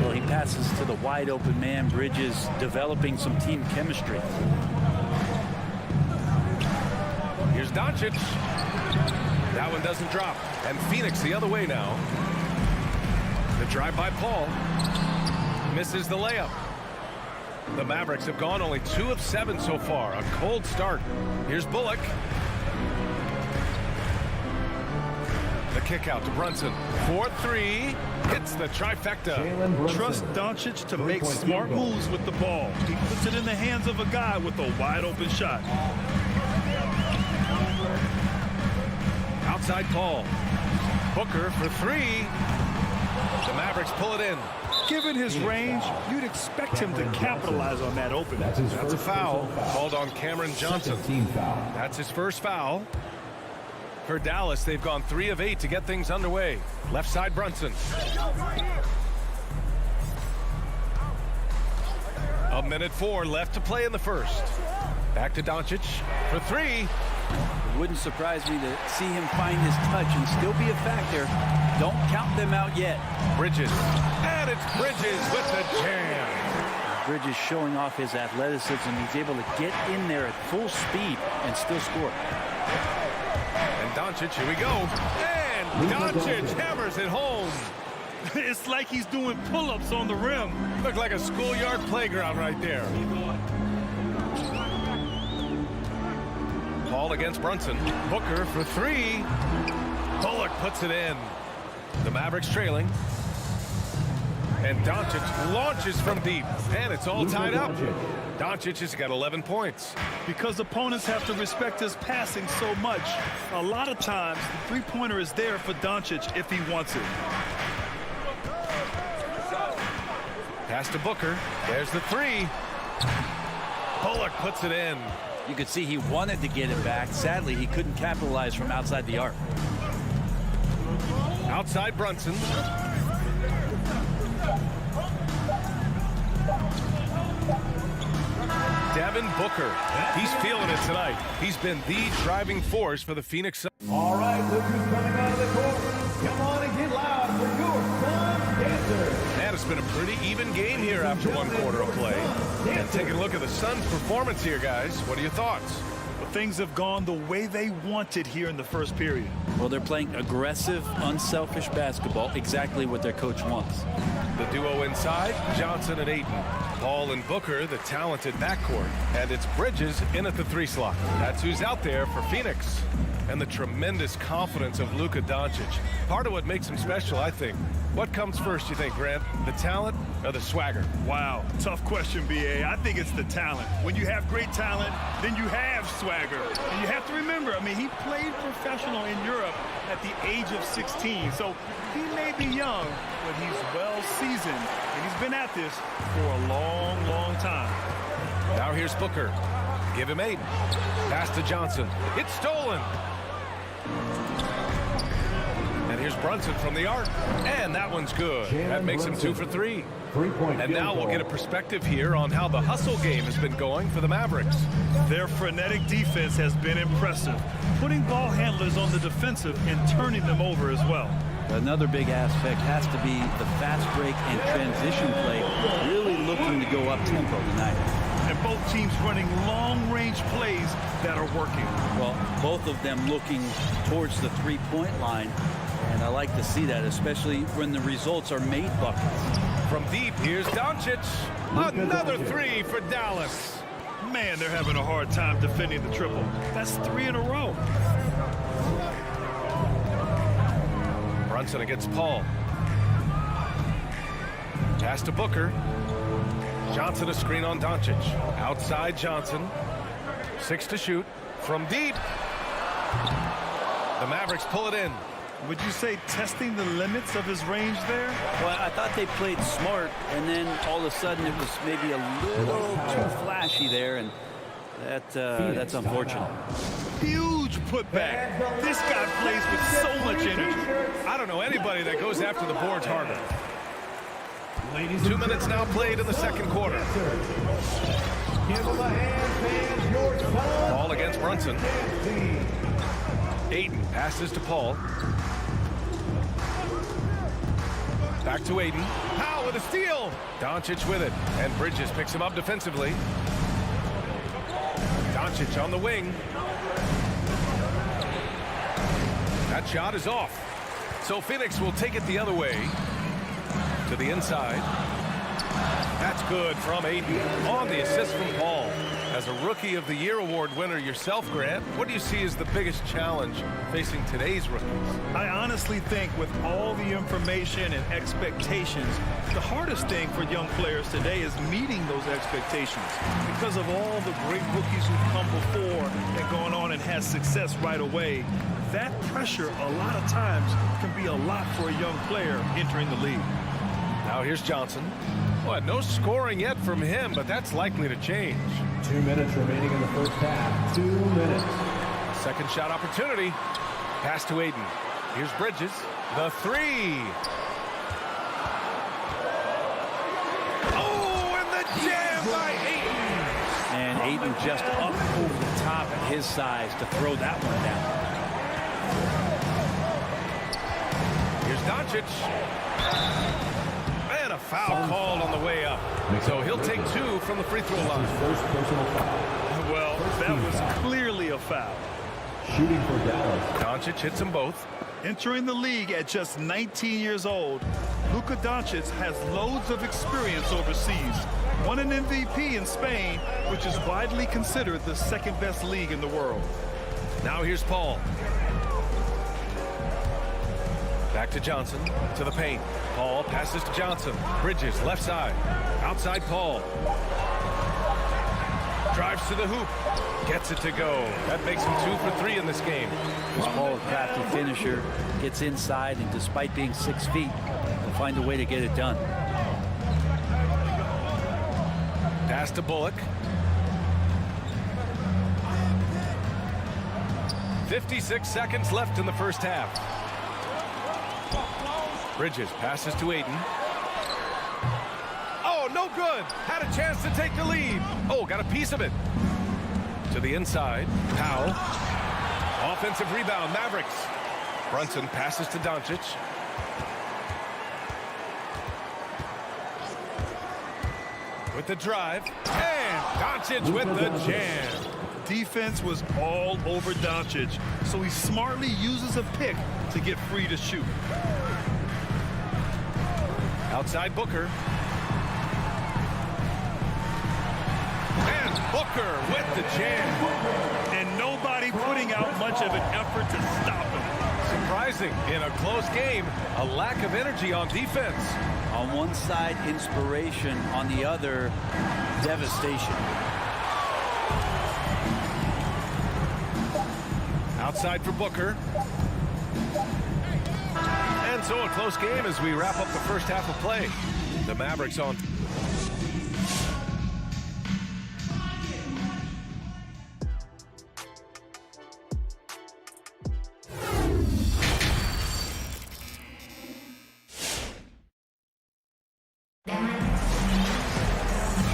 Well, he passes to the wide open man. Bridges developing some team chemistry. Here's Doncic. That one doesn't drop. And Phoenix the other way now. The drive by Paul. Misses the layup. The Mavericks have gone only 2 of 7 so far. A cold start. Here's Bullock. The kick out to Brunson. 4-3. Hits the trifecta. Trust Doncic to make smart moves with the ball. He puts it in the hands of a guy with a wide open shot. Outside Paul. Booker for 3. The Mavericks pull it in. Given his range, you'd expect him to capitalize on that opening. That's a foul called on Cameron Johnson. That's his first foul. For Dallas, they've gone 3 of 8 to get things underway. Left side Brunson. A minute 4 left to play in the first. Back to Doncic for 3. It wouldn't surprise me to see him find his touch and still be a factor. Don't count them out yet. Bridges. And it's Bridges with the jam. Bridges showing off his athleticism. He's able to get in there at full speed and still score. And Doncic, here we go. And Doncic hammers it home. It's like he's doing pull-ups on the rim. Looked like a schoolyard playground right there. Paul against Brunson. Booker for three. Bullock puts it in. The Mavericks trailing. And Doncic launches from deep. And it's all tied up. Doncic has got 11 points. Because opponents have to respect his passing so much, a lot of times the three-pointer is there for Doncic if he wants it. Pass to Booker. There's the three. Bullock puts it in. You could see he wanted to get it back. Sadly, he couldn't capitalize from outside the arc. Outside Brunson. Devin Booker. He's feeling it tonight. He's been the driving force for the Phoenix Suns. All right, look who's coming out of the court. Come on and get loud for your Suns dancer. Man, it's been a pretty even game here after one quarter of play. And taking a look at the Suns' performance here, guys. What are your thoughts? Well, things have gone the way they wanted here in the first period. Well, they're playing aggressive, unselfish basketball, exactly what their coach wants. The duo inside, Johnson and Ayton. Paul and Booker, the talented backcourt. And it's Bridges in at the three slot. That's who's out there for Phoenix. And the tremendous confidence of Luka Doncic. Part of what makes him special, I think. What comes first, you think, Grant? The talent or the swagger? Wow, tough question, B.A. I think it's the talent. When you have great talent, then you have swagger. And you have to remember, I mean, he played professional in Europe at the age of 16. So he may be young, but he's well seasoned. And he's been at this for a long, long time. Now here's Booker. Give him 8. Pass to Johnson. It's stolen. And here's Brunson from the arc. And that one's good. That makes him 2 for 3. And now we'll get a perspective here on how the hustle game has been going for the Mavericks. Their frenetic defense has been impressive, putting ball handlers on the defensive and turning them over as well. Another big aspect has to be the fast break and transition play, really looking to go up tempo tonight. And both teams running long-range plays that are working. Well, both of them looking towards the three-point line, and I like to see that, especially when the results are made buckets. From deep, here's Doncic. Another 3 for Dallas. Man, they're having a hard time defending the triple. That's 3 in a row. Brunson against Paul. Pass to Booker. Johnson a screen on Doncic. Outside Johnson. 6 to shoot. From deep. The Mavericks pull it in. Would you say testing the limits of his range there? Well, I thought they played smart, and then all of a sudden it was maybe a little too flashy there, and that's unfortunate. Huge putback. This guy plays with so much energy. I don't know anybody that goes after the boards harder. 2 minutes now played in the second quarter. Paul against Brunson. Ayton passes to Paul. Back to Ayton. Powell with a steal. Doncic with it. And Bridges picks him up defensively. Doncic on the wing. That shot is off. So Phoenix will take it the other way. To the inside. That's good from Ayton on the assist from Paul. As a Rookie of the Year award winner yourself, Grant, what do you see as the biggest challenge facing today's rookies? I honestly think with all the information and expectations, the hardest thing for young players today is meeting those expectations. Because of all the great rookies who've come before and gone on and had success right away, that pressure a lot of times can be a lot for a young player entering the league. Now here's Johnson. Well, no scoring yet from him, but that's likely to change. 2 minutes remaining in the first half. 2 minutes. Second shot opportunity. Pass to Ayton. Here's Bridges. The 3. Oh, and the jam by Ayton. And Ayton just up over the top at his size to throw that one down. Here's Doncic. And a foul called on the way up. So he'll take 2 from the free throw line. First personal foul. Well, that was clearly a foul. Shooting for Dallas. Doncic hits them both. Entering the league at just 19 years old, Luka Doncic has loads of experience overseas. Won an MVP in Spain, which is widely considered the second best league in the world. Now here's Paul. Back to Johnson, to the paint. Paul passes to Johnson. Bridges, left side. Outside Paul. Drives to the hoop. Gets it to go. That makes him 2 for 3 in this game. Paul, a crafty finisher, gets inside, and despite being 6 feet, will find a way to get it done. Pass to Bullock. 56 seconds left in the first half. Bridges passes to Aiden. Oh, no good. Had a chance to take the lead. Oh, got a piece of it. To the inside. Powell. Offensive rebound, Mavericks. Brunson passes to Doncic. With the drive. And Doncic with the jam. Defense was all over Doncic, so he smartly uses a pick to get free to shoot. Outside Booker. And Booker with the jam. And nobody putting out much of an effort to stop him. Surprising in a close game, a lack of energy on defense. On one side, inspiration. On the other, devastation. Outside for Booker. And so a close game as we wrap up the first half of play. The Mavericks on.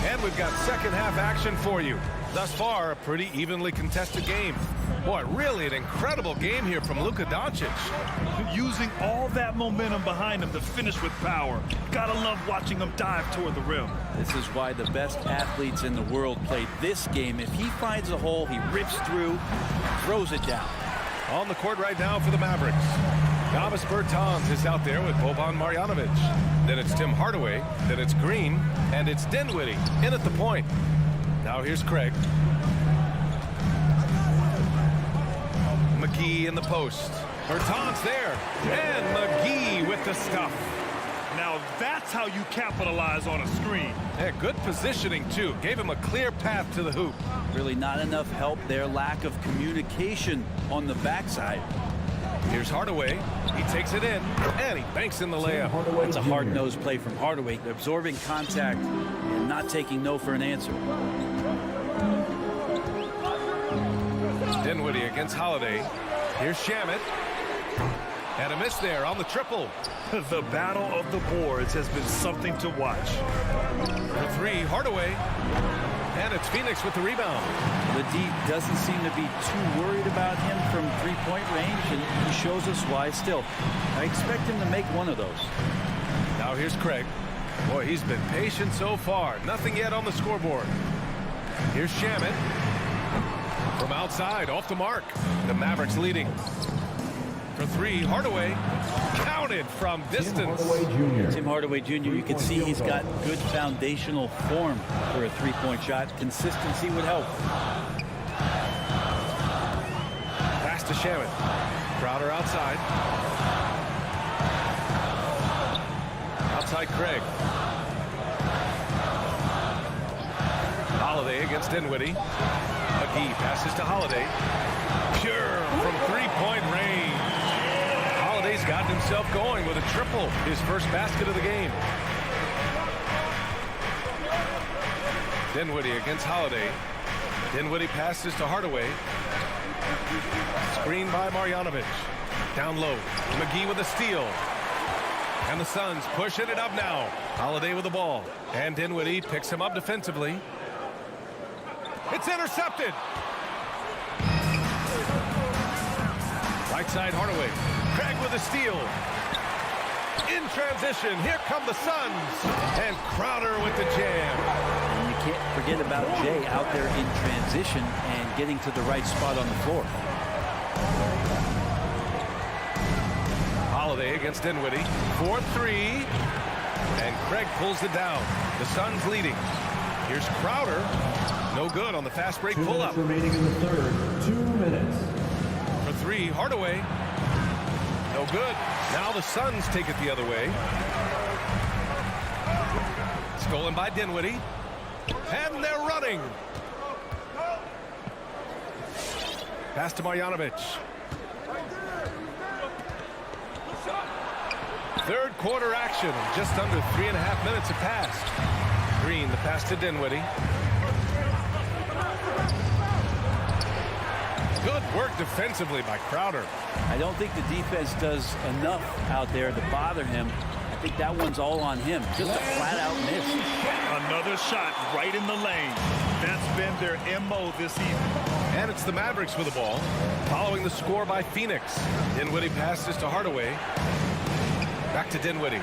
And we've got second half action for you. Thus far, a pretty evenly contested game. Boy, really an incredible game here from Luka Doncic. Using all that momentum behind him to finish with power. Gotta love watching him dive toward the rim. This is why the best athletes in the world play this game. If he finds a hole, he rips through, throws it down. On the court right now for the Mavericks. Davis Bertans is out there with Boban Marjanovic. Then it's Tim Hardaway. Then it's Green. And it's Dinwiddie in at the point. Now here's Craig. McGee in the post. Bertans there. And McGee with the stuff. Now that's how you capitalize on a screen. Yeah, good positioning, too. Gave him a clear path to the hoop. Really not enough help there. Lack of communication on the backside. Here's Hardaway. He takes it in, and he banks in the layup. That's a hard-nosed play from Hardaway. Absorbing contact and not taking no for an answer. Dinwiddie against Holiday. Here's Shamet. And a miss there on the triple. The battle of the boards has been something to watch. For three, Hardaway. And it's Phoenix with the rebound. The D doesn't seem to be too worried about him from three-point range, and he shows us why still. I expect him to make one of those. Now here's Craig. Boy, he's been patient so far. Nothing yet on the scoreboard. Here's Shamet. From outside, off the mark. The Mavericks leading. For three, Hardaway. Counted from distance. Tim Hardaway Jr., you can see he's got good foundational form for a three-point shot. Consistency would help. Pass to Shamet. Crowder outside. Outside Craig. Holiday against Dinwiddie. McGee passes to Holiday. Pure from three-point range. Holiday's gotten himself going with a triple, his first basket of the game. Dinwiddie against Holiday. Dinwiddie passes to Hardaway. Screen by Marjanovic. Down low. McGee with a steal. And the Suns pushing it up now. Holiday with the ball. And Dinwiddie picks him up defensively. It's intercepted. Right side, Hardaway. Craig with a steal. In transition, here come the Suns. And Crowder with the jam. And you can't forget about Jay out there in transition and getting to the right spot on the floor. Holiday against Dinwiddie. 4-3. And Craig pulls it down. The Suns leading. Here's Crowder. No good on the fast break pull-up. Remaining in the third. 2 minutes. three. Hardaway. No good. Now the Suns take it the other way. Stolen by Dinwiddie. And they're running. Pass to Marjanovic. Third quarter action. Just under 3.5 minutes have passed. Green, the pass to Dinwiddie. Good work defensively by Crowder. I don't think the defense does enough out there to bother him. I think that one's all on him. Just a flat-out miss. Another shot right in the lane. That's been their MO this evening. And it's the Mavericks with the ball, following the score by Phoenix. Dinwiddie passes to Hardaway. Back to Dinwiddie.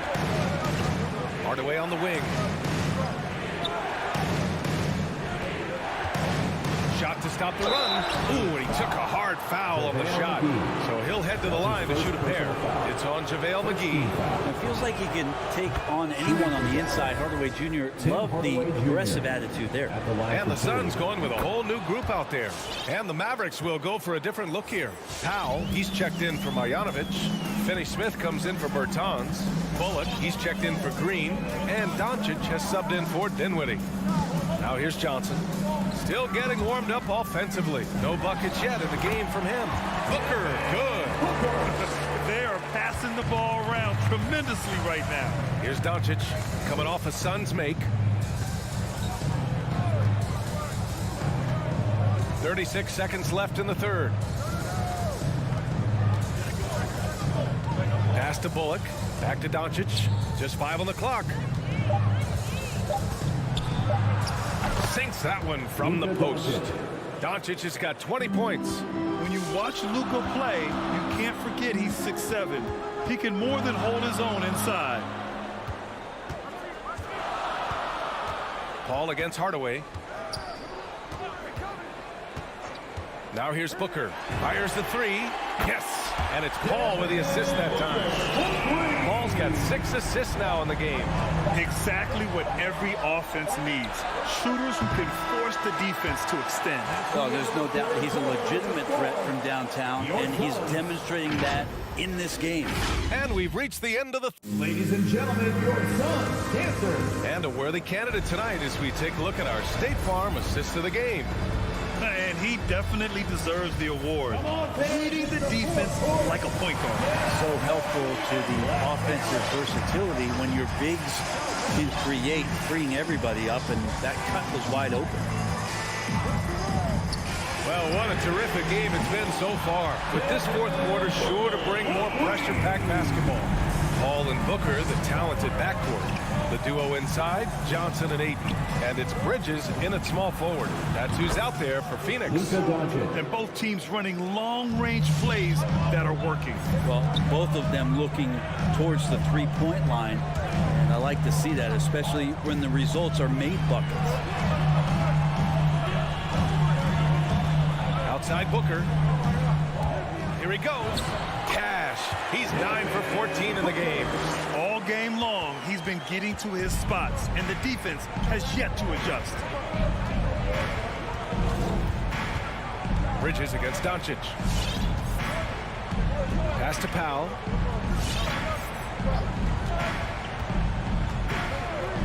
Hardaway on the wing. Shot to stop the run. Ooh, and he took a hard foul on the shot. So he'll head to the line to shoot a pair. It's on JaVale McGee. It feels like he can take on anyone on the inside. Hardaway Jr. loved the aggressive attitude there. And the Suns going with a whole new group out there. And the Mavericks will go for a different look here. Powell, he's checked in for Marjanovic. Finney Smith comes in for Bertans. Bullock, he's checked in for Green. And Doncic has subbed in for Dinwiddie. Now here's Johnson. Still getting warmed up offensively. No buckets yet in the game from him. Booker, good. They are passing the ball around tremendously right now. Here's Doncic coming off a Suns make. 36 seconds left in the third. Pass to Bullock. Back to Doncic. Just 5 on the clock. Sinks that one from the post. Doncic has got 20 points. When you watch Luka play, you can't forget he's 6'7". He can more than hold his own inside. Paul against Hardaway. Now here's Booker. Fires the three. Yes. And it's Paul with the assist that time. Paul's got 6 assists now in the game. Exactly what every offense needs. Shooters who can force the defense to extend. Oh, there's no doubt he's a legitimate threat from downtown, and he's demonstrating that in this game. And we've reached the end of the... Ladies and gentlemen, your Suns dancers. And a worthy candidate tonight as we take a look at our State Farm assist of the game. And he definitely deserves the award. Leading the defense like a point guard. So helpful to the offensive versatility when your bigs can create, freeing everybody up, and that cut was wide open. Well, what a terrific game it's been so far. With this fourth quarter sure to bring more pressure-packed basketball. Paul and Booker, the talented backcourt. The duo inside, Johnson and Ayton. And it's Bridges in at small forward. That's who's out there for Phoenix. And both teams running long-range plays that are working. Well, both of them looking towards the three-point line. And I like to see that, especially when the results are made buckets. Outside Booker. Here he goes. Cash. He's 9 for 14 in the game. All game long, he's been getting to his spots, and the defense has yet to adjust. Bridges against Doncic. Pass to Powell.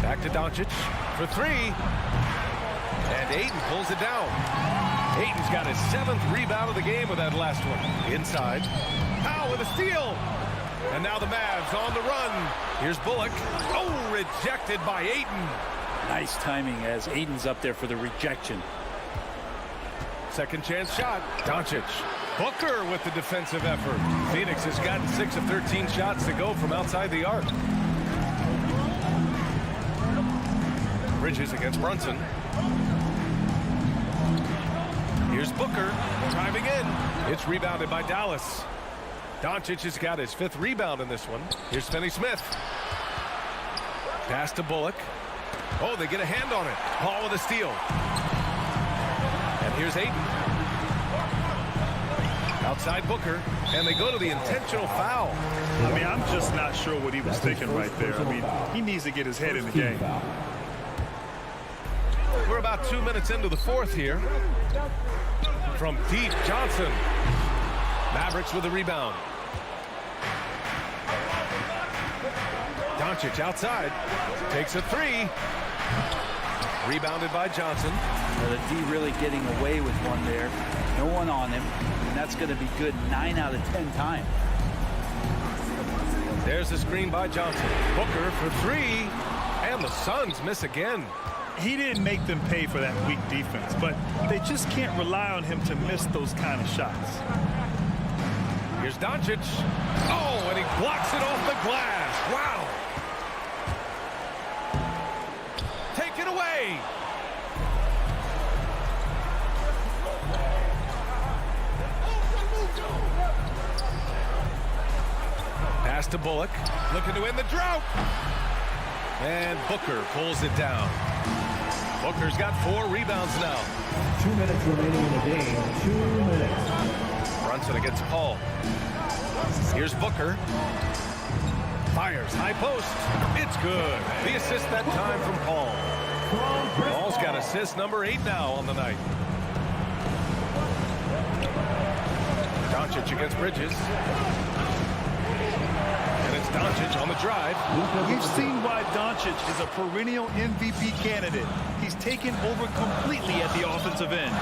Back to Doncic for 3. And Ayton pulls it down. Ayton's got his 7th rebound of the game with that last one. Inside. Powell with a steal. And now the Mavs on the run. Here's Bullock. Oh, rejected by Ayton. Nice timing as Ayton's up there for the rejection. Second chance shot. Doncic. Booker with the defensive effort. Phoenix has gotten 6 of 13 shots to go from outside the arc. Bridges against Brunson. Here's Booker driving in. It's rebounded by Dallas. Doncic has got his 5th rebound in this one. Here's Finney Smith. Pass to Bullock. Oh, they get a hand on it. Paul with a steal. And here's Ayton. Outside Booker. And they go to the intentional foul. I mean, I'm just not sure what he was thinking right there. I mean, he needs to get his head in the game. We're about 2 minutes into the fourth here. From deep, Johnson. Mavericks with a rebound. Doncic outside. Takes a three. Rebounded by Johnson. The D really getting away with one there. No one on him. And that's going to be good 9 out of 10 times. There's the screen by Johnson. Booker for three. And the Suns miss again. He didn't make them pay for that weak defense, but they just can't rely on him to miss those kind of shots. Here's Doncic. Oh, and he blocks it off the glass. Wow. Take it away. Pass to Bullock. Looking to end the drought. And Booker pulls it down. Booker's got 4 rebounds now. 2 minutes remaining in the game. 2 minutes. Brunson against Paul. Here's Booker. Fires high post. It's good. The assist that time from Paul. Paul's got assist number 8 now on the night. Doncic against Bridges. And it's Doncic on the drive. We've seen why Doncic is a perennial MVP candidate. He's taken over completely at the offensive end.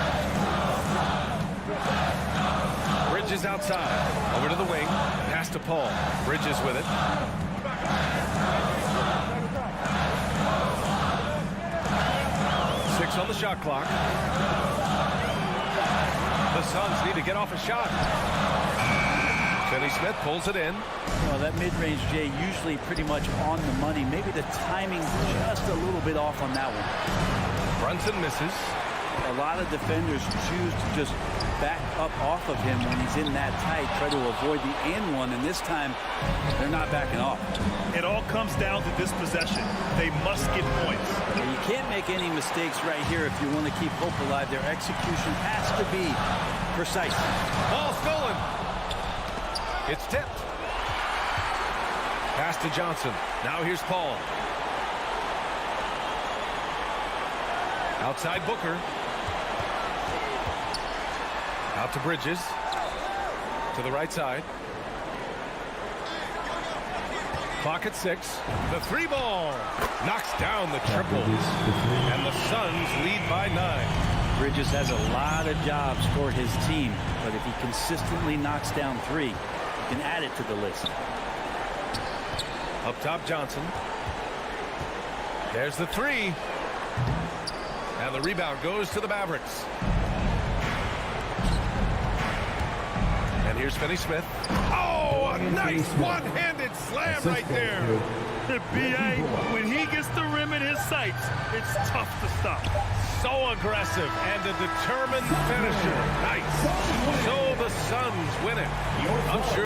Bridges outside. Over to the wing. Pass to Paul. Bridges with it. Six on the shot clock. The Suns need to get off a shot. Finney Smith pulls it in. Well, that mid-range, Jay, usually pretty much on the money. Maybe the timing just a little bit off on that one. Brunson misses. A lot of defenders choose to just back up off of him when he's in that tight, try to avoid the and one, and this time they're not backing off. It all comes down to this possession. They must get points. And you can't make any mistakes right here if you want to keep hope alive. Their execution has to be precise. Ball stolen. It's tipped. Pass to Johnson. Now here's Paul. Outside Booker. Out to Bridges. To the right side. Clock at 6. The 3 ball. Knocks down the triple. And the Suns lead by 9. Bridges has a lot of jobs for his team, but if he consistently knocks down 3, he can add it to the list. Up top, Johnson. There's the 3. And the rebound goes to the Mavericks. And here's Finney Smith. Oh, a nice one-handed slam right there. The BA, when he gets the rim in his sights, it's tough to stop. So aggressive and a determined finisher. Nice. So the Suns win it. I'm sure.